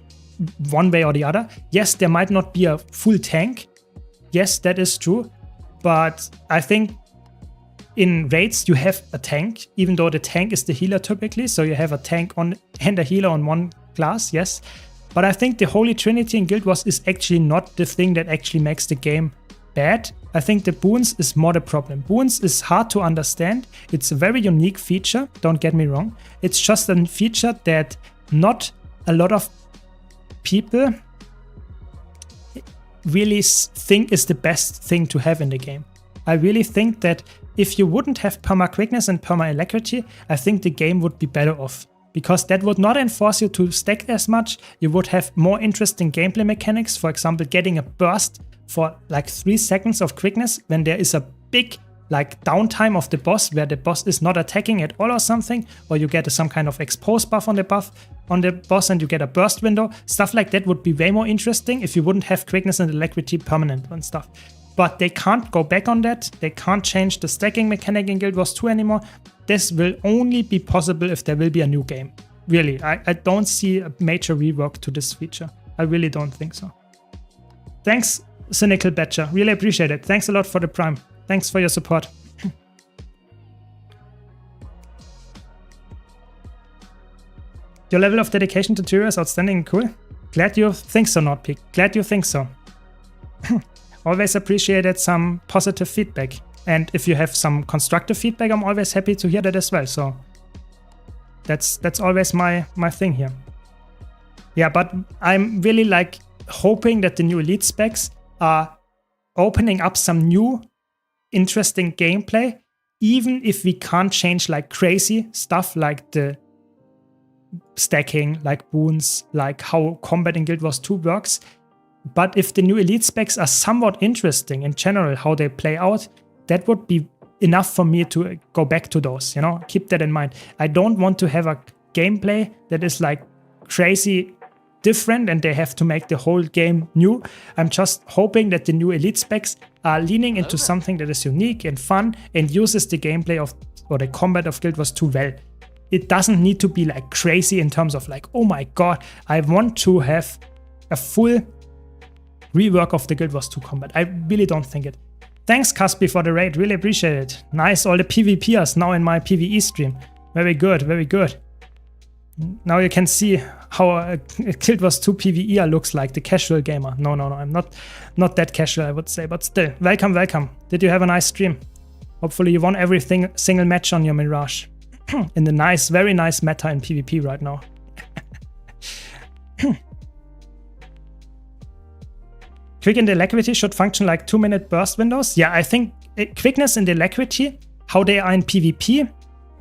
one way or the other. Yes, there might not be a full tank. Yes, that is true. But I think in raids you have a tank, even though the tank is the healer typically. So you have a tank on and a healer on one class, yes. But I think the Holy Trinity in Guild Wars is actually not the thing that actually makes the game bad. I think the boons is more the problem. Boons is hard to understand. It's a very unique feature, don't get me wrong. It's just a feature that not a lot of people really think is the best thing to have in the game. I really think that if you wouldn't have perma quickness and perma alacrity, I think the game would be better off. Because that would not enforce you to stack as much. You would have more interesting gameplay mechanics. For example, getting a burst for like 3 seconds of quickness when there is a big like downtime of the boss where the boss is not attacking at all or something, or you get some kind of expose buff on the boss and you get a burst window. Stuff like that would be way more interesting if you wouldn't have quickness and alacrity permanent and stuff. But they can't go back on that. They can't change the stacking mechanic in Guild Wars 2 anymore. This will only be possible if there will be a new game. Really, I don't see a major rework to this feature. I really don't think so. Thanks, Cynical Badger. Really appreciate it. Thanks a lot for the Prime. Thanks for your support. Your level of dedication to Tyria is outstanding and cool. Glad you think so, Nordpeak. Glad you think so. Always appreciated some positive feedback. And if you have some constructive feedback, I'm always happy to hear that as well. So that's always my thing here. Yeah, but I'm really like hoping that the new Elite specs are opening up some new interesting gameplay, even if we can't change like crazy stuff like the stacking, like boons, like how combat in Guild Wars 2 works. But if the new Elite specs are somewhat interesting in general, how they play out, that would be enough for me to go back to those, you know, keep that in mind. I don't want to have a gameplay that is like crazy different and they have to make the whole game new. I'm just hoping that the new Elite specs are leaning into something that is unique and fun and uses the gameplay of or the combat of Guild Wars 2 well. It doesn't need to be like crazy in terms of like, oh my god, I want to have a full rework of the Guild Wars 2 combat. I really don't think it. Thanks, Caspi, for the raid. Really appreciate it. Nice, all the PvPers now in my PvE stream. Very good, very good. Now you can see how a Guild Wars 2 PvEer looks like, the casual gamer. No, I'm not that casual, I would say, but still. Welcome, welcome. Did you have a nice stream? Hopefully you won every single match on your Mirage. In the nice, very nice meta in PvP right now. Quick and alacrity should function like 2-minute burst windows. Yeah, I think quickness and alacrity, how they are in PvP,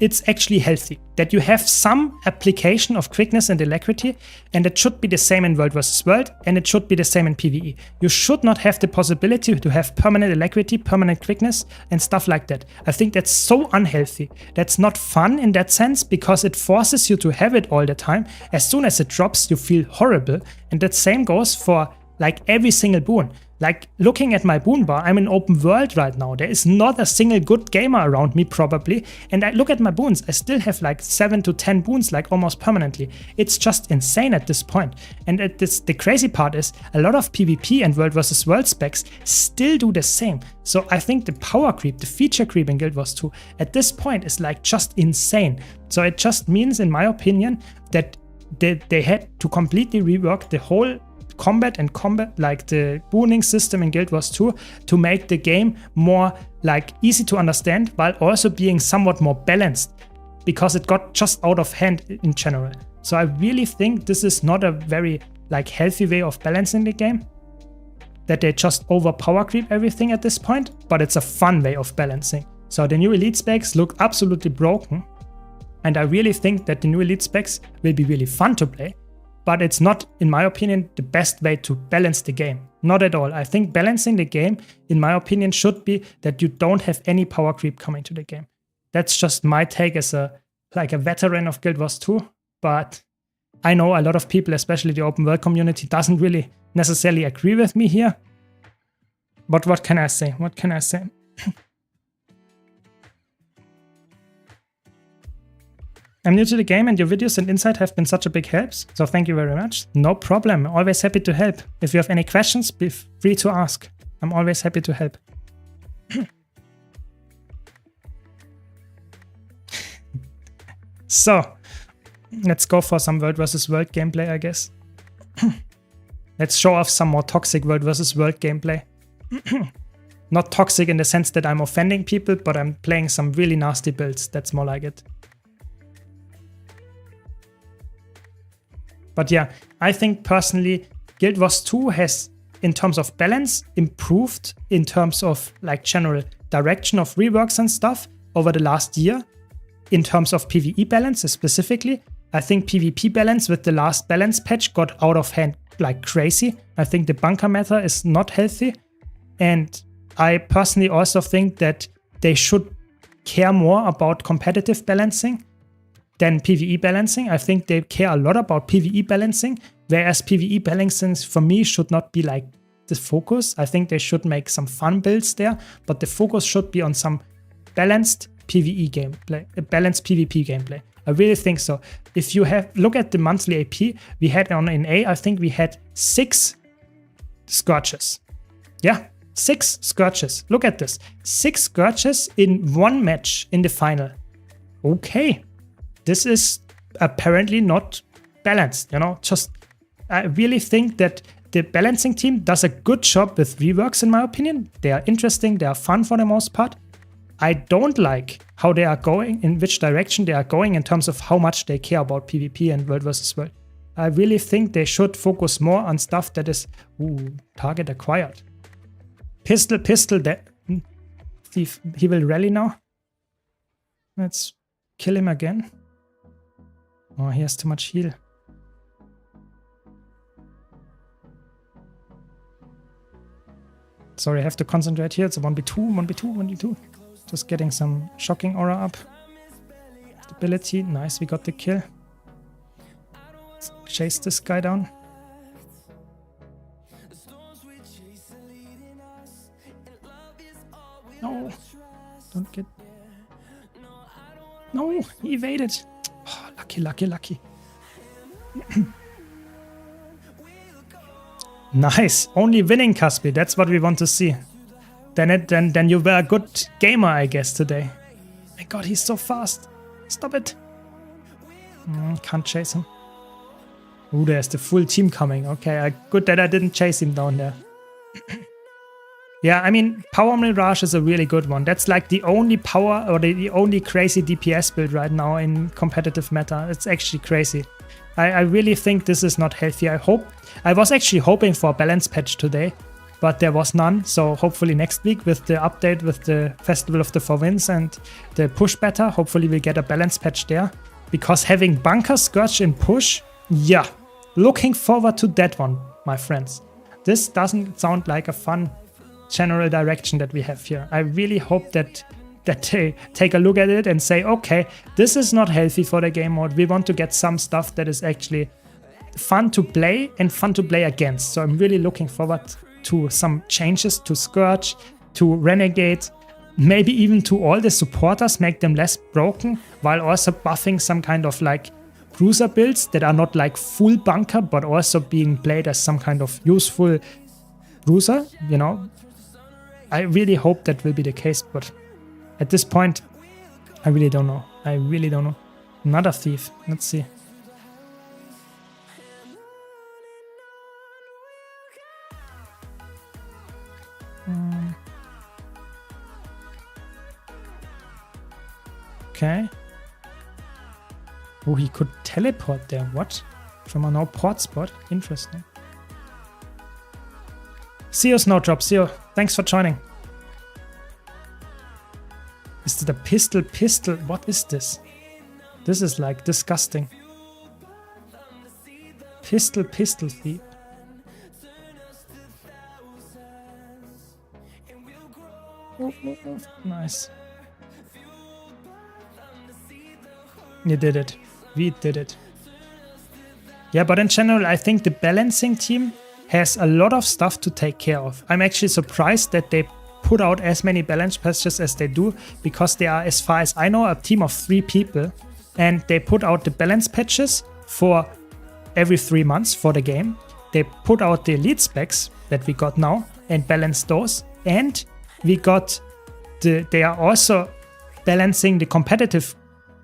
it's actually healthy. That you have some application of quickness and alacrity, and it should be the same in World vs. World, and it should be the same in PvE. You should not have the possibility to have permanent alacrity, permanent quickness, and stuff like that. I think that's so unhealthy. That's not fun in that sense, because it forces you to have it all the time. As soon as it drops, you feel horrible, and that same goes for like every single boon. Like looking at my boon bar, I'm in open world right now. There is not a single good gamer around me probably. And I look at my boons, I still have like 7 to 10 boons like almost permanently. It's just insane at this point. And the crazy part is a lot of PvP and World vs. World specs still do the same. So I think the power creep, the feature creep in Guild Wars 2 at this point is like just insane. So it just means, in my opinion, that they had to completely rework the whole combat and combat, like the booming system in Guild Wars 2, to make the game more like easy to understand while also being somewhat more balanced, because it got just out of hand in general. So I really think this is not a very like healthy way of balancing the game, that they just overpower creep everything at this point, but it's a fun way of balancing. So the new elite specs look absolutely broken, and I really think that the new elite specs will be really fun to play, but it's not, in my opinion, the best way to balance the game. Not at all. I think balancing the game, in my opinion, should be that you don't have any power creep coming to the game. That's just my take as a veteran of Guild Wars 2, but I know a lot of people, especially the open world community, doesn't really necessarily agree with me here. But what can I say? What can I say? I'm new to the game and your videos and insight have been such a big help, so thank you very much. No problem, always happy to help. If you have any questions, be free to ask. I'm always happy to help. So, let's go for some World vs. World gameplay, I guess. Let's show off some more toxic World vs. World gameplay. Not toxic in the sense that I'm offending people, but I'm playing some really nasty builds. That's more like it. But yeah, I think personally Guild Wars 2 has, in terms of balance, improved in terms of like general direction of reworks and stuff over the last year. In terms of PvE balance specifically, I think PvP balance with the last balance patch got out of hand like crazy. I think the bunker meta is not healthy. And I personally also think that they should care more about competitive balancing than PvE balancing. I think they care a lot about PvE balancing, whereas PvE balancing for me should not be like the focus. I think they should make some fun builds there, but the focus should be on some balanced PvE gameplay, balanced PvP gameplay. I really think so. If you look at the monthly AP we had on NA, I think we had 6 Scourges. Yeah, 6 Scourges. Look at this. 6 Scourges in one match in the final. Okay. This is apparently not balanced, you know, I really think that the balancing team does a good job with reworks in my opinion. They are interesting, they are fun for the most part. I don't like how they are going, in which direction they are going in terms of how much they care about PvP and World vs. World. I really think they should focus more on stuff that is, target acquired. Pistol, thief, he will rally now. Let's kill him again. Oh, he has too much heal. Sorry, I have to concentrate here. It's a 1v2, 1v2, 1v2. Just getting some shocking aura up. Stability, nice, we got the kill. Let's chase this guy down. No, don't get... No, he evaded. Oh, lucky. Nice, only winning, Caspi. That's what we want to see. Then you were a good gamer, I guess, today. My God, he's so fast. Stop it. Can't chase him. Ooh, there's the full team coming. Okay, good that I didn't chase him down there. Yeah, I mean, Power Mirage is a really good one. That's like the only power or the only crazy DPS build right now in competitive meta. It's actually crazy. I really think this is not healthy. I was actually hoping for a balance patch today, but there was none. So hopefully next week with the update with the Festival of the Four Winds and the push beta, hopefully we'll get a balance patch there. Because having Bunker, Scourge and push, yeah, looking forward to that one, my friends. This doesn't sound like a fun general direction that we have here. I really hope that they take a look at it and say, okay, this is not healthy for the game mode. We want to get some stuff that is actually fun to play and fun to play against. So I'm really looking forward to some changes to Scourge, to Renegade, maybe even to all the supporters, make them less broken, while also buffing some kind of like cruiser builds that are not like full bunker, but also being played as some kind of useful cruiser, you know. I really hope that will be the case, but at this point, I really don't know. I really don't know. Another thief. Let's see. Okay. Oh, he could teleport there. What? From a no port spot? Interesting. See you, Snowdrop. See you. Thanks for joining. Is it a pistol? What is this? This is like disgusting. Pistol thief. Oh. Nice. You did it. We did it. Yeah, but in general, I think the balancing team has a lot of stuff to take care of. I'm actually surprised that they put out as many balance patches as they do, because they are, as far as I know, a team of 3 people, and they put out the balance patches for every 3 months for the game. They put out the elite specs that we got now and balanced those, and we got they are also balancing the competitive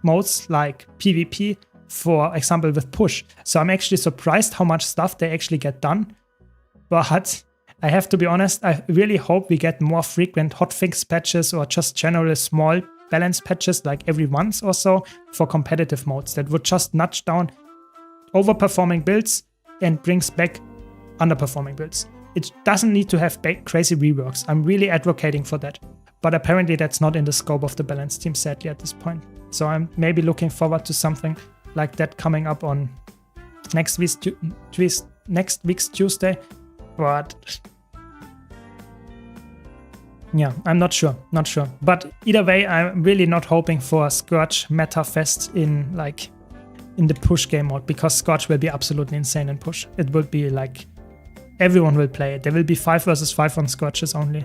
modes like PvP, for example, with push. So I'm actually surprised how much stuff they actually get done. But I have to be honest, I really hope we get more frequent hotfix patches or just general small balance patches like every once or so for competitive modes that would just nudge down overperforming builds and brings back underperforming builds. It doesn't need to have crazy reworks. I'm really advocating for that. But apparently that's not in the scope of the balance team, sadly, at this point. So I'm maybe looking forward to something like that coming up on next week's Tuesday. But yeah, I'm not sure. But either way, I'm really not hoping for Scourge Meta Fest in the push game mode, because Scourge will be absolutely insane in push. It will be like everyone will play it. There will be 5 versus 5 on Scourges only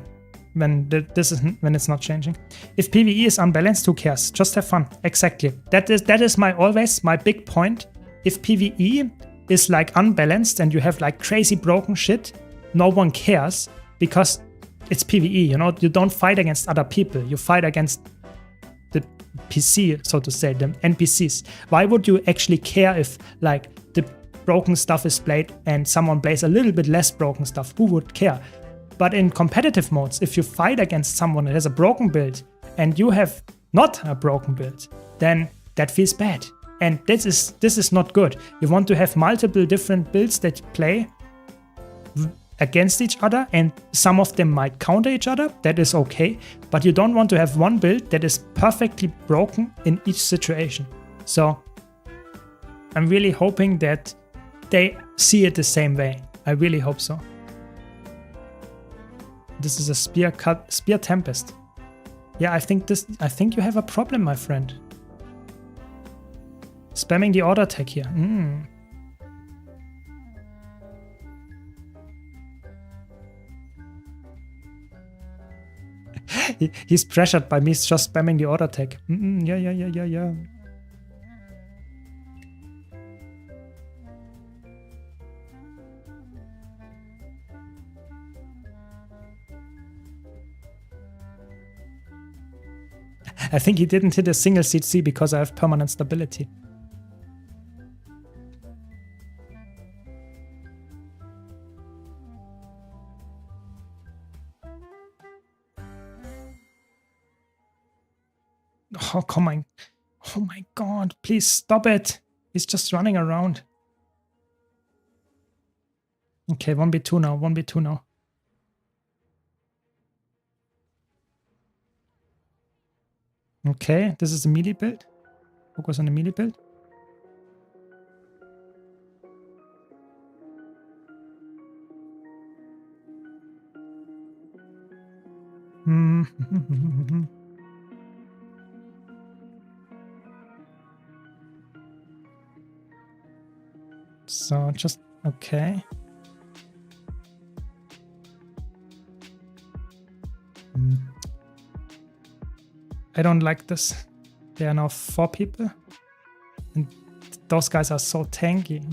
when it's not changing. If PvE is unbalanced, who cares? Just have fun. Exactly. That is always my big point. If PvE is like unbalanced and you have like crazy broken shit, no one cares, because it's PvE, you know, you don't fight against other people, you fight against the PC, so to say, the NPCs. Why would you actually care if like the broken stuff is played and someone plays a little bit less broken stuff? Who would care? But in competitive modes, if you fight against someone that has a broken build and you have not a broken build, then that feels bad. And this is not good. You want to have multiple different builds that play against each other, and some of them might counter each other. That is okay. But you don't want to have one build that is perfectly broken in each situation. So I'm really hoping that they see it the same way. I really hope so. This is a spear tempest. Yeah, I think you have a problem, my friend. Spamming the auto attack here. He's pressured by me just spamming the auto attack. Yeah. I think he didn't hit a single CC because I have permanent stability. Oh, come on. Oh my god, please stop it. He's just running around. Okay, 1v2 now. Okay, this is the melee build. Focus on the melee build. So just okay. I don't like this. There are now 4 people. And those guys are so tanky.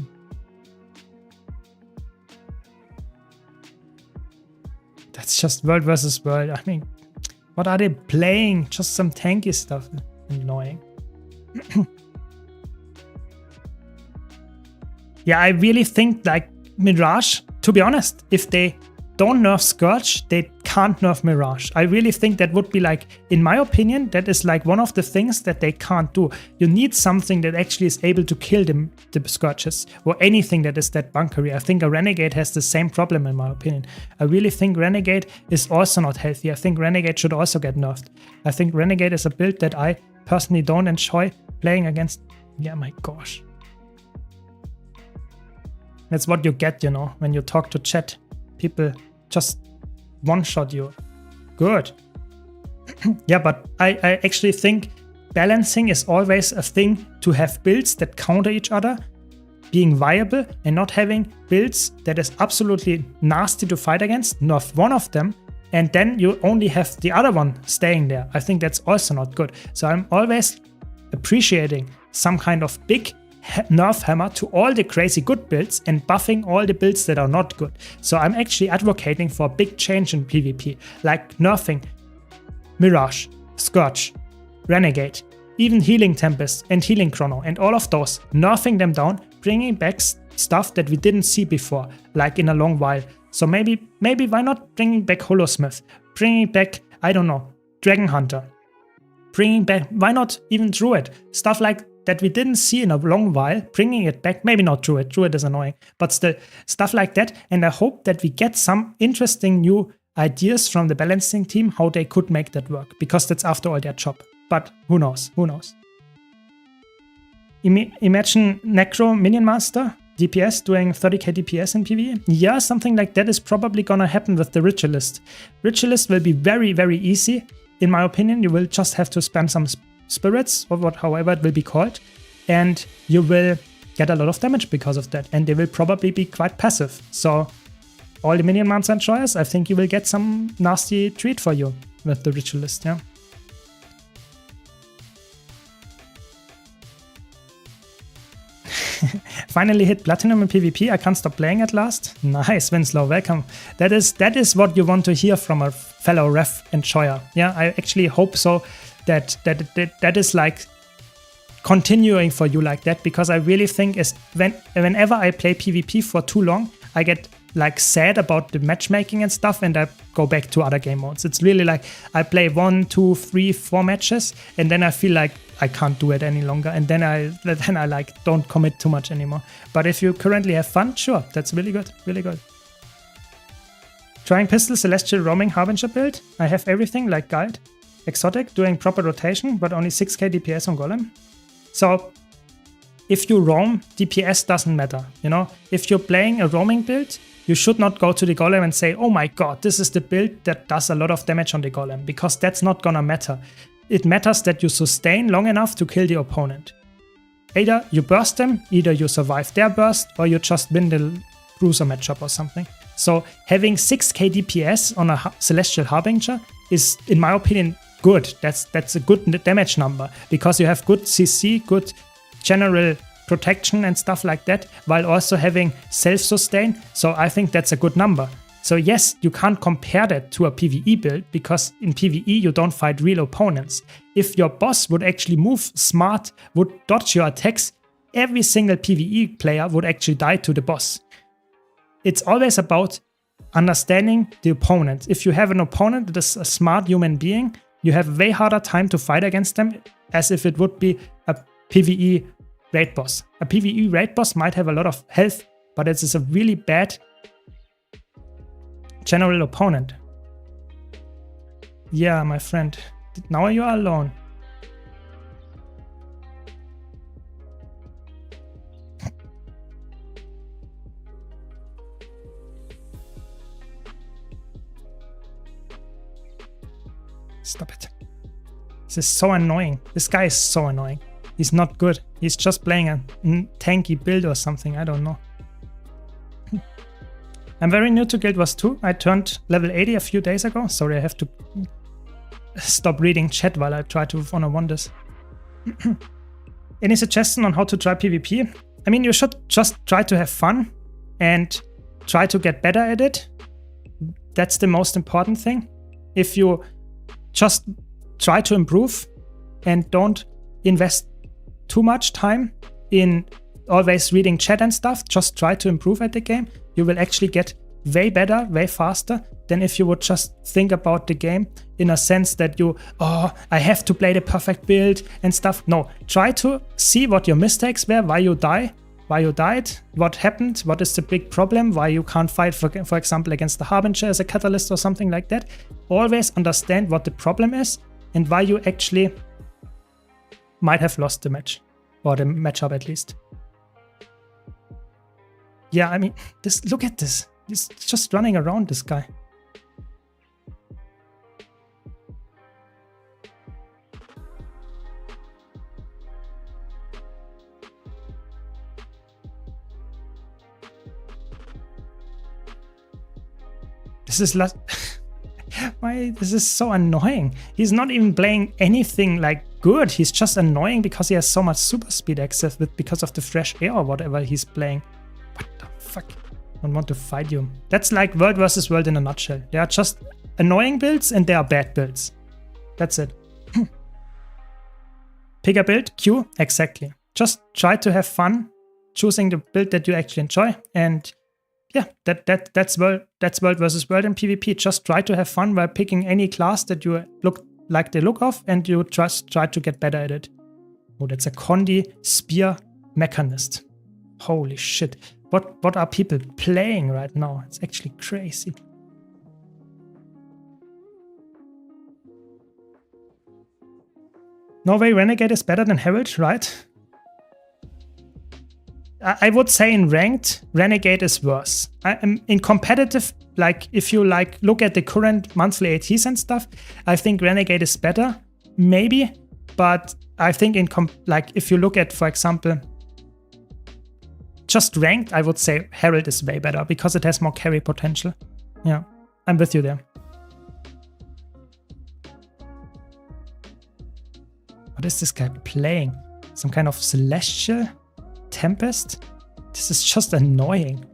That's just world versus world. I mean, what are they playing? Just some tanky stuff. Annoying. Yeah, I really think like Mirage, to be honest, if they don't nerf Scourge, they can't nerf Mirage. I really think that would be like, in my opinion, that is like one of the things that they can't do. You need something that actually is able to kill the Scourges, or anything that is that bunkery. I think a Renegade has the same problem in my opinion. I really think Renegade is also not healthy. I think Renegade should also get nerfed. I think Renegade is a build that I personally don't enjoy playing against. Yeah, my gosh. That's what you get, you know, when you talk to chat. People just one-shot you. Good. Yeah, but I actually think balancing is always a thing to have builds that counter each other, being viable, and not having builds that is absolutely nasty to fight against, nerf one of them, and then you only have the other one staying there. I think that's also not good. So I'm always appreciating some kind of big nerf hammer to all the crazy good builds and buffing all the builds that are not good. So I'm actually advocating for a big change in PvP, like nerfing Mirage, Scourge, Renegade, even Healing Tempest and Healing Chrono, and all of those, nerfing them down, bringing back stuff that we didn't see before, like in a long while. So maybe why not bringing back Holosmith, bringing back, I don't know, Dragon Hunter, bringing back, why not even Druid, stuff like that we didn't see in a long while, bringing it back. Maybe not Druid is annoying, but still stuff like that. And I hope that we get some interesting new ideas from the balancing team how they could make that work, because that's after all their job. But who knows? Imagine Necro Minion Master DPS doing 30k DPS in PvE. Yeah, something like that is probably gonna happen with the Ritualist. Ritualist will be very, very easy. In my opinion, you will just have to spam some spirits, or however it will be called, and you will get a lot of damage because of that, and they will probably be quite passive. So all the Minion Monster enjoyers, I think you will get some nasty treat for you with the Ritualist, yeah. Finally hit Platinum in PvP, I can't stop playing at last. Nice, Winslow, welcome. That is what you want to hear from a fellow ref enjoyer. Yeah, I actually hope so. That is like continuing for you like that, because I really think is whenever I play PvP for too long, I get like sad about the matchmaking and stuff, and I go back to other game modes. It's really like I play 1, 2, 3, 4 matches, and then I feel like I can't do it any longer, and then I like don't commit too much anymore. But if you currently have fun, sure, that's really good, really good. Trying Pistol, Celestial, Roaming, Harbinger build. I have everything like Guide. Exotic, doing proper rotation, but only 6k DPS on Golem. So if you roam, DPS doesn't matter, you know? If you're playing a roaming build, you should not go to the Golem and say, oh my god, this is the build that does a lot of damage on the Golem, because that's not gonna matter. It matters that you sustain long enough to kill the opponent. Either you burst them, either you survive their burst, or you just win the Bruiser matchup or something. So having 6k DPS on a Celestial Harbinger is, in my opinion, good. That's a good damage number, because you have good CC, good general protection and stuff like that, while also having self-sustain. So I think that's a good number. So yes, you can't compare that to a PvE build, because in PvE you don't fight real opponents. If your boss would actually move smart, would dodge your attacks, every single PvE player would actually die to the boss. It's always about understanding the opponent. If you have an opponent that is a smart human being, you have a way harder time to fight against them as if it would be a PvE raid boss. A PvE raid boss might have a lot of health, but it is a really bad general opponent. Yeah, my friend. Now you are alone. Stop it. This is so annoying. This guy is so annoying. He's not good. He's just playing a tanky build or something. I don't know. I'm very new to Guild Wars 2. I turned level 80 a few days ago. Sorry, I have to stop reading chat while I try to Honor 1 this. Any suggestion on how to try PvP? I mean, you should just try to have fun and try to get better at it. That's the most important thing. If you just try to improve and don't invest too much time in always reading chat and stuff, just try to improve at the game, you will actually get way better, way faster than if you would just think about the game in a sense that you, oh, I have to play the perfect build and stuff. No, try to see what your mistakes were, why you died, what happened, what is the big problem, why you can't fight, for example, against the Harbinger as a catalyst or something like that. Always understand what the problem is and why you actually might have lost the match, or the matchup at least. Yeah, I mean, look at this. He's just running around, this guy. This is why this is so annoying. He's not even playing anything like good. He's just annoying because he has so much super speed access because of the fresh air or whatever he's playing. What the fuck? I don't want to fight you. That's like World versus World in a nutshell. They are just annoying builds and they are bad builds. That's it. Pick a build, Q, exactly. Just try to have fun choosing the build that you actually enjoy, and yeah, that's World versus World in PvP. Just try to have fun by picking any class that you like the look of, and you just try to get better at it. Oh, that's a Condi Spear Mechanist. Holy shit. What are people playing right now? It's actually crazy. No way Renegade is better than Herald, right? I would say in ranked, Renegade is worse. In competitive, like if you look at the current monthly ATs and stuff, I think Renegade is better, maybe. But I think if you look at, for example, just ranked, I would say Herald is way better because it has more carry potential. Yeah, I'm with you there. What is this guy playing? Some kind of Celestial? Tempest? This is just annoying.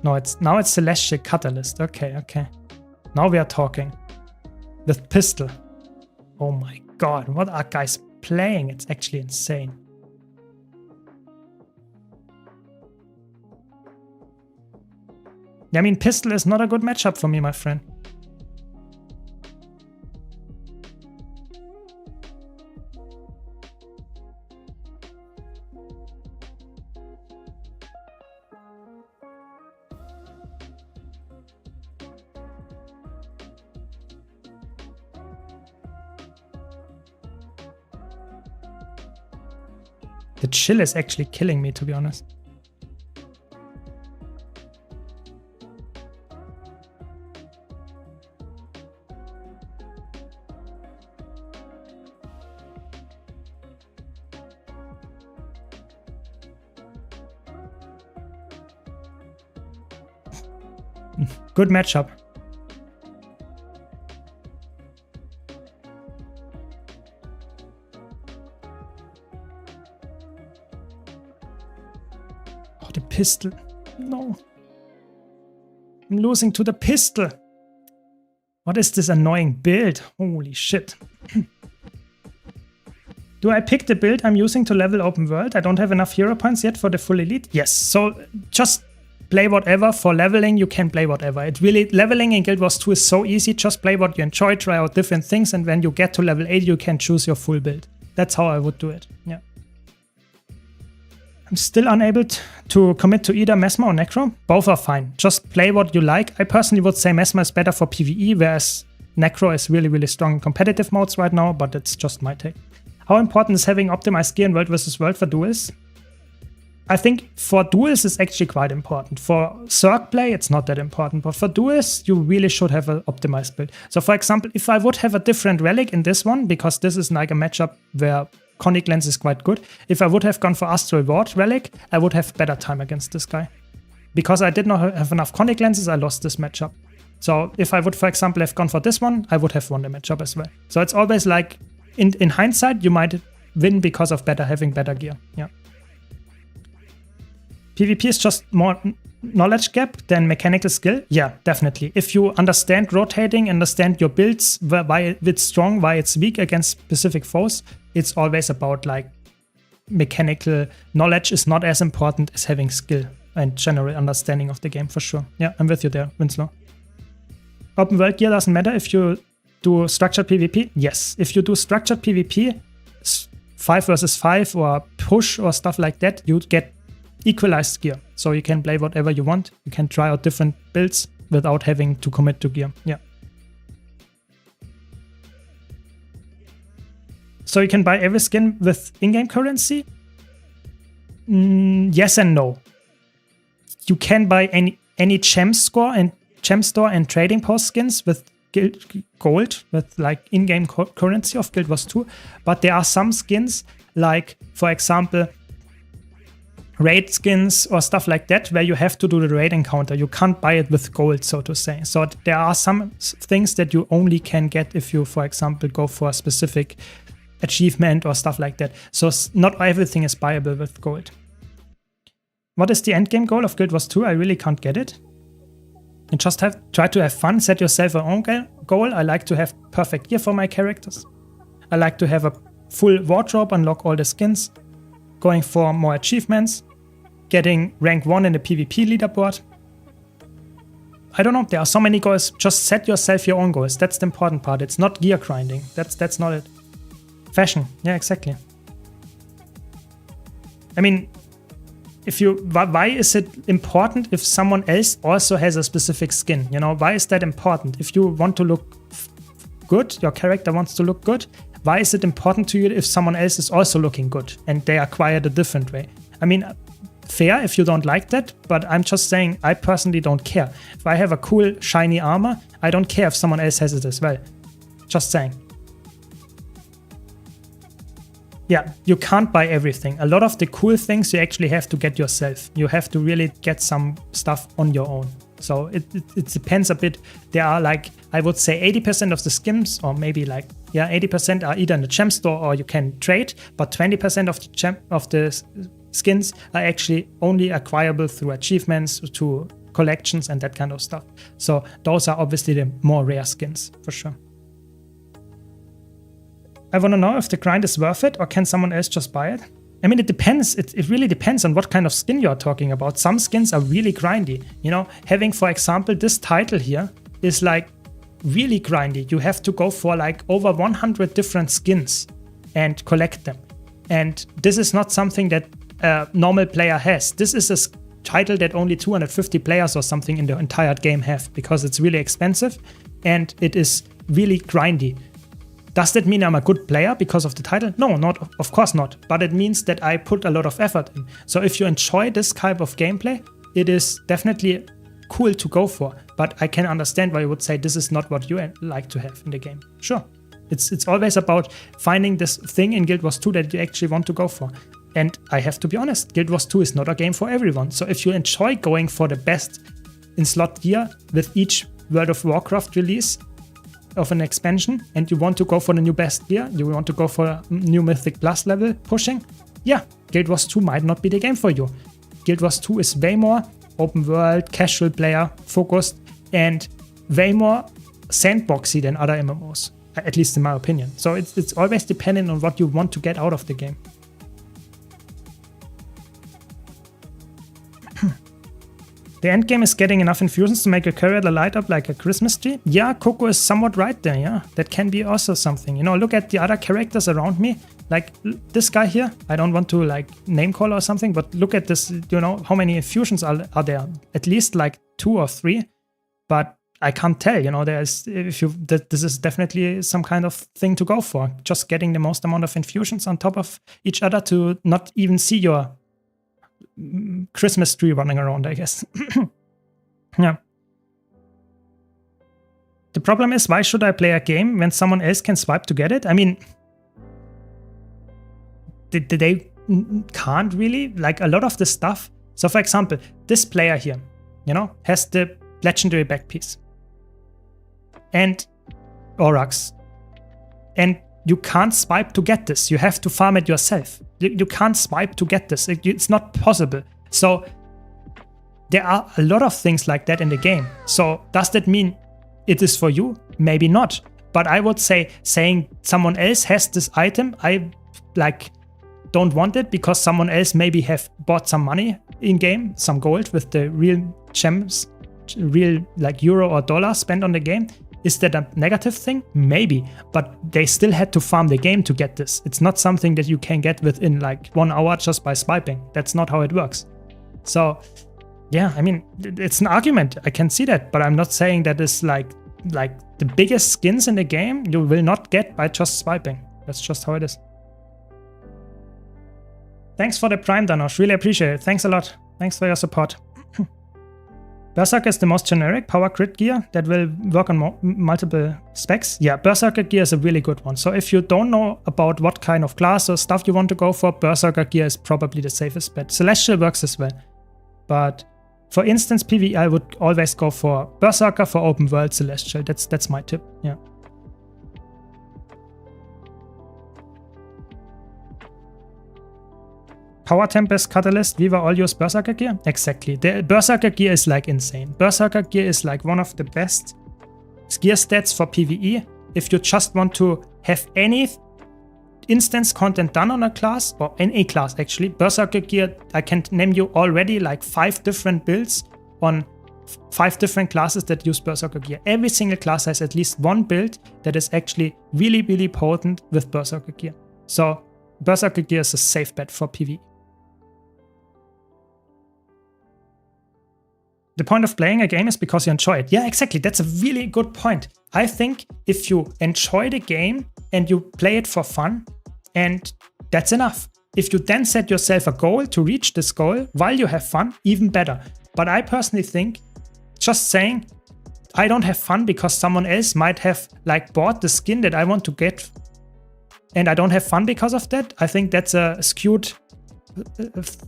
No, now it's Celestial Catalyst. Okay. Now we are talking. With pistol. Oh my god, what are guys playing? It's actually insane. I mean, pistol is not a good matchup for me, my friend. The chill is actually killing me, to be honest. Good matchup. The pistol. No. I'm losing to the pistol. What is this annoying build? Holy shit. Do I pick the build I'm using to level open world? I don't have enough hero points yet for the full elite. Yes, so just play whatever. For leveling, you can play whatever. It really, leveling in Guild Wars 2 is so easy. Just play what you enjoy, try out different things, and when you get to level 8, you can choose your full build. That's how I would do it. Yeah. I'm still unable to commit to either Mesmer or Necro. Both are fine. Just play what you like. I personally would say Mesmer is better for PvE, whereas Necro is really, really strong in competitive modes right now, but it's just my take. How important is having optimized gear in World vs. World for duels? I think for duels it's actually quite important. For Zerg play, it's not that important, but for duels, you really should have an optimized build. So for example, if I would have a different relic in this one, because this is like a matchup where Conic Lens is quite good. If I would have gone for Astral Ward Relic, I would have better time against this guy. Because I did not have enough Conic Lenses, I lost this matchup. So if I would, for example, have gone for this one, I would have won the matchup as well. So it's always like, in hindsight, you might win because of having better gear. Yeah. PvP is just more knowledge gap than mechanical skill? Yeah, definitely. If you understand rotating, understand your builds, why it's strong, why it's weak against specific foes, it's always about like mechanical knowledge is not as important as having skill and general understanding of the game, for sure. Yeah, I'm with you there, Winslow. Open world gear doesn't matter if you do structured PvP? Yes. If you do structured PvP, 5 versus 5 or push or stuff like that, you get equalized gear. So you can play whatever you want. You can try out different builds without having to commit to gear. Yeah. So you can buy every skin with in-game currency? Yes and no. You can buy any gem store and trading post skins with gold, with like in-game currency of Guild Wars 2. But there are some skins, like for example, raid skins or stuff like that, where you have to do the raid encounter. You can't buy it with gold, so to say. So there are some things that you only can get if you, for example, go for a specific achievement or stuff like that. So not everything is buyable with gold. What is the endgame goal of Guild Wars 2? I really can't get it. You just try to have fun, set yourself your own goal. I like to have perfect gear for my characters. I like to have a full wardrobe, unlock all the skins, going for more achievements, getting rank 1 in the PvP leaderboard. I don't know, there are so many goals. Just set yourself your own goals. That's the important part. It's not gear grinding. That's not it. Fashion, yeah, exactly. I mean, why is it important if someone else also has a specific skin? You know, why is that important? If you want to look good, your character wants to look good, why is it important to you if someone else is also looking good and they acquire it a different way? I mean, fair if you don't like that, but I'm just saying I personally don't care. If I have a cool shiny armor, I don't care if someone else has it as well. Just saying. Yeah, you can't buy everything. A lot of the cool things you actually have to get yourself. You have to really get some stuff on your own. So it depends a bit. There are like, I would say 80% of the skins, or maybe like, yeah, 80% are either in the gem store or you can trade, but 20% of the skins are actually only acquirable through achievements, to collections and that kind of stuff. So those are obviously the more rare skins, for sure. I want to know if the grind is worth it, or can someone else just buy it? I mean, it depends. It really depends on what kind of skin you're talking about. Some skins are really grindy. You know, having, for example, this title here is like really grindy. You have to go for like over 100 different skins and collect them. And this is not something that a normal player has. This is a title that only 250 players or something in the entire game have, because it's really expensive and it is really grindy. Does that mean I'm a good player because of the title? No, of course not. But it means that I put a lot of effort in. So if you enjoy this type of gameplay, it is definitely cool to go for. But I can understand why you would say this is not what you like to have in the game. Sure. It's always about finding this thing in Guild Wars 2 that you actually want to go for. And I have to be honest, Guild Wars 2 is not a game for everyone. So if you enjoy going for the best in slot gear with each World of Warcraft release of an expansion, and you want to go for the new best gear, you want to go for a new Mythic Plus level pushing, yeah, Guild Wars 2 might not be the game for you. Guild Wars 2 is way more open world, casual player focused, and way more sandboxy than other MMOs, at least in my opinion. So it's always dependent on what you want to get out of the game. The endgame is getting enough infusions to make your character light up like a Christmas tree? Yeah, Coco is somewhat right there, yeah. That can be also something. You know, look at the other characters around me. Like this guy here, I don't want to like name call or something, but look at this, you know, how many infusions are there? At least like 2 or 3, but I can't tell, you know, this is definitely some kind of thing to go for. Just getting the most amount of infusions on top of each other to not even see your Christmas tree running around, I guess. Yeah. The problem is, why should I play a game when someone else can swipe to get it? I mean, they can't really, like a lot of the stuff. So for example, this player here, you know, has the legendary back piece and Aurochs, and you can't swipe to get this. You have to farm it yourself. You can't swipe to get this. It's not possible. So there are a lot of things like that in the game. So does that mean it is for you? Maybe not. But I would say saying someone else has this item, I like don't want it because someone else maybe have bought some money in game, some gold with the real gems, real like euro or dollar spent on the game. Is that a negative thing? Maybe, but they still had to farm the game to get this. It's not something that you can get within like 1 hour just by swiping. That's not how it works. So yeah, I mean, it's an argument. I can see that, but I'm not saying that is like the biggest skins in the game you will not get by just swiping. That's just how it is. Thanks for the Prime, Danosh. Really appreciate it. Thanks a lot. Thanks for your support. Berserker is the most generic power crit gear that will work on multiple specs. Yeah, Berserker gear is a really good one. So if you don't know about what kind of class or stuff you want to go for, Berserker gear is probably the safest bet. Celestial works as well. But for instance, PvE, I would always go for Berserker, for open world, Celestial. That's my tip, yeah. Power Tempest Catalyst, Viva all use Berserker gear? Exactly. The Berserker gear is like insane. Berserker gear is like one of the best gear stats for PvE. If you just want to have any instance content done on a class, or any class actually, Berserker gear, I can name you already like 5 different builds on 5 different classes that use Berserker gear. Every single class has at least one build that is actually really, really potent with Berserker gear. So Berserker gear is a safe bet for PvE. The point of playing a game is because you enjoy it. Yeah, exactly. That's a really good point. I think if you enjoy the game and you play it for fun, and that's enough. If you then set yourself a goal to reach this goal while you have fun, even better. But I personally think just saying I don't have fun because someone else might have like bought the skin that I want to get and I don't have fun because of that, I think that's a skewed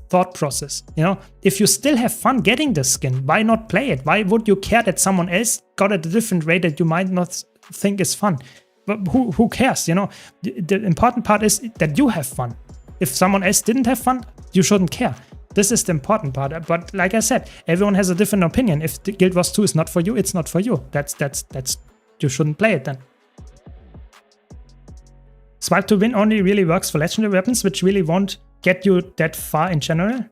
thought process. You know, if you still have fun getting the skin, why not play it? Why would you care that someone else got at a different rate that you might not think is fun? But who cares? You know, the important part is that you have fun. If someone else didn't have fun, you shouldn't care. This is the important part. But like I said, everyone has a different opinion. If the Guild Wars 2 is not for you, it's not for you. That's you shouldn't play it then. Swipe to win only really works for legendary weapons, which really won't get you that far in general.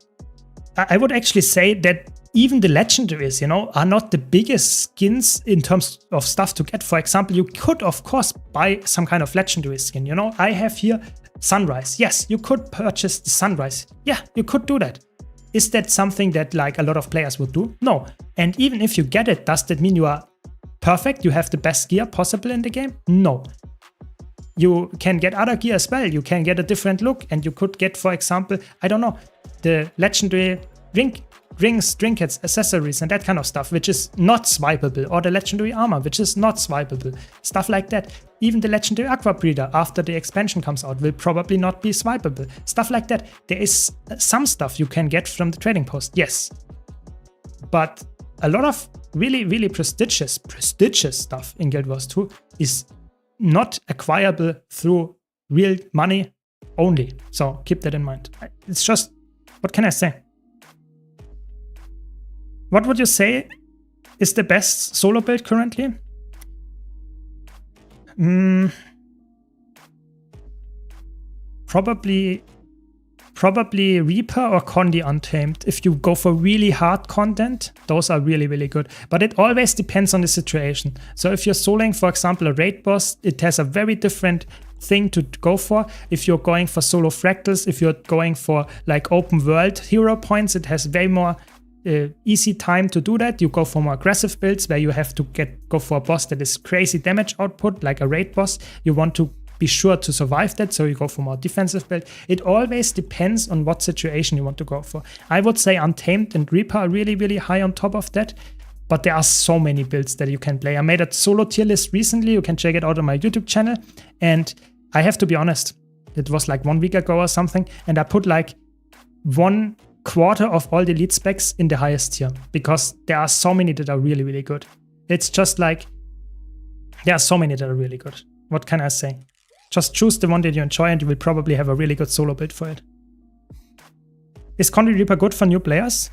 I would actually say that even the legendaries, you know, are not the biggest skins in terms of stuff to get. For example, you could of course buy some kind of legendary skin. You know, I have here Sunrise. Yes, you could purchase the Sunrise. Yeah, you could do that. Is that something that like a lot of players would do? No. And even if you get it, does that mean you are perfect? You have the best gear possible in the game? No. You can get other gear as well. You can get a different look, and you could get, for example, I don't know, the legendary rings, trinkets, accessories, and that kind of stuff, which is not swipeable, or the legendary armor, which is not swipeable, stuff like that. Even the legendary aqua breeder after the expansion comes out will probably not be swipeable, stuff like that. There is some stuff you can get from the trading post, yes, but a lot of really, really prestigious stuff in Guild Wars 2 is not acquirable through real money only. So keep that in mind. It's just, what can I say? What would you say is the best solo build currently? Probably Reaper or Condi Untamed. If you go for really hard content, those are really, really good. But it always depends on the situation. So if you're soloing, for example, a raid boss, it has a very different thing to go for. If you're going for solo fractals, if you're going for like open world hero points, it has way more easy time to do that. You go for more aggressive builds where you have to go for a boss that is crazy damage output, like a raid boss. You want to be sure to survive that, so you go for more defensive build. It always depends on what situation you want to go for. I would say Untamed and Reaper are really, really high on top of that, but there are so many builds that you can play. I made a solo tier list recently. You can check it out on my YouTube channel, and I have to be honest, it was like 1 week ago or something, and I put like 1/4 of all the elite specs in the highest tier, because there are so many that are really, really good. It's just like, there are so many that are really good. What can I say? Just choose the one that you enjoy and you will probably have a really good solo build for it. Is Condi Reaper good for new players?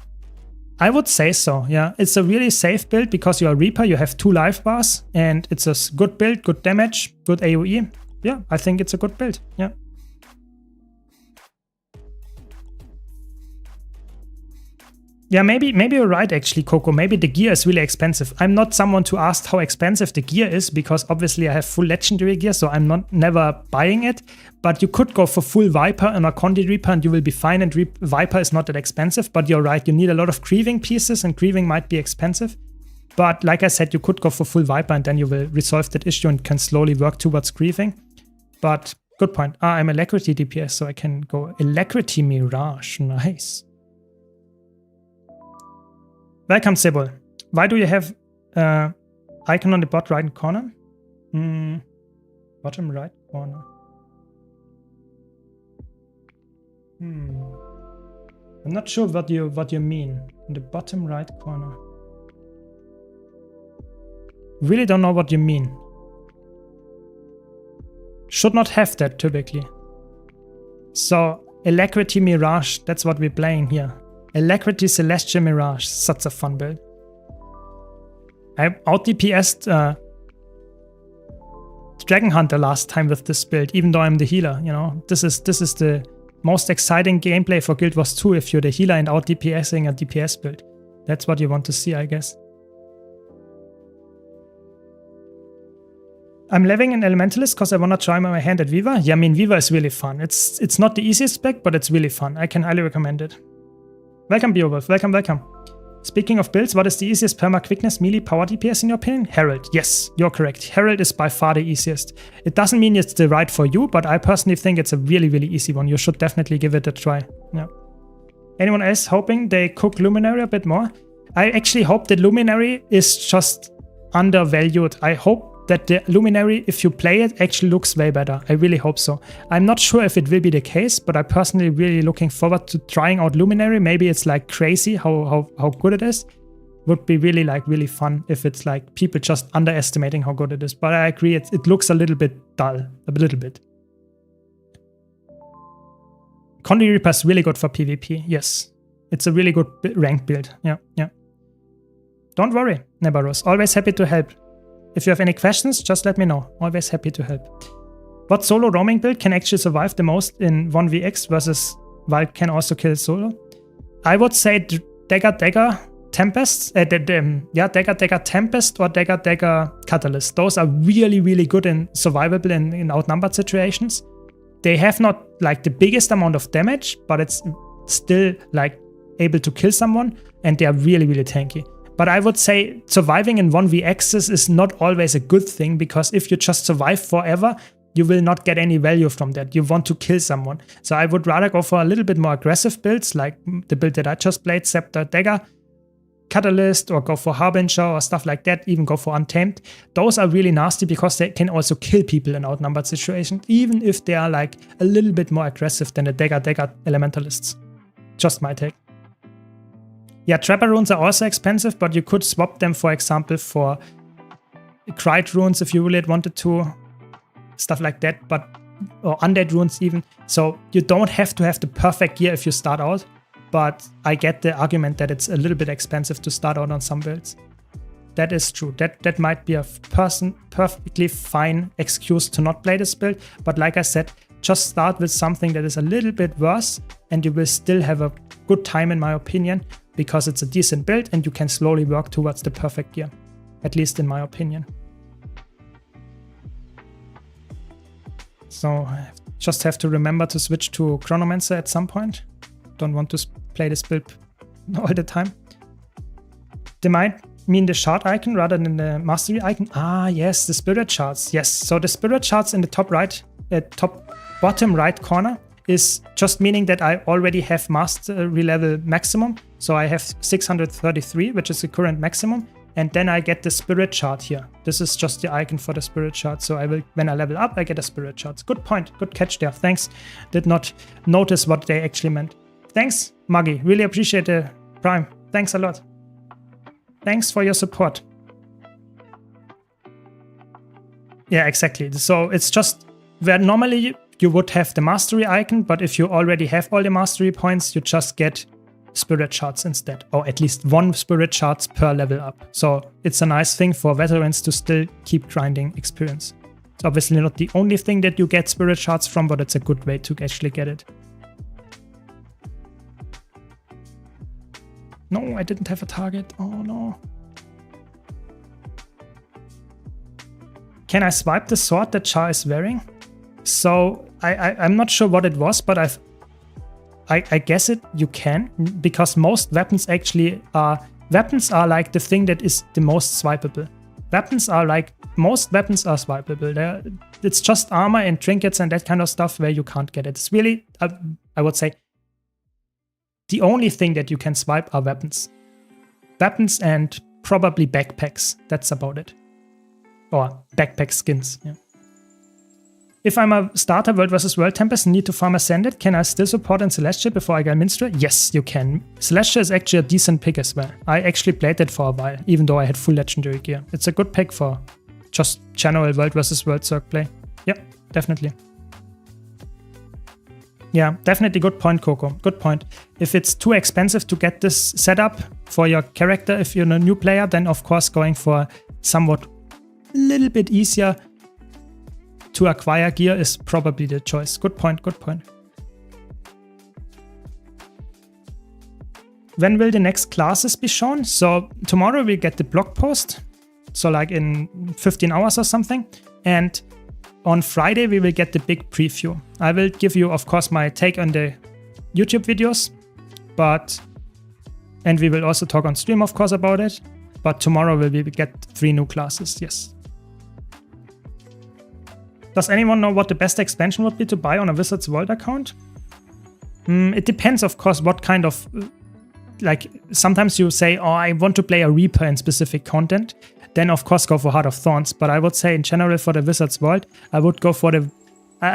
I would say so, yeah. It's a really safe build because you're a Reaper, you have 2 life bars, and it's a good build, good damage, good AoE. Yeah, I think it's a good build, yeah. Yeah, maybe you're right, actually, Coco. Maybe the gear is really expensive. I'm not someone to ask how expensive the gear is, because obviously I have full legendary gear, so I'm never buying it. But you could go for full Viper and a Condi Reaper and you will be fine, and Viper is not that expensive. But you're right, you need a lot of grieving pieces, and grieving might be expensive. But like I said, you could go for full Viper and then you will resolve that issue and can slowly work towards grieving. But good point. I'm Alacrity DPS, so I can go Alacrity Mirage. Nice. Welcome, Sybil. Why do you have icon on the bottom right corner? Bottom right corner. I'm not sure what you mean. In the bottom right corner. Really don't know what you mean. Should not have that typically. So Alacrity Mirage, that's what we're playing here. Alacrity Celestial Mirage, such a fun build. I out DPS'd Dragon Hunter last time with this build, even though I'm the healer, you know. This is the most exciting gameplay for Guild Wars 2 if you're the healer and out DPSing a DPS build. That's what you want to see, I guess. I'm leveling an Elementalist because I want to try my hand at Viva. Yeah, I mean, Viva is really fun. It's not the easiest spec, but it's really fun. I can highly recommend it. Welcome, Beowulf. Welcome, welcome. Speaking of builds, what is the easiest perma quickness melee power DPS in your opinion? Herald. Yes, you're correct. Herald is by far the easiest. It doesn't mean it's the right for you, but I personally think it's a really, really easy one. You should definitely give it a try. Yeah. Anyone else hoping they cook Luminary a bit more? I actually hope that Luminary is just undervalued. I hope that the Luminary, if you play it, actually looks way better. I really hope so. I'm not sure if it will be the case, but I'm personally really looking forward to trying out Luminary. Maybe it's like crazy how good it is. Would be really fun if it's like people just underestimating how good it is. But I agree, it looks a little bit dull. A little bit. Condi Reaper is really good for PvP. Yes. It's a really good rank build. Yeah. Don't worry, Nebaros. Always happy to help. If you have any questions, just let me know. Always happy to help. What solo roaming build can actually survive the most in 1vx versus while can also kill solo? I would say Dagger Tempest. Dagger Tempest or Dagger Catalyst. Those are really good in survivable and in outnumbered situations. They have not like the biggest amount of damage, but it's still like able to kill someone, and they are really tanky. But I would say surviving in 1vx's is not always a good thing, because if you just survive forever, you will not get any value from that. You want to kill someone. So I would rather go for a little bit more aggressive builds, like the build that I just played, Scepter Dagger Catalyst, or go for Harbinger or stuff like that, even go for Untamed. Those are really nasty because they can also kill people in outnumbered situations, even if they are like a little bit more aggressive than the Dagger Elementalists. Just my take. Yeah, Trapper runes are also expensive, but you could swap them, for example, for Cried runes if you really wanted to. Stuff like that, or Undead runes even. So you don't have to have the perfect gear if you start out, but I get the argument that it's a little bit expensive to start out on some builds. That is true. That might be a perfectly fine excuse to not play this build, but like I said, just start with something that is a little bit worse, and you will still have a good time, in my opinion, because it's a decent build and you can slowly work towards the perfect gear, at least in my opinion. So I just have to remember to switch to Chronomancer at some point. Don't want to play this build all the time. They might mean the shard icon rather than the mastery icon. Ah, yes, the spirit shards. Yes, so the spirit shards in the bottom right corner is just meaning that I already have mastery level maximum. So I have 633, which is the current maximum. And then I get the spirit shard here. This is just the icon for the spirit shard. So I will, when I level up, I get a spirit shard. Good point. Good catch there. Thanks. Did not notice what they actually meant. Thanks, Maggie. Really appreciate the Prime. Thanks a lot. Thanks for your support. Yeah, exactly. So it's just where normally you would have the mastery icon, but if you already have all the mastery points, you just get spirit shards instead, or at least one spirit shards per level up. So it's a nice thing for veterans to still keep grinding experience. It's obviously not the only thing that you get spirit shards from, but it's a good way to actually get it. No, I didn't have a target. Oh no. Can I swipe the sword that Char is wearing? So I'm not sure what it was, but I guess you can, because most weapons actually are like the thing that is the most swipeable. Most weapons are swipeable. It's just armor and trinkets and that kind of stuff where you can't get it. It's really, I would say, the only thing that you can swipe are weapons. Weapons and probably backpacks. That's about it. Or backpack skins, yeah. If I'm a starter World vs. World Tempest and need to farm Ascended, can I still support in Celestia before I get Minstrel? Yes, you can. Celestia is actually a decent pick as well. I actually played it for a while, even though I had full legendary gear. It's a good pick for just general World vs. World Circ play. Yep, definitely. Yeah, definitely good point, Coco. Good point. If it's too expensive to get this setup for your character, if you're a new player, then of course going for somewhat little bit easier to acquire gear is probably the choice. Good point, good point. When will the next classes be shown? So tomorrow we'll get the blog post, so like in 15 hours or something. And on Friday we will get the big preview. I will give you, of course, my take on the YouTube videos, and we will also talk on stream, of course, about it. But tomorrow we will get 3 new classes, yes. Does anyone know what the best expansion would be to buy on a Wizards World account? It depends, of course, what kind of... Like, sometimes you say, oh, I want to play a Reaper in specific content. Then, of course, go for Heart of Thorns. But I would say, in general, for the Wizards World, I would go for the...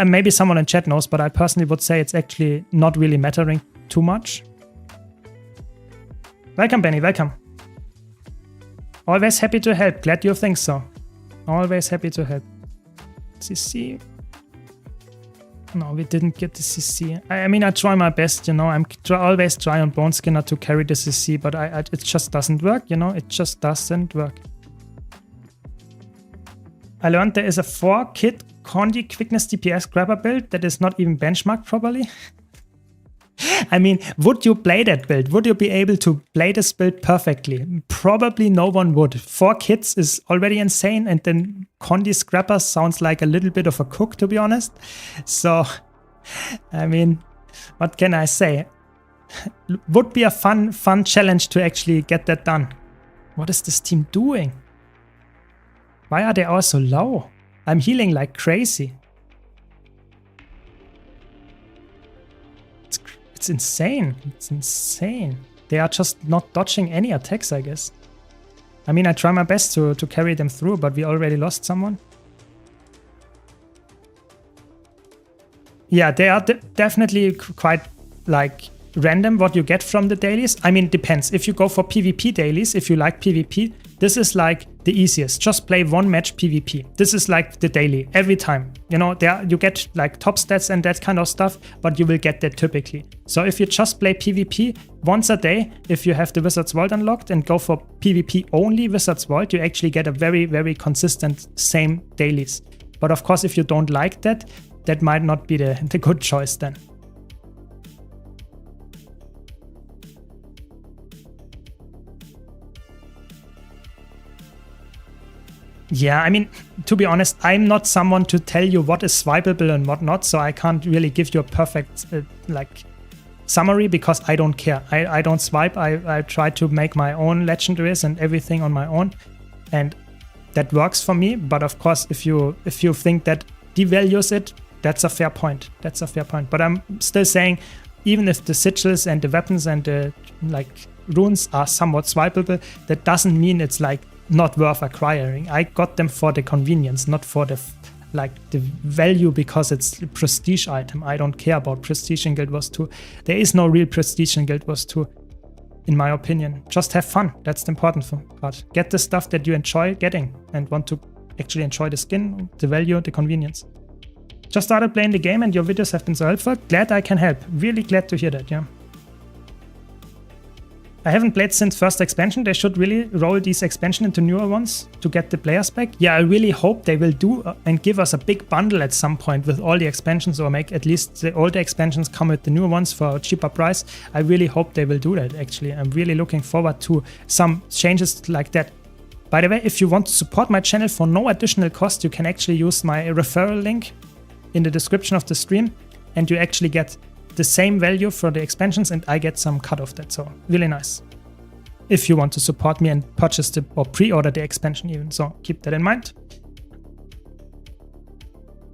maybe someone in chat knows, but I personally would say it's actually not really mattering too much. Welcome, Benny, welcome. Always happy to help. Glad you think so. Always happy to help. CC. No, we didn't get the CC. I mean, I try my best, you know. Always try on Bone Skinner to carry the CC, but it just doesn't work, you know. It just doesn't work. I learned there is a 4-kit Condi Quickness DPS grabber build that is not even benchmarked properly. I mean, would you play that build? Would you be able to play this build perfectly? Probably no one would. 4 kits is already insane, and then Condi Scrapper sounds like a little bit of a cook, to be honest. So, I mean, what can I say? Would be a fun challenge to actually get that done. What is this team doing? Why are they all so low? I'm healing like crazy. It's insane. It's insane. They are just not dodging any attacks, I guess. I mean, I try my best to carry them through, but we already lost someone. Yeah, they are definitely quite, like, random what you get from the dailies. I mean, depends. If you go for PvP dailies, if you like PvP, this is like the easiest. Just play 1 match PvP. This is like the daily every time. You know, you get like top stats and that kind of stuff, but you will get that typically. So if you just play PvP once a day, if you have the Wizards World unlocked and go for PvP only Wizards World, you actually get a very, very consistent same dailies. But of course, if you don't like that, that might not be the good choice then. Yeah, I mean, to be honest, I'm not someone to tell you what is swipeable and what not, so I can't really give you a perfect summary because I don't care. I don't swipe. I try to make my own legendaries and everything on my own, and that works for me. But of course, if you think that devalues it, that's a fair point. That's a fair point. But I'm still saying, even if the sigils and the weapons and the runes are somewhat swipeable, that doesn't mean it's like not worth acquiring. I got them for the convenience, not for the value, because it's a prestige item. I don't care about prestige in Guild Wars 2. There is no real prestige in Guild Wars 2, in my opinion. Just have fun. That's the important part. Get the stuff that you enjoy getting and want to actually enjoy the skin, the value, the convenience. Just started playing the game and your videos have been so helpful. Glad I can help. Really glad to hear that, yeah. I haven't played since first expansion. They should really roll these expansion into newer ones to get the players back. Yeah, I really hope they will do and give us a big bundle at some point with all the expansions, or make at least the older expansions come with the newer ones for a cheaper price. I really hope they will do that, actually. I'm really looking forward to some changes like that. By the way, if you want to support my channel for no additional cost, you can actually use my referral link in the description of the stream, and you actually get the same value for the expansions, and I get some cut of that, so really nice. If you want to support me and purchase the, or pre-order the expansion even, so keep that in mind.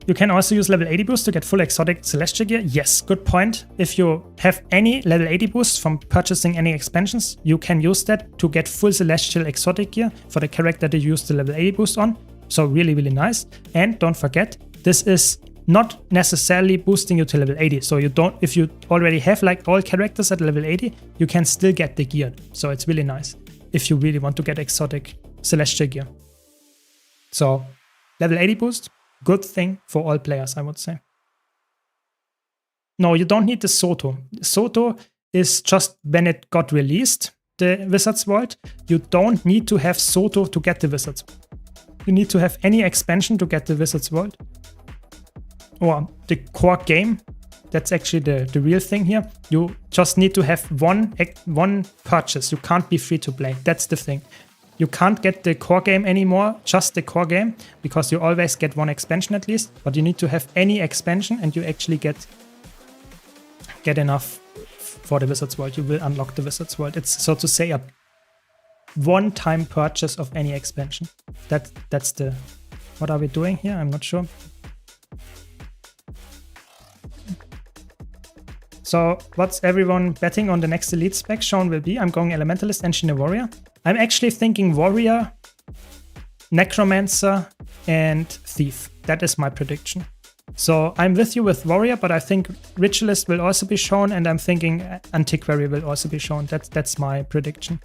You can also use level 80 boost to get full exotic celestial gear. Yes, good point. If you have any level 80 boosts from purchasing any expansions, you can use that to get full celestial exotic gear for the character that you use the level 80 boost on. So really, really nice. And don't forget, this is not necessarily boosting you to level 80. So you don't, if you already have like all characters at level 80, you can still get the gear. So it's really nice if you really want to get exotic celestial gear. So level 80 boost, good thing for all players, I would say. No, you don't need the Soto. Soto is just when it got released, the Wizard's Vault. You don't need to have Soto to get the Wizard's Vault. You need to have any expansion to get the Wizard's Vault. Or the core game. That's actually the real thing here. You just need to have one purchase. You can't be free to play. That's the thing. You can't get the core game anymore, just the core game, because you always get one expansion at least. But you need to have any expansion, and you actually get enough for the Wizard's Vault. You will unlock the Wizard's Vault. It's, so to say, a one-time purchase of any expansion. That's the... What are we doing here? I'm not sure. So what's everyone betting on the next elite spec shown will be? I'm going Elementalist, Engineer, Warrior. I'm actually thinking Warrior, Necromancer, and Thief. That is my prediction. So I'm with you with Warrior, but I think Ritualist will also be shown, and I'm thinking Antiquary will also be shown. That's my prediction,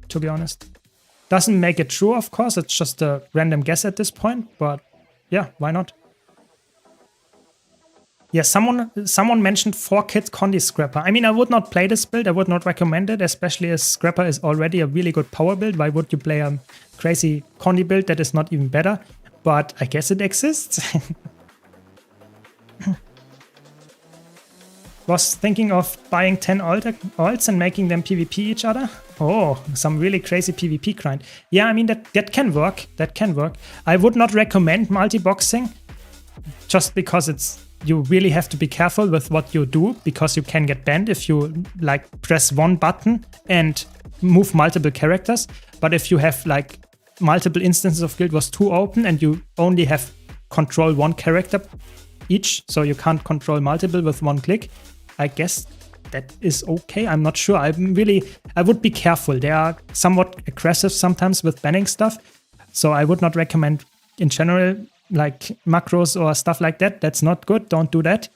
to be honest. Doesn't make it true, of course. It's just a random guess at this point, but yeah, why not? Yeah, someone mentioned 4-kit Condi Scrapper. I mean, I would not play this build. I would not recommend it, especially as Scrapper is already a really good power build. Why would you play a crazy Condi build that is not even better? But I guess it exists. Was thinking of buying 10 alts and making them PvP each other. Oh, some really crazy PvP grind. Yeah, I mean, that can work. That can work. I would not recommend multi-boxing just because you really have to be careful with what you do, because you can get banned if you like press one button and move multiple characters. But if you have like multiple instances of Guild Wars 2 open and you only have control one character each, so you can't control multiple with one click, I guess that is okay. I'm not sure. I would be careful. They are somewhat aggressive sometimes with banning stuff. So I would not recommend in general like macros or stuff like that. That's not good. Don't do that.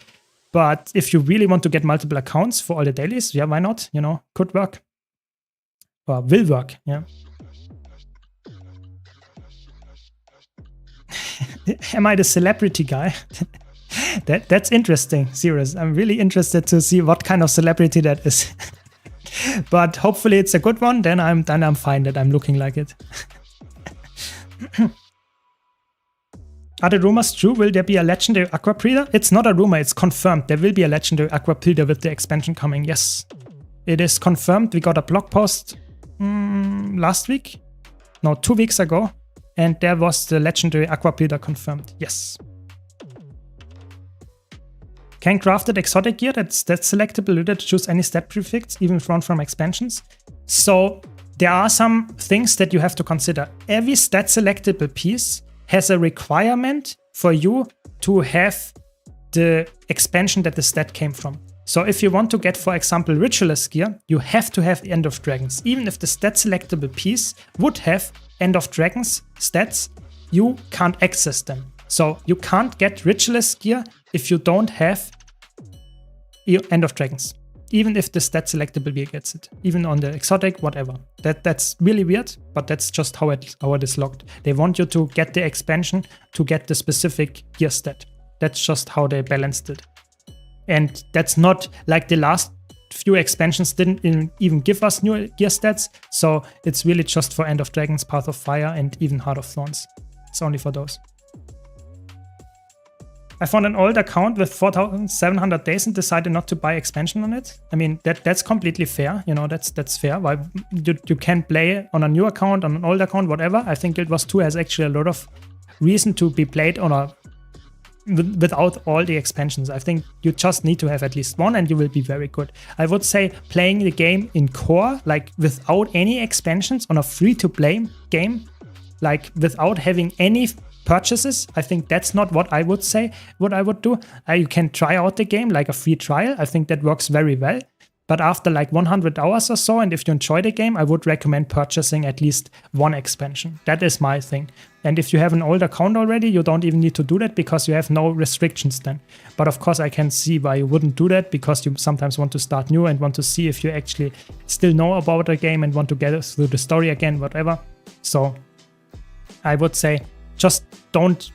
But if you really want to get multiple accounts for all the dailies, yeah, why not? You know, could work. Or will work, yeah. Am I the celebrity guy? That's interesting, serious. I'm really interested to see what kind of celebrity that is. But hopefully it's a good one, then I'm fine that I'm looking like it. Are the rumors true? Will there be a legendary Aqua Breeder? It's not a rumor, it's confirmed. There will be a legendary Aqua Breeder with the expansion coming, yes. It is confirmed. We got a blog post last week? No, 2 weeks ago. And there was the legendary Aqua Breeder confirmed, yes. Can crafted exotic gear that's selectable. You to choose any stat prefix, even from expansions. So there are some things that you have to consider. Every stat selectable piece has a requirement for you to have the expansion that the stat came from. So if you want to get, for example, Ritualist gear, you have to have End of Dragons. Even if the stat selectable piece would have End of Dragons stats, you can't access them. So you can't get Ritualist gear if you don't have End of Dragons. Even if the stat selectable gear gets it. Even on the exotic, whatever. That's really weird, but that's just how it is locked. They want you to get the expansion to get the specific gear stat. That's just how they balanced it. And that's not like the last few expansions didn't even give us new gear stats, so it's really just for End of Dragons, Path of Fire, and even Heart of Thorns. It's only for those. I found an old account with 4,700 days and decided not to buy expansion on it. I mean, that's completely fair. You know, that's fair. Why you can play on a new account, on an old account, whatever. I think Guild Wars 2 has actually a lot of reason to be played on without all the expansions. I think you just need to have at least one and you will be very good. I would say playing the game in core, like without any expansions on a free-to-play game, like without having any purchases, I think that's not what I would say what I would do. You can try out the game like a free trial. I think that works very well. But after like 100 hours or so, and if you enjoy the game, I would recommend purchasing at least one expansion. That is my thing. And if you have an old account already, you don't even need to do that because you have no restrictions then. But of course, I can see why you wouldn't do that, because you sometimes want to start new and want to see if you actually still know about the game and want to get through the story again, whatever. So I would say just don't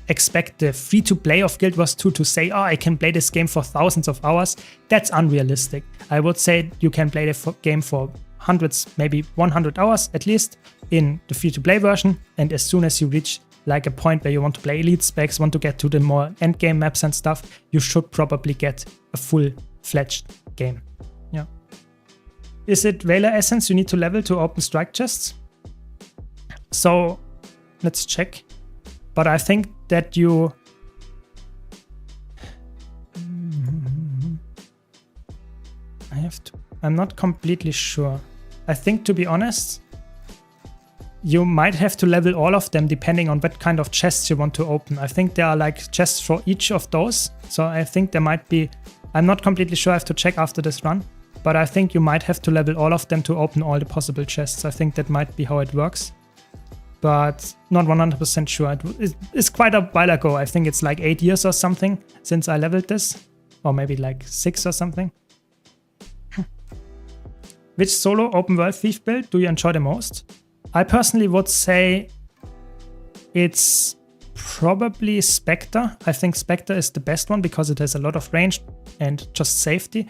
expect the free-to-play of Guild Wars 2 to say, oh, I can play this game for thousands of hours. That's unrealistic. I would say you can play the game for hundreds, maybe 100 hours at least in the free-to-play version. And as soon as you reach like a point where you want to play elite specs, want to get to the more endgame maps and stuff, you should probably get a full-fledged game. Yeah. Is it Valor Essence you need to level to open strike chests? So let's check. But I think that I'm not completely sure. I think, to be honest, you might have to level all of them depending on what kind of chests you want to open. I think there are like chests for each of those. So I think there might be, I'm not completely sure, I have to check after this run. But I think you might have to level all of them to open all the possible chests. I think that might be how it works. But not 100% sure. It's quite a while ago. I think it's like 8 years or something since I leveled this. Or maybe like 6 or something. Which solo open world thief build do you enjoy the most? I personally would say it's probably Spectre. I think Spectre is the best one because it has a lot of range and just safety.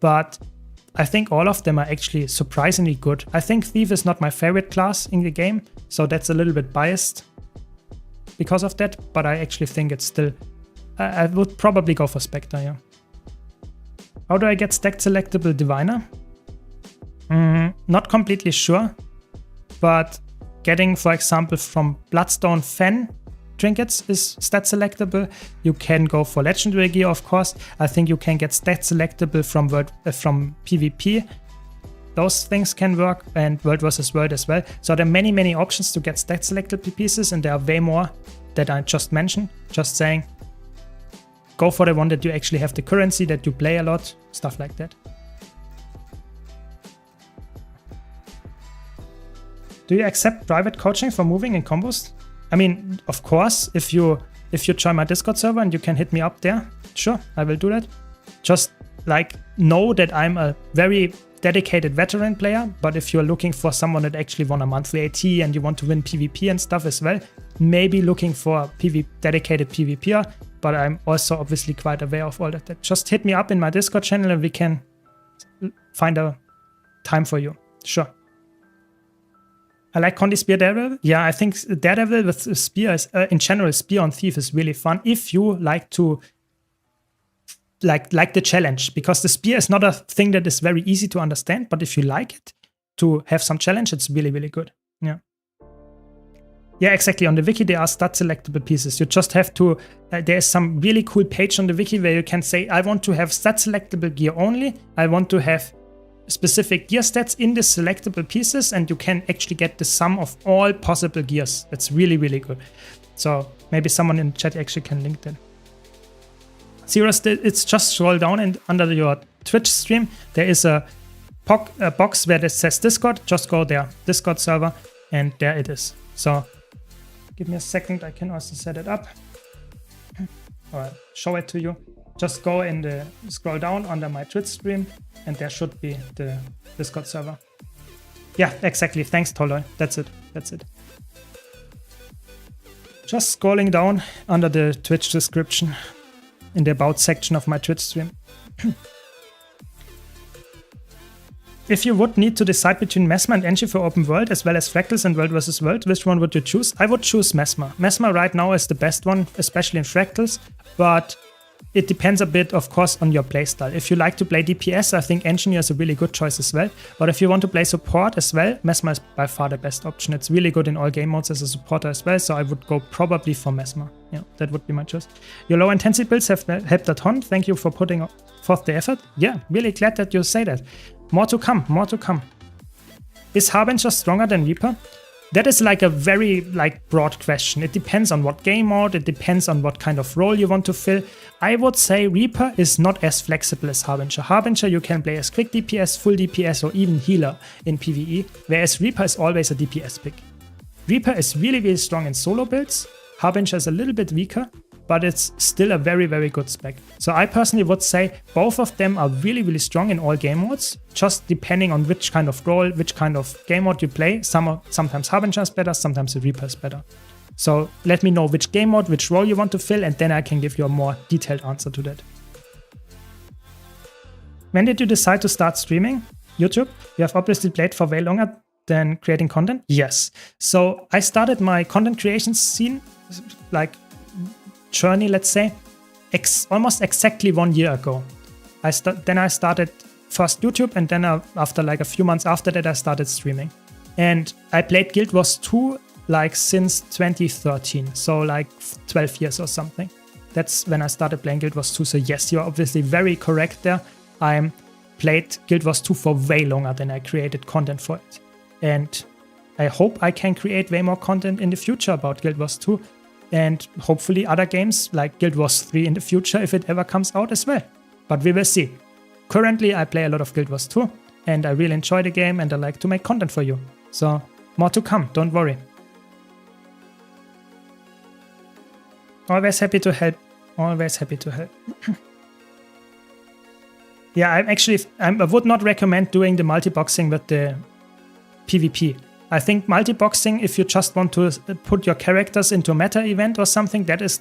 But I think all of them are actually surprisingly good. I think Thief is not my favorite class in the game, so that's a little bit biased because of that, but I actually think it's still... I would probably go for Spectre, yeah. How do I get stacked selectable Diviner? Not completely sure, but getting, for example, from Bloodstone Fen trinkets is stat selectable. You can go for legendary gear, of course. I think you can get stat selectable from PvP. Those things can work, and World vs. World as well. So there are many options to get stat selectable pieces, and there are way more that I just mentioned. Just saying, go for the one that you actually have the currency, that you play a lot, stuff like that. Do you accept private coaching for moving and combos? I mean, of course, if you join my Discord server and you can hit me up there, sure, I will do that. Just like know that I'm a very dedicated veteran player, but if you're looking for someone that actually won a monthly AT and you want to win PvP and stuff as well, maybe looking for a dedicated PvPer, but I'm also obviously quite aware of all that. Just hit me up in my Discord channel and we can find a time for you. Sure. I like Condi Spear Daredevil. Yeah, I think Daredevil with Spear is, in general, Spear on Thief is really fun if you like to like the challenge, because the Spear is not a thing that is very easy to understand, but if you like it, to have some challenge, it's really good. Yeah. Yeah, exactly. On the wiki, there are stat selectable pieces. You just have to, there's some really cool page on the wiki where you can say, I want to have stat selectable gear only. I want to have specific gear stats in the selectable pieces, and you can actually get the sum of all possible gears. That's really good. So maybe someone in the chat actually can link that. Serious, it's just scroll down and under your Twitch stream, there is a box where it says Discord. Just go there, Discord server, and there it is. So give me a second, I can also set it up. Or show it to you. Just go in the scroll down under my Twitch stream, and there should be the Discord server. Yeah, exactly. Thanks, Toloy. That's it. Just scrolling down under the Twitch description in the About section of my Twitch stream. If you would need to decide between Mesmer and Enchi for open world, as well as Fractals and World vs. World, which one would you choose? I would choose Mesmer. Mesmer right now is the best one, especially in Fractals, but it depends a bit, of course, on your playstyle. If you like to play DPS, I think Engineer is a really good choice as well. But if you want to play support as well, Mesmer is by far the best option. It's really good in all game modes as a supporter as well, so I would go probably for Mesmer. Yeah, that would be my choice. Your low intensity builds have helped a ton. Thank you for putting forth the effort. Yeah, really glad that you say that. More to come, more to come. Is Harbinger stronger than Reaper? That is like a very broad question. It depends on what game mode, it depends on what kind of role you want to fill. I would say Reaper is not as flexible as Harbinger. Harbinger you can play as quick DPS, full DPS, or even healer in PvE, whereas Reaper is always a DPS pick. Reaper is really, really strong in solo builds. Harbinger is a little bit weaker, but it's still a very, very good spec. So I personally would say both of them are really, really strong in all game modes, just depending on which kind of role, which kind of game mode you play. Sometimes Harbinger is better, sometimes the Reaper is better. So let me know which game mode, which role you want to fill, and then I can give you a more detailed answer to that. When did you decide to start streaming? YouTube? You have obviously played for way longer than creating content? Yes. So I started my content creation scene, journey, let's say, almost exactly 1 year ago. Then I started first YouTube, and then after a few months after that I started streaming. And I played Guild Wars 2 since 2013, so 12 years or something. That's when I started playing Guild Wars 2, so yes, you're obviously very correct there. I played Guild Wars 2 for way longer than I created content for it. And I hope I can create way more content in the future about Guild Wars 2. And hopefully other games like Guild Wars 3 in the future if it ever comes out as well. But we will see. Currently I play a lot of Guild Wars 2 and I really enjoy the game and I like to make content for you. So more to come, don't worry. Always happy to help. Always happy to help. Yeah, I would not recommend doing the multi-boxing with the PvP. I think multi-boxing, if you just want to put your characters into a meta event or something, that is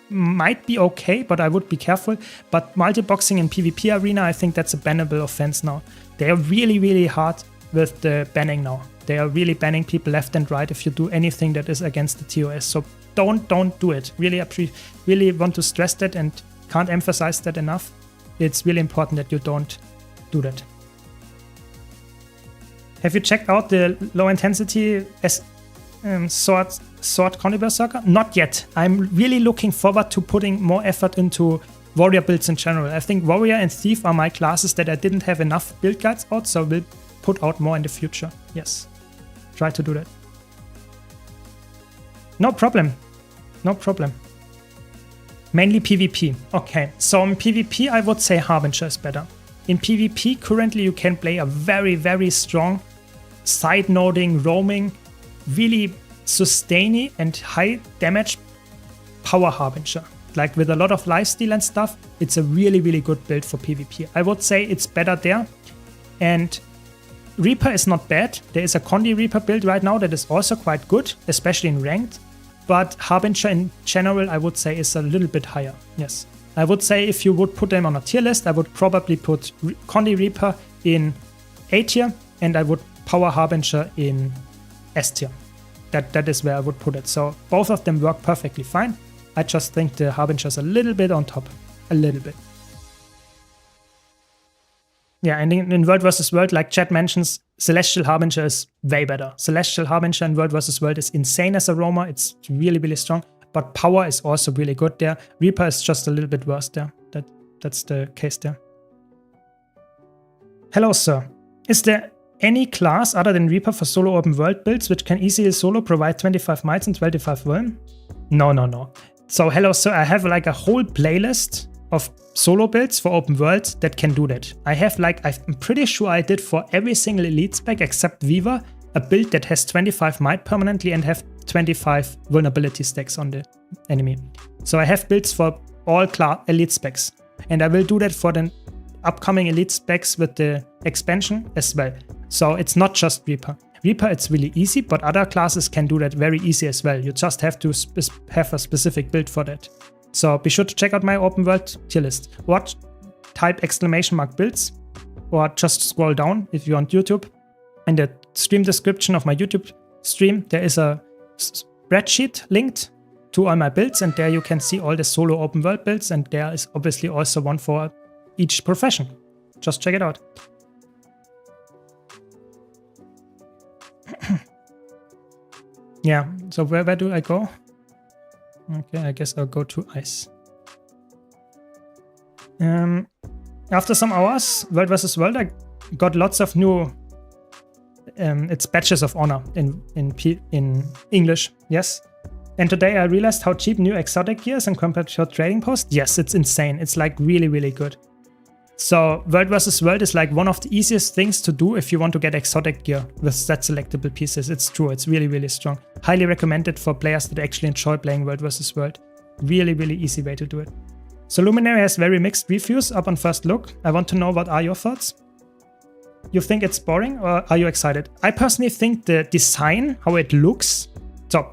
might be okay, but I would be careful. But multi-boxing in PvP arena, I think that's a bannable offense now. They are really, really hard with the banning now. They are really banning people left and right if you do anything that is against the TOS. So don't do it. Really want to stress that and can't emphasize that enough. It's really important that you don't do that. Have you checked out the low intensity sword Counter Berserker? Not yet. I'm really looking forward to putting more effort into warrior builds in general. I think warrior and thief are my classes that I didn't have enough build guides out, so we'll put out more in the future. Yes, try to do that. No problem. No problem. Mainly PvP. Okay, so in PvP I would say Harbinger is better. In PvP currently you can play a very, very strong side noding, roaming, really sustainy and high damage power Harbinger. Like with a lot of lifesteal and stuff, it's a really, really good build for PvP. I would say it's better there. And Reaper is not bad. There is a Condi Reaper build right now that is also quite good, especially in ranked. But Harbinger in general, I would say, is a little bit higher. Yes. I would say if you would put them on a tier list, I would probably put Condi Reaper in A tier and I would Power Harbinger in S tier. That is where I would put it. So both of them work perfectly fine. I just think the Harbinger is a little bit on top. A little bit. Yeah, and in World vs. World, like chat mentions, Celestial Harbinger is way better. Celestial Harbinger in World vs. World is insane as a roamer. It's really, really strong. But power is also really good there. Reaper is just a little bit worse there. That's the case there. Hello, sir. Is there any class other than Reaper for solo open world builds which can easily solo provide 25 mites and 25 Vuln? No. So hello, sir. I have like a whole playlist of solo builds for open world that can do that. I have I'm pretty sure I did for every single elite spec except Viva a build that has 25 might permanently and have 25 vulnerability stacks on the enemy. So I have builds for all elite specs. And I will do that for the upcoming elite specs with the expansion as well. So it's not just Reaper. Reaper, it's really easy, but other classes can do that very easy as well. You just have to have a specific build for that. So be sure to check out my open world tier list. What type ! Builds? or just scroll down if you're on YouTube. In the stream description of my YouTube stream, there is a spreadsheet linked to all my builds, and there you can see all the solo open world builds, and there is obviously also one for each profession. Just check it out. Yeah, so where do I go? Okay, I guess I'll go to ice. After some hours, World vs. World, I got lots of new it's badges of honor in English, yes. And today I realized how cheap new exotic gear is compared to your trading post. Yes, it's insane. It's like really, really good. So World vs. World is like one of the easiest things to do if you want to get exotic gear with that selectable pieces. It's true. It's really, really strong. Highly recommended for players that actually enjoy playing World vs. World. Really, really easy way to do it. So Luminary has very mixed reviews up on first look. I want to know, what are your thoughts? You think it's boring, or are you excited? I personally think the design, how it looks. So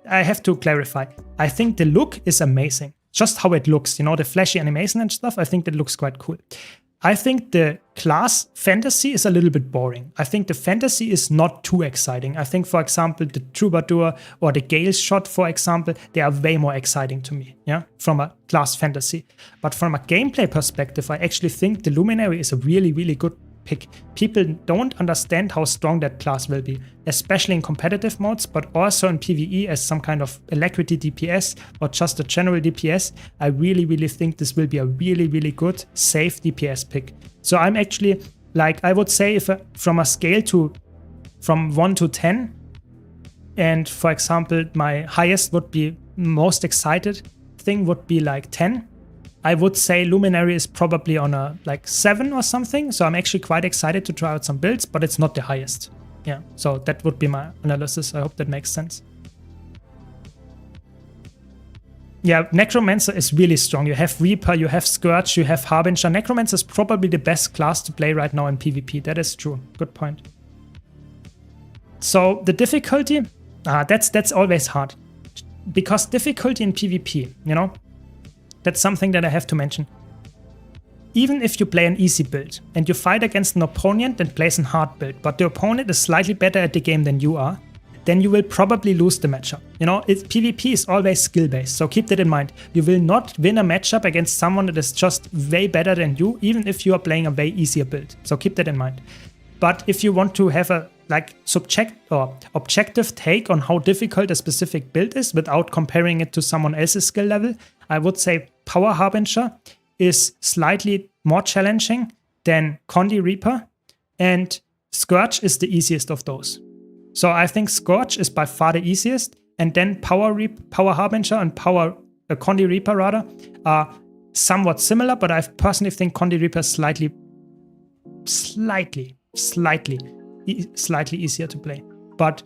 I have to clarify. I think the look is amazing. Just how it looks, you know, the flashy animation and stuff. I think that looks quite cool. I think the class fantasy is a little bit boring. I think the fantasy is not too exciting. I think, for example, the Troubadour or the Gale Shot, for example, they are way more exciting to me, yeah, from a class fantasy. But from a gameplay perspective, I actually think the Luminary is a really, really good pick. People don't understand how strong that class will be, especially in competitive modes, but also in PvE as some kind of alacrity DPS or just a general DPS. I really, really think this will be a really, really good, safe DPS pick. So I'm actually, like, I would say if from a scale from 1 to 10, and for example, my highest would be most excited thing would be like 10. I would say Luminary is probably on a like 7 or something. So I'm actually quite excited to try out some builds, but it's not the highest. Yeah, so that would be my analysis. I hope that makes sense. Yeah, Necromancer is really strong. You have Reaper, you have Scourge, you have Harbinger. Necromancer is probably the best class to play right now in PvP. That is true. Good point. So the difficulty, that's always hard. Because difficulty in PvP, you know, that's something that I have to mention. Even if you play an easy build and you fight against an opponent that plays a hard build, but the opponent is slightly better at the game than you are, then you will probably lose the matchup. You know, PvP is always skill-based, so keep that in mind. You will not win a matchup against someone that is just way better than you, even if you are playing a way easier build. So keep that in mind. But if you want to have a like objective take on how difficult a specific build is without comparing it to someone else's skill level, I would say Power Harbinger is slightly more challenging than Condi Reaper, and Scourge is the easiest of those. So I think Scourge is by far the easiest, and then Power Harbinger and Condi Reaper rather are somewhat similar, but I personally think Condi Reaper is slightly easier to play. But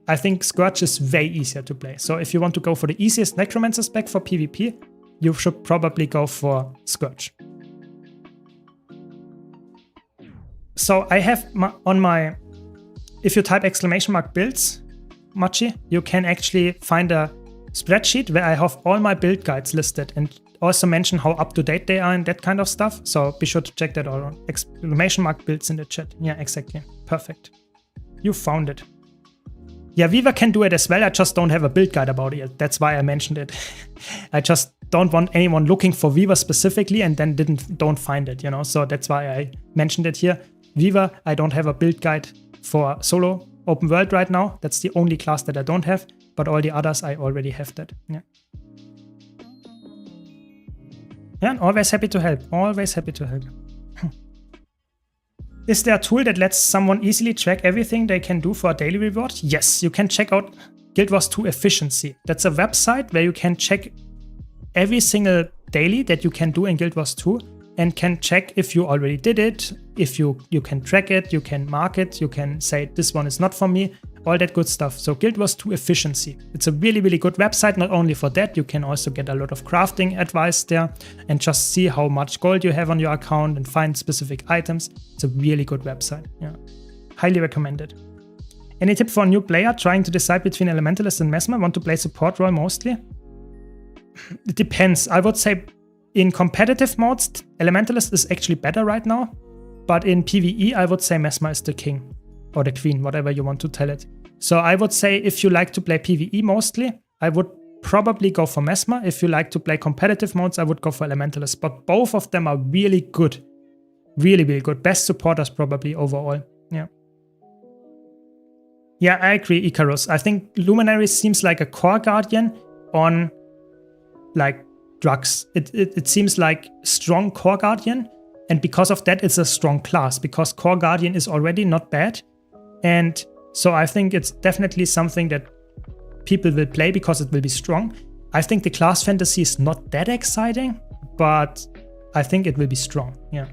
I think Scourge is way easier to play. So if you want to go for the easiest Necromancer spec for PvP, you should probably go for Scourge. So I have on my, if you type !builds, Machi, you can actually find a spreadsheet where I have all my build guides listed and also mention how up to date they are and that kind of stuff. So be sure to check that out on !builds in the chat. Yeah, exactly. Perfect. You found it. Yeah, Viva can do it as well. I just don't have a build guide about it yet. That's why I mentioned it. I just don't want anyone looking for Viva specifically and then don't find it, you know. So that's why I mentioned it here. Viva, I don't have a build guide for solo open world right now. That's the only class that I don't have, but all the others I already have that. Yeah. Yeah, always happy to help. Always happy to help. Is there a tool that lets someone easily track everything they can do for a daily reward? Yes, you can check out Guild Wars 2 Efficiency. That's a website where you can check every single daily that you can do in Guild Wars 2 and can check if you already did it, if you can track it, you can mark it, you can say this one is not for me, all that good stuff. So Guild Wars 2 Efficiency. It's a really, really good website. Not only for that, you can also get a lot of crafting advice there and just see how much gold you have on your account and find specific items. It's a really good website. Yeah, highly recommended. Any tip for a new player trying to decide between Elementalist and Mesmer? Want to play support role mostly? It depends. I would say in competitive modes, Elementalist is actually better right now. But in PvE, I would say Mesmer is the king or the queen, whatever you want to tell it. So I would say if you like to play PvE mostly, I would probably go for Mesmer. If you like to play competitive modes, I would go for Elementalist. But both of them are really good. Really, really good. Best supporters probably overall. Yeah. Yeah, I agree, Icarus. I think Luminary seems like a core guardian on like drugs. It seems like strong core guardian. And because of that, it's a strong class. Because core guardian is already not bad. And so I think it's definitely something that people will play because it will be strong. I think the class fantasy is not that exciting, but I think it will be strong. Yeah.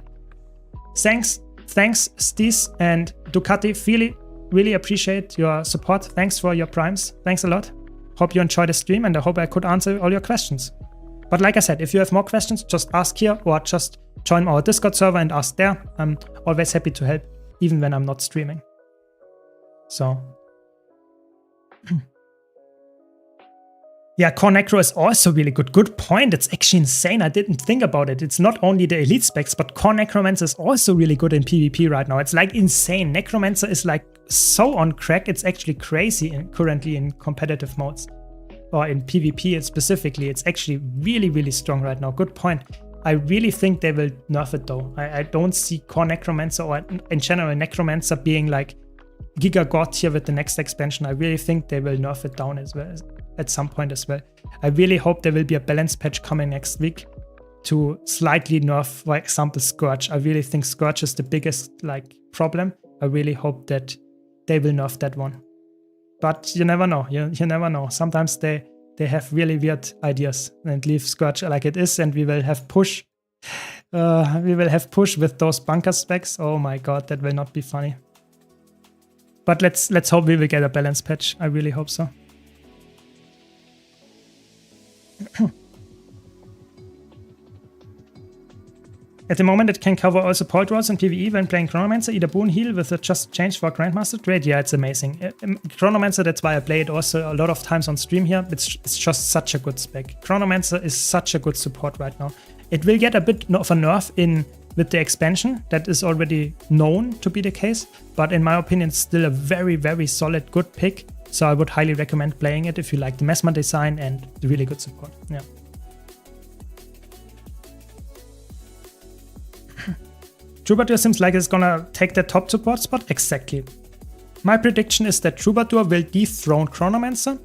Thanks, Stis and Ducati. Really appreciate your support. Thanks for your primes. Thanks a lot. Hope you enjoyed the stream and I hope I could answer all your questions. But like I said, if you have more questions, just ask here or just join our Discord server and ask there. I'm always happy to help, even when I'm not streaming. So. Yeah, Core Necro is also really good. Good point. It's actually insane. I didn't think about it. It's not only the elite specs, but Core Necromancer is also really good in PvP right now. It's like insane. Necromancer is like so on crack. It's actually crazy currently in competitive modes. Or in PvP specifically. It's actually really, really strong right now. Good point. I really think they will nerf it though. I don't see Core Necromancer or in general Necromancer being like Giga God here with the next expansion. I really think they will nerf it down as well. At some point as well. I really hope there will be a balance patch coming next week to slightly nerf, for example, Scourge. I really think Scourge is the biggest like problem. I really hope that they will nerf that one. But you never know. You never know. Sometimes they have really weird ideas and leave Scourge like it is, and we will have push. We will have push with those bunker specs. Oh my god, that will not be funny. But let's hope we will get a balance patch. I really hope so. At the moment, it can cover all support roles in PvE when playing Chronomancer, either boon heal with a just change for Grandmaster. Great, yeah, it's amazing. Chronomancer, that's why I play it also a lot of times on stream here. It's just such a good spec. Chronomancer is such a good support right now. It will get a bit of a nerf with the expansion. That is already known to be the case, but in my opinion, it's still a very, very solid, good pick. So I would highly recommend playing it if you like the Mesmer design and the really good support. Yeah. Troubadour seems like it's gonna take the top support spot. Exactly. My prediction is that Troubadour will dethrone Chronomancer.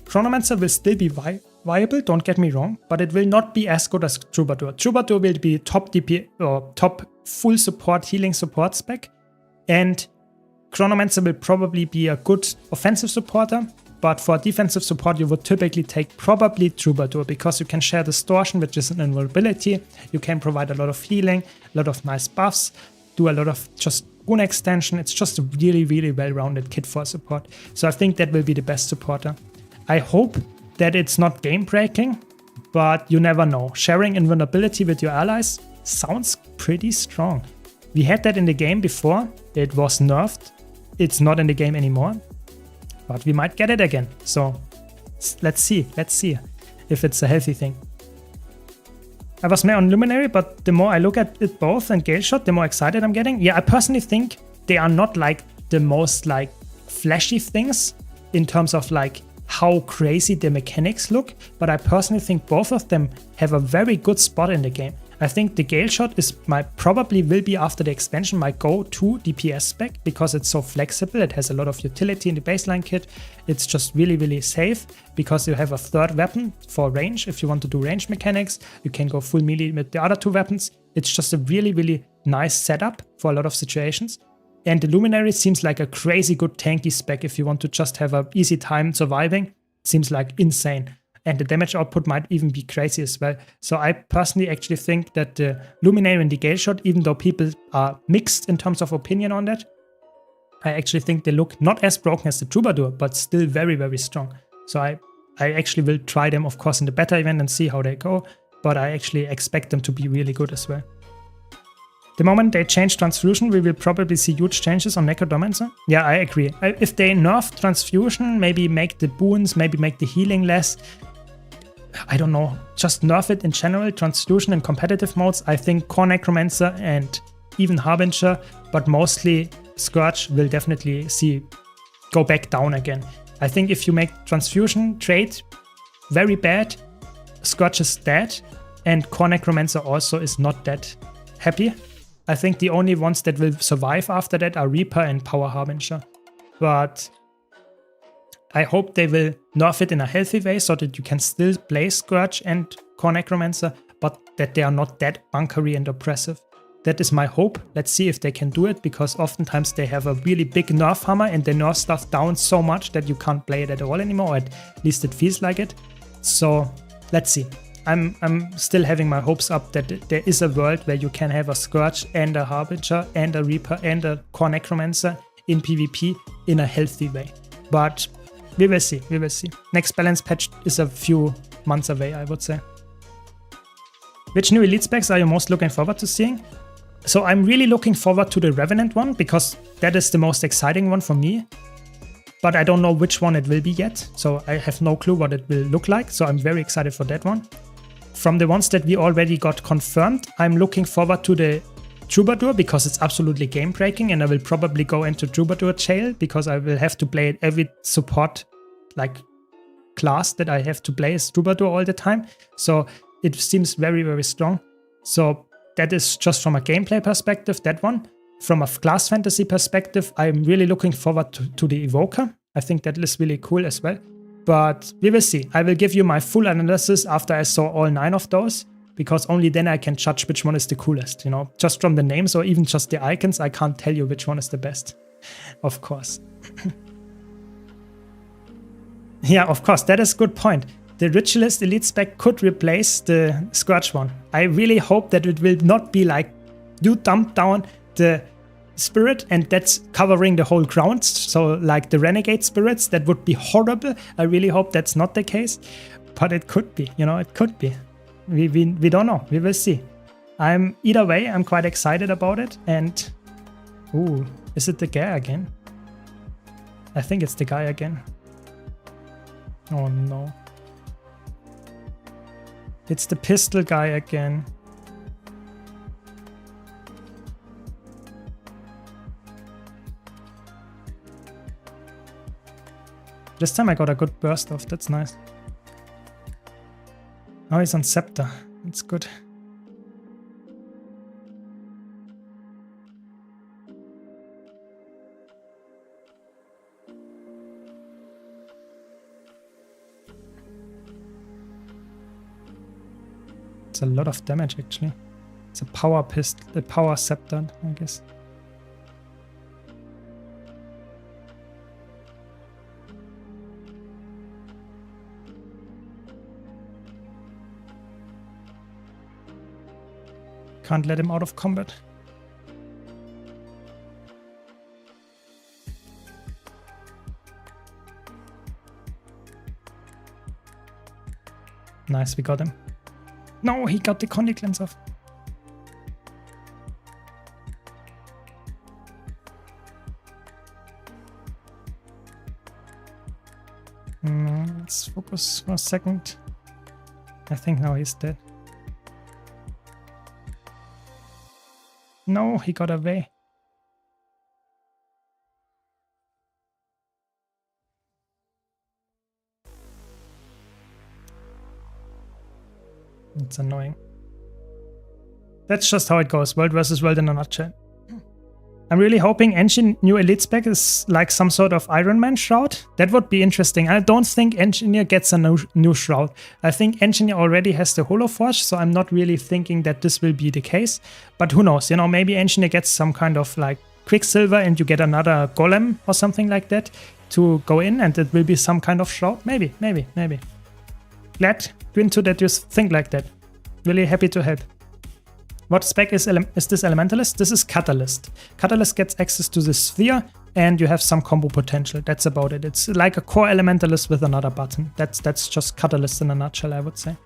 Chronomancer will still be viable, don't get me wrong, but it will not be as good as Troubadour. Troubadour will be top DP or top full support healing support spec, and Chronomancer will probably be a good offensive supporter, but for defensive support you would typically take probably Troubadour because you can share Distortion, which is an invulnerability, you can provide a lot of healing, a lot of nice buffs, do a lot of just boon extension. It's just a really, really well-rounded kit for support. So I think that will be the best supporter. I hope that it's not game-breaking, but you never know. Sharing invulnerability with your allies sounds pretty strong. We had that in the game before, it was nerfed. It's not in the game anymore, but we might get it again. So let's see if it's a healthy thing. I was more on Luminary, but the more I look at it both and Gale Shot, the more excited I'm getting. Yeah, I personally think they are not like the most like flashy things in terms of like how crazy the mechanics look, but I personally think both of them have a very good spot in the game. I think the Gale Shot is probably will be after the expansion my go-to DPS spec because it's so flexible. It has a lot of utility in the baseline kit. It's just really, really safe because you have a third weapon for range. If you want to do range mechanics, you can go full melee with the other two weapons. It's just a really, really nice setup for a lot of situations. And the Luminary seems like a crazy good tanky spec if you want to just have an easy time surviving. It seems like insane. And the damage output might even be crazy as well. So I personally actually think that the Luminary and the Gale Shot, even though people are mixed in terms of opinion on that, I actually think they look not as broken as the Troubadour, but still very, very strong. So I actually will try them, of course, in the beta event and see how they go. But I actually expect them to be really good as well. The moment they change Transfusion, we will probably see huge changes on Necromancer. Yeah, I agree. If they nerf Transfusion, maybe make the boons, maybe make the healing less, I don't know, just nerf it in general, Transfusion in competitive modes. I think Core Necromancer and even Harbinger, but mostly Scourge will definitely go back down again. I think if you make Transfusion trade very bad, Scourge is dead, and Core Necromancer also is not that happy. I think the only ones that will survive after that are Reaper and Power Harbinger. But I hope they will nerf it in a healthy way so that you can still play Scourge and Core Necromancer, but that they are not that bunkery and oppressive. That is my hope. Let's see if they can do it, because oftentimes they have a really big nerf hammer and they nerf stuff down so much that you can't play it at all anymore, or at least it feels like it. So let's see. I'm still having my hopes up that there is a world where you can have a Scourge and a Harbinger and a Reaper and a Core Necromancer in PvP in a healthy way. But we will see, we will see. Next balance patch is a few months away, I would say. Which new elite specs are you most looking forward to seeing? So I'm really looking forward to the Revenant one, because that is the most exciting one for me. But I don't know which one it will be yet, so I have no clue what it will look like, so I'm very excited for that one. From the ones that we already got confirmed, I'm looking forward to the Troubadour, because it's absolutely game breaking, and I will probably go into Troubadour jail, because I will have to play it every support like class that I have to play is Troubadour all the time. So it seems very, very strong. So that is just from a gameplay perspective, that one. From a class fantasy perspective, I'm really looking forward to the Evoker. I think that is really cool as well. But we will see. I will give you my full analysis after I saw all 9 of those, because only then I can judge which one is the coolest, you know. Just from the names or even just the icons, I can't tell you which one is the best. Of course. Yeah, of course, that is a good point. The Ritualist Elite spec could replace the Scourge one. I really hope that it will not be like you dump down the spirit and that's covering the whole ground, so like the Renegade spirits, that would be horrible. I really hope that's not the case, but it could be, you know, it could be. We don't know, we will see. Either way, I'm quite excited about it. And ooh, is it the guy again? I think it's the guy again. Oh no. It's the pistol guy again. This time I got a good burst off, that's nice. Now he's on Scepter, that's good. It's a lot of damage actually. It's a power pistol, a power scepter, I guess. Can't let him out of combat. Nice, we got him. No, he got the Condy Cleanse off. Let's focus for a second. I think now he's dead. No, he got away. It's annoying. That's just how it goes. World versus world in a nutshell. I'm really hoping Engine new Elite spec is like some sort of Iron Man shroud. That would be interesting. I don't think Engineer gets a new shroud. I think Engineer already has the Holoforge, so I'm not really thinking that this will be the case. But who knows, you know, maybe Engineer gets some kind of like Quicksilver and you get another Golem or something like that to go in, and it will be some kind of shroud. Maybe. Glad, Gwinto, that you think like that. Really happy to help. What spec is this Elementalist? This is Catalyst. Catalyst gets access to the Sphere and you have some combo potential. That's about it. It's like a core Elementalist with another button. That's just Catalyst in a nutshell, I would say.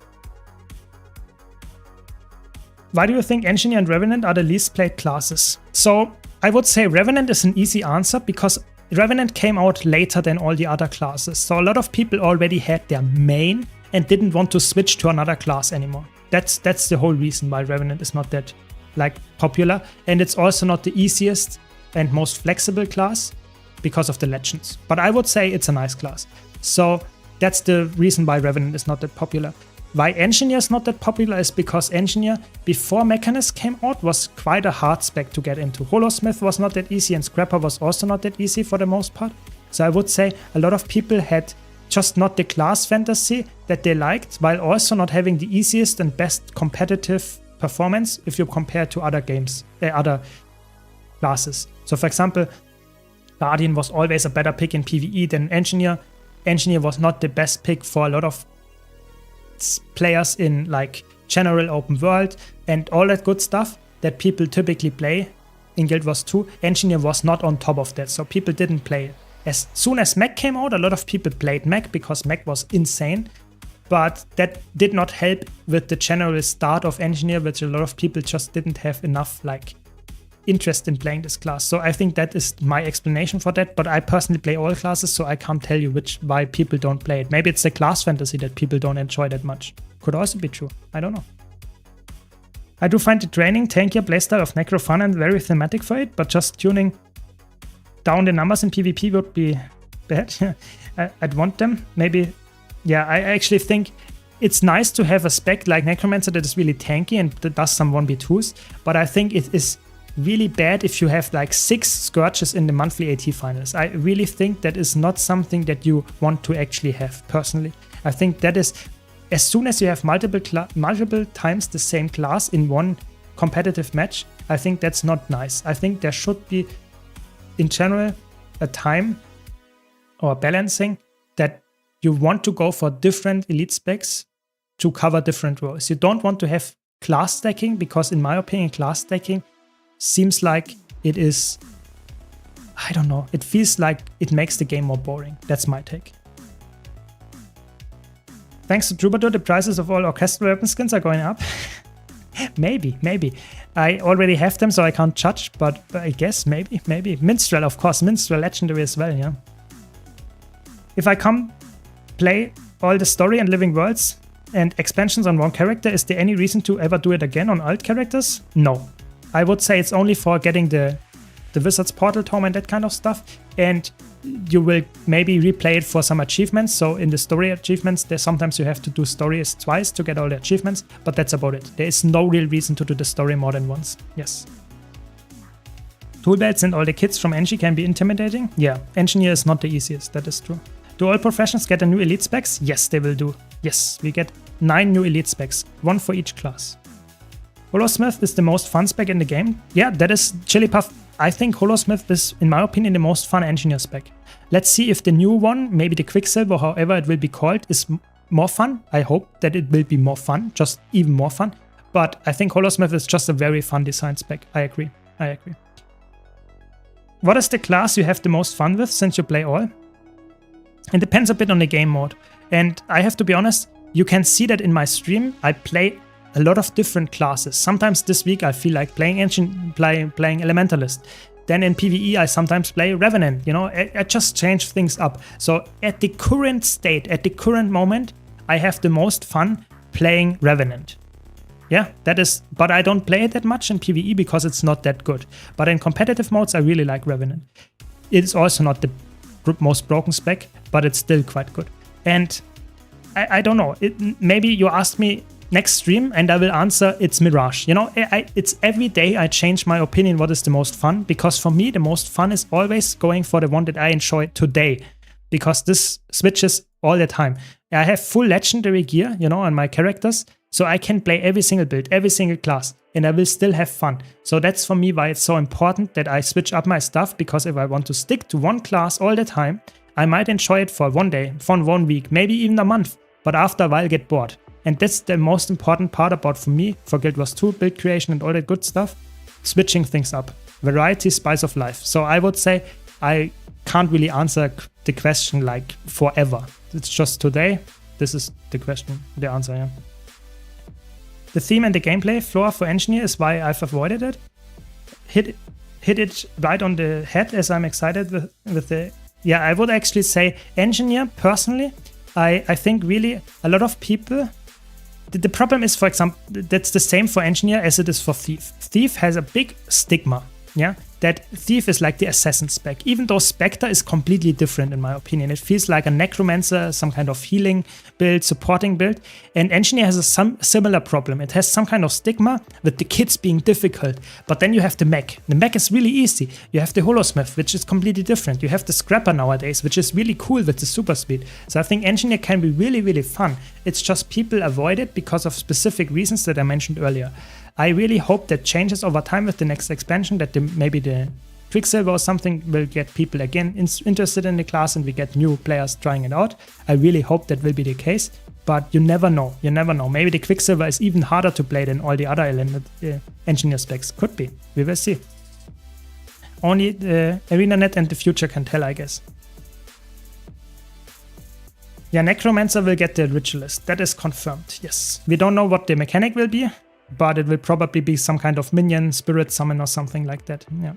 Why do you think Engineer and Revenant are the least played classes? So I would say Revenant is an easy answer because Revenant came out later than all the other classes. So a lot of people already had their main and didn't want to switch to another class anymore. That's the whole reason why Revenant is not that like popular, and it's also not the easiest and most flexible class because of the legends. But I would say it's a nice class. So that's the reason why Revenant is not that popular. Why Engineer is not that popular is because Engineer, before Mechanist came out, was quite a hard spec to get into. Holosmith was not that easy, and Scrapper was also not that easy for the most part. So I would say a lot of people had just not the class fantasy that they liked, while also not having the easiest and best competitive performance if you compare to other games, other classes. So for example, Guardian was always a better pick in PvE than Engineer. Engineer was not the best pick for a lot of players in like general open world and all that good stuff that people typically play in Guild Wars 2. Engineer was not on top of that, so people didn't play it. As soon as Mech came out, a lot of people played Mech because Mech was insane, but that did not help with the general start of Engineer, which a lot of people just didn't have enough like interest in playing this class. So I think that is my explanation for that, but I personally play all classes, so I can't tell you why people don't play it. Maybe it's the class fantasy that people don't enjoy that much. Could also be true. I don't know. I do find the training tankier playstyle of Necro fun and very thematic for it, but just tuning down the numbers in PvP would be bad. I'd want them. Maybe, yeah, I actually think it's nice to have a spec like Necromancer that is really tanky and that does some 1v2s, but I think it is really bad if you have like 6 Scourges in the monthly AT finals. I really think that is not something that you want to actually have, personally. I think that is, as soon as you have multiple times the same class in one competitive match, I think that's not nice. I think there should be, in general, a time or balancing that you want to go for different elite specs to cover different roles. You don't want to have class stacking because, in my opinion, class stacking seems like it is, I don't know, it feels like it makes the game more boring. That's my take. Thanks to Troubadour, the prices of all orchestral weapon skins are going up. Maybe. I already have them, so I can't judge, but I guess maybe. Minstrel, of course, Minstrel legendary as well, yeah. If I come play all the story and living worlds and expansions on one character, is there any reason to ever do it again on alt characters? No. I would say it's only for getting the Wizard's Portal Tome and that kind of stuff, and you will maybe replay it for some achievements. So in the story achievements, there's sometimes you have to do stories twice to get all the achievements, but that's about it. There is no real reason to do the story more than once. Yes. Tool belts and all the kits from Engie can be intimidating. Yeah, Engineer is not the easiest, that is true. Do all professions get a new elite specs? Yes, they will do. Yes, we get 9 new elite specs, 1 for each class. Holosmith is the most fun spec in the game. Yeah, that is Chili Puff. I think Holosmith is, in my opinion, the most fun Engineer spec. Let's see if the new one, maybe the Quicksilver, however it will be called, is more fun. I hope that it will be more fun, just even more fun. But I think Holosmith is just a very fun design spec. I agree. What is the class you have the most fun with since you play all? It depends a bit on the game mode. And I have to be honest, you can see that in my stream, I play a lot of different classes. Sometimes this week I feel like playing playing Elementalist. Then in PvE I sometimes play Revenant. You know, I just change things up. So at the current state, at the current moment, I have the most fun playing Revenant. Yeah, that is, but I don't play it that much in PvE because it's not that good. But in competitive modes, I really like Revenant. It is also not the most broken spec, but it's still quite good. And I don't know, maybe you asked me next stream and I will answer it's Mirage. You know, it's every day I change my opinion what is the most fun, because for me the most fun is always going for the one that I enjoy today, because this switches all the time. I have full legendary gear, you know, on my characters, so I can play every single build, every single class, and I will still have fun. So that's for me why it's so important that I switch up my stuff, because if I want to stick to one class all the time, I might enjoy it for one day, for 1 week, maybe even a month, but after a while get bored. And that's the most important part about, for me, for Guild Wars 2, build creation and all that good stuff, switching things up. Variety, spice of life. So I would say I can't really answer the question like forever. It's just today. This is the question, the answer, yeah. The theme and the gameplay floor for Engineer is why I've avoided it. Hit it right on the head, as I'm excited with the... Yeah, I would actually say Engineer, personally, I think really a lot of people the problem is, for example, that's the same for engineer as it is for thief. Thief has a big stigma, yeah? That thief is like the assassin spec, even though Spectre is completely different in my opinion. It feels like a necromancer, some kind of healing build, supporting build, and engineer has a similar problem. It has some kind of stigma with the kits being difficult, but then you have the mech. The mech is really easy. You have the holosmith, which is completely different. You have the scrapper nowadays, which is really cool with the super speed. So I think engineer can be really, really fun. It's just people avoid it because of specific reasons that I mentioned earlier. I really hope that changes over time with the next expansion, that maybe the Quicksilver or something will get people again interested in the class and we get new players trying it out. I really hope that will be the case, but you never know. You never know. Maybe the Quicksilver is even harder to play than all the other engineer specs. Could be. We will see. Only the ArenaNet and the future can tell, I guess. Yeah, Necromancer will get the Ritualist. That is confirmed, yes. We don't know what the mechanic will be, but it will probably be some kind of minion, spirit summon or something like that. Yeah.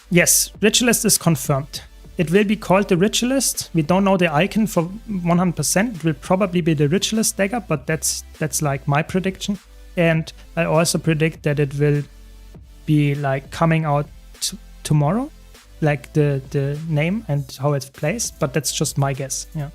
Yes, Ritualist is confirmed. It will be called the Ritualist. We don't know the icon for 100%. It will probably be the Ritualist dagger, but that's like my prediction. And I also predict that it will be like coming out tomorrow, like the name and how it plays, but that's just my guess. Yeah.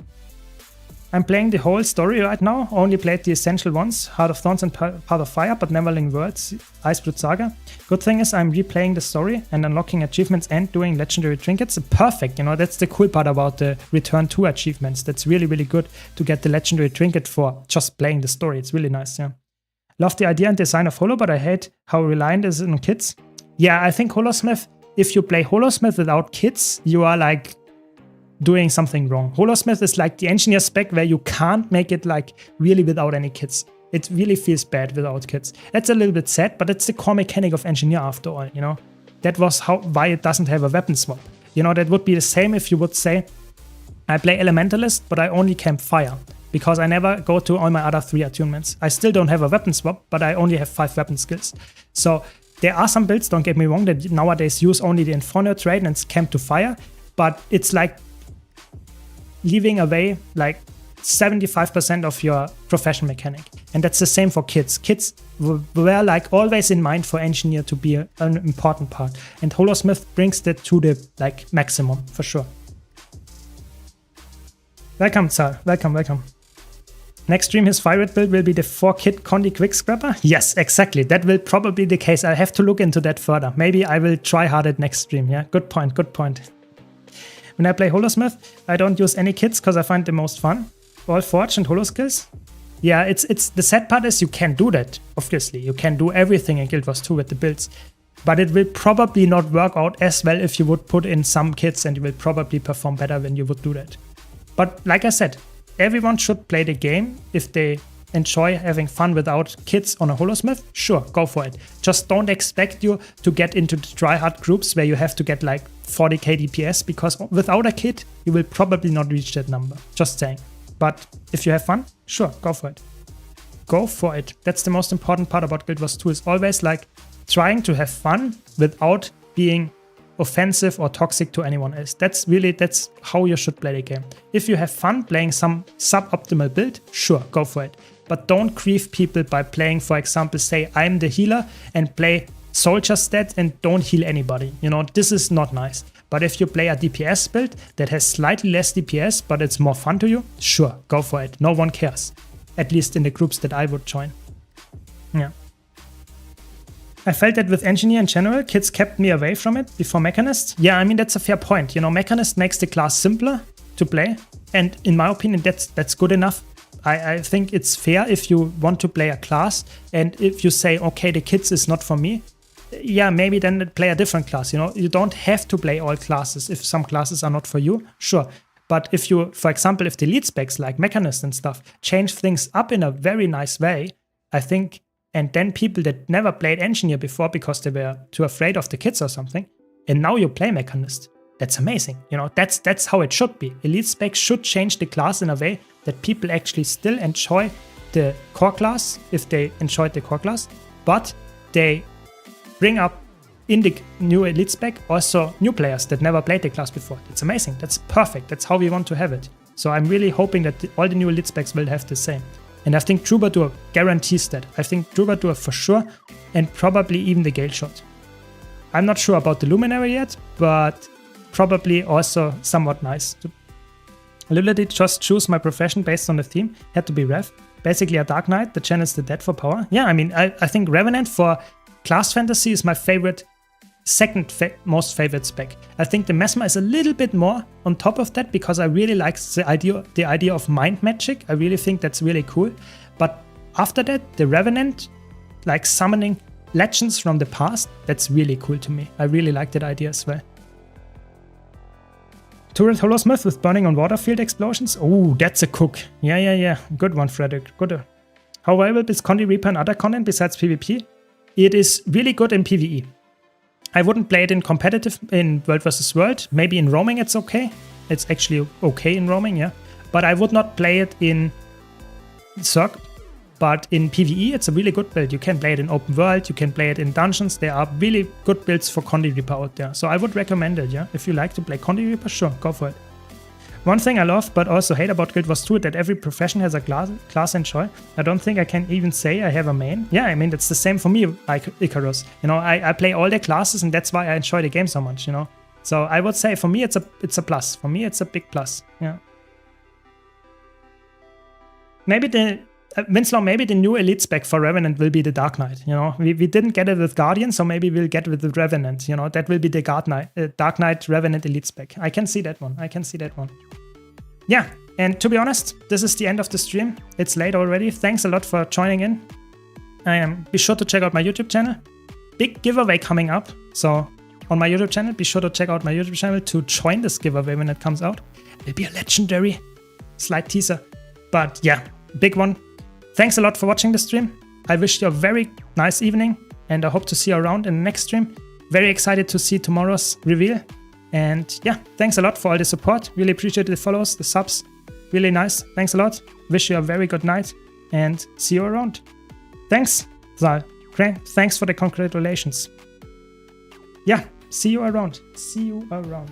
I'm playing the whole story right now. Only played the essential ones, Heart of Thorns and Path of Fire, but Neverling Worlds, Iceblood Saga. Good thing is I'm replaying the story and unlocking achievements and doing legendary trinkets. Perfect, you know, that's the cool part about the Return to achievements. That's really, really good to get the legendary trinket for just playing the story. It's really nice, yeah. Love the idea and design of Holo, but I hate how reliant it is on kits. Yeah, I think Holosmith, if you play Holosmith without kits, you are like doing something wrong. Holosmith is like the engineer spec where you can't make it like really without any kits. It really feels bad without kits. That's a little bit sad, but it's the core mechanic of engineer after all, you know. That was why it doesn't have a weapon swap. You know, that would be the same if you would say, I play Elementalist, but I only camp fire, because I never go to all my other 3 attunements. I still don't have a weapon swap, but I only have 5 weapon skills. So there are some builds, don't get me wrong, that nowadays use only the Inferno trade and camp to fire, but it's like leaving away like 75% of your profession mechanic. And that's the same for kits. Kits were like always in mind for engineer to be an important part. And Holosmith brings that to the like maximum for sure. Welcome, Tsar. Welcome, welcome. Next stream, his favorite build will be the 4-kit Condi Quick Scrapper? Yes, exactly. That will probably be the case. I have to look into that further. Maybe I will try hard at next stream. Yeah, good point, good point. When I play Holosmith, I don't use any kits because I find the most fun. All Forge and Holo skills. Yeah, it's the sad part is you can do that, obviously. You can do everything in Guild Wars 2 with the builds. But it will probably not work out as well if you would put in some kits, and you will probably perform better when you would do that. But like I said, everyone should play the game if they enjoy having fun without kits on a Holosmith. Sure, go for it. Just don't expect you to get into the tryhard groups where you have to get like 40k DPS, because without a kit, you will probably not reach that number. Just saying. But if you have fun, sure, go for it. Go for it. That's the most important part about Guild Wars 2, is always like trying to have fun without being offensive or toxic to anyone else. That's how you should play the game. If you have fun playing some suboptimal build, sure, go for it. But don't grieve people by playing, for example, say I'm the healer and play soldier stat and don't heal anybody. You know, this is not nice. But if you play a DPS build that has slightly less DPS, but it's more fun to you, sure, go for it. No one cares. At least in the groups that I would join. Yeah. I felt that with engineer in general, kits kept me away from it before mechanist. Yeah, I mean, that's a fair point. You know, mechanist makes the class simpler to play. And in my opinion, that's good enough. I think it's fair if you want to play a class, and if you say, okay, the kits is not for me, yeah, maybe then play a different class. You know, you don't have to play all classes if some classes are not for you, sure. But if you, for example, if the lead specs like mechanist and stuff change things up in a very nice way, I think, and then people that never played engineer before because they were too afraid of the kits or something, and now you play mechanist, that's amazing. You know, that's how it should be. Elite specs should change the class in a way that people actually still enjoy the core class if they enjoyed the core class, but they bring up in the new Elite spec also new players that never played the class before. It's amazing. That's perfect. That's how we want to have it. So I'm really hoping that all the new Elite specs will have the same. And I think Troubadour guarantees that. I think Troubadour for sure, and probably even the Gale Shot. I'm not sure about the Luminary yet, but probably also somewhat nice. I literally just choose my profession based on the theme. Had to be Rev. Basically a Dark Knight that channels the dead for power. Yeah, I mean, I think Revenant for class fantasy is my favorite, second most favorite spec. I think the Mesmer is a little bit more on top of that because I really like the idea of mind magic. I really think that's really cool. But after that, the Revenant, like summoning legends from the past, that's really cool to me. I really like that idea as well. Turret Holosmith with burning on water field explosions. Oh, that's a cook. Yeah. Good one, Frederick. Good. How valuable is Condi Reaper and other content besides PvP? It is really good in PvE. I wouldn't play it in competitive in World vs. World. Maybe in roaming it's okay. It's actually okay in roaming, yeah. But I would not play it in Circ. But in PvE, it's a really good build. You can play it in open world, you can play it in dungeons. There are really good builds for Condi Reaper out there. So I would recommend it, yeah. If you like to play Condi Reaper, sure, go for it. One thing I love but also hate about Guild Wars 2 that every profession has a class enjoy. I don't think I can even say I have a main. Yeah, I mean, that's the same for me, like Icarus. You know, I play all the classes and that's why I enjoy the game so much, you know. So I would say for me, it's a plus. For me, it's a big plus, yeah. Maybe Winslow, maybe the new Elite spec for Revenant will be the Dark Knight, you know. We didn't get it with Guardian, so maybe we'll get it with the Revenant, you know. That will be the Dark Knight Revenant Elite spec. I can see that one. Yeah, and to be honest, this is the end of the stream. It's late already. Thanks a lot for joining in. Be sure to check out my YouTube channel. Big giveaway coming up. So on my YouTube channel, be sure to check out my YouTube channel to join this giveaway when it comes out. It'll be a legendary slight teaser. But yeah, big one. Thanks a lot for watching the stream. I wish you a very nice evening and I hope to see you around in the next stream. Very excited to see tomorrow's reveal. And yeah, thanks a lot for all the support. Really appreciate the follows, the subs. Really nice. Thanks a lot. Wish you a very good night and see you around. Thanks, Zal. Great. Thanks for the congratulations. Yeah, see you around. See you around.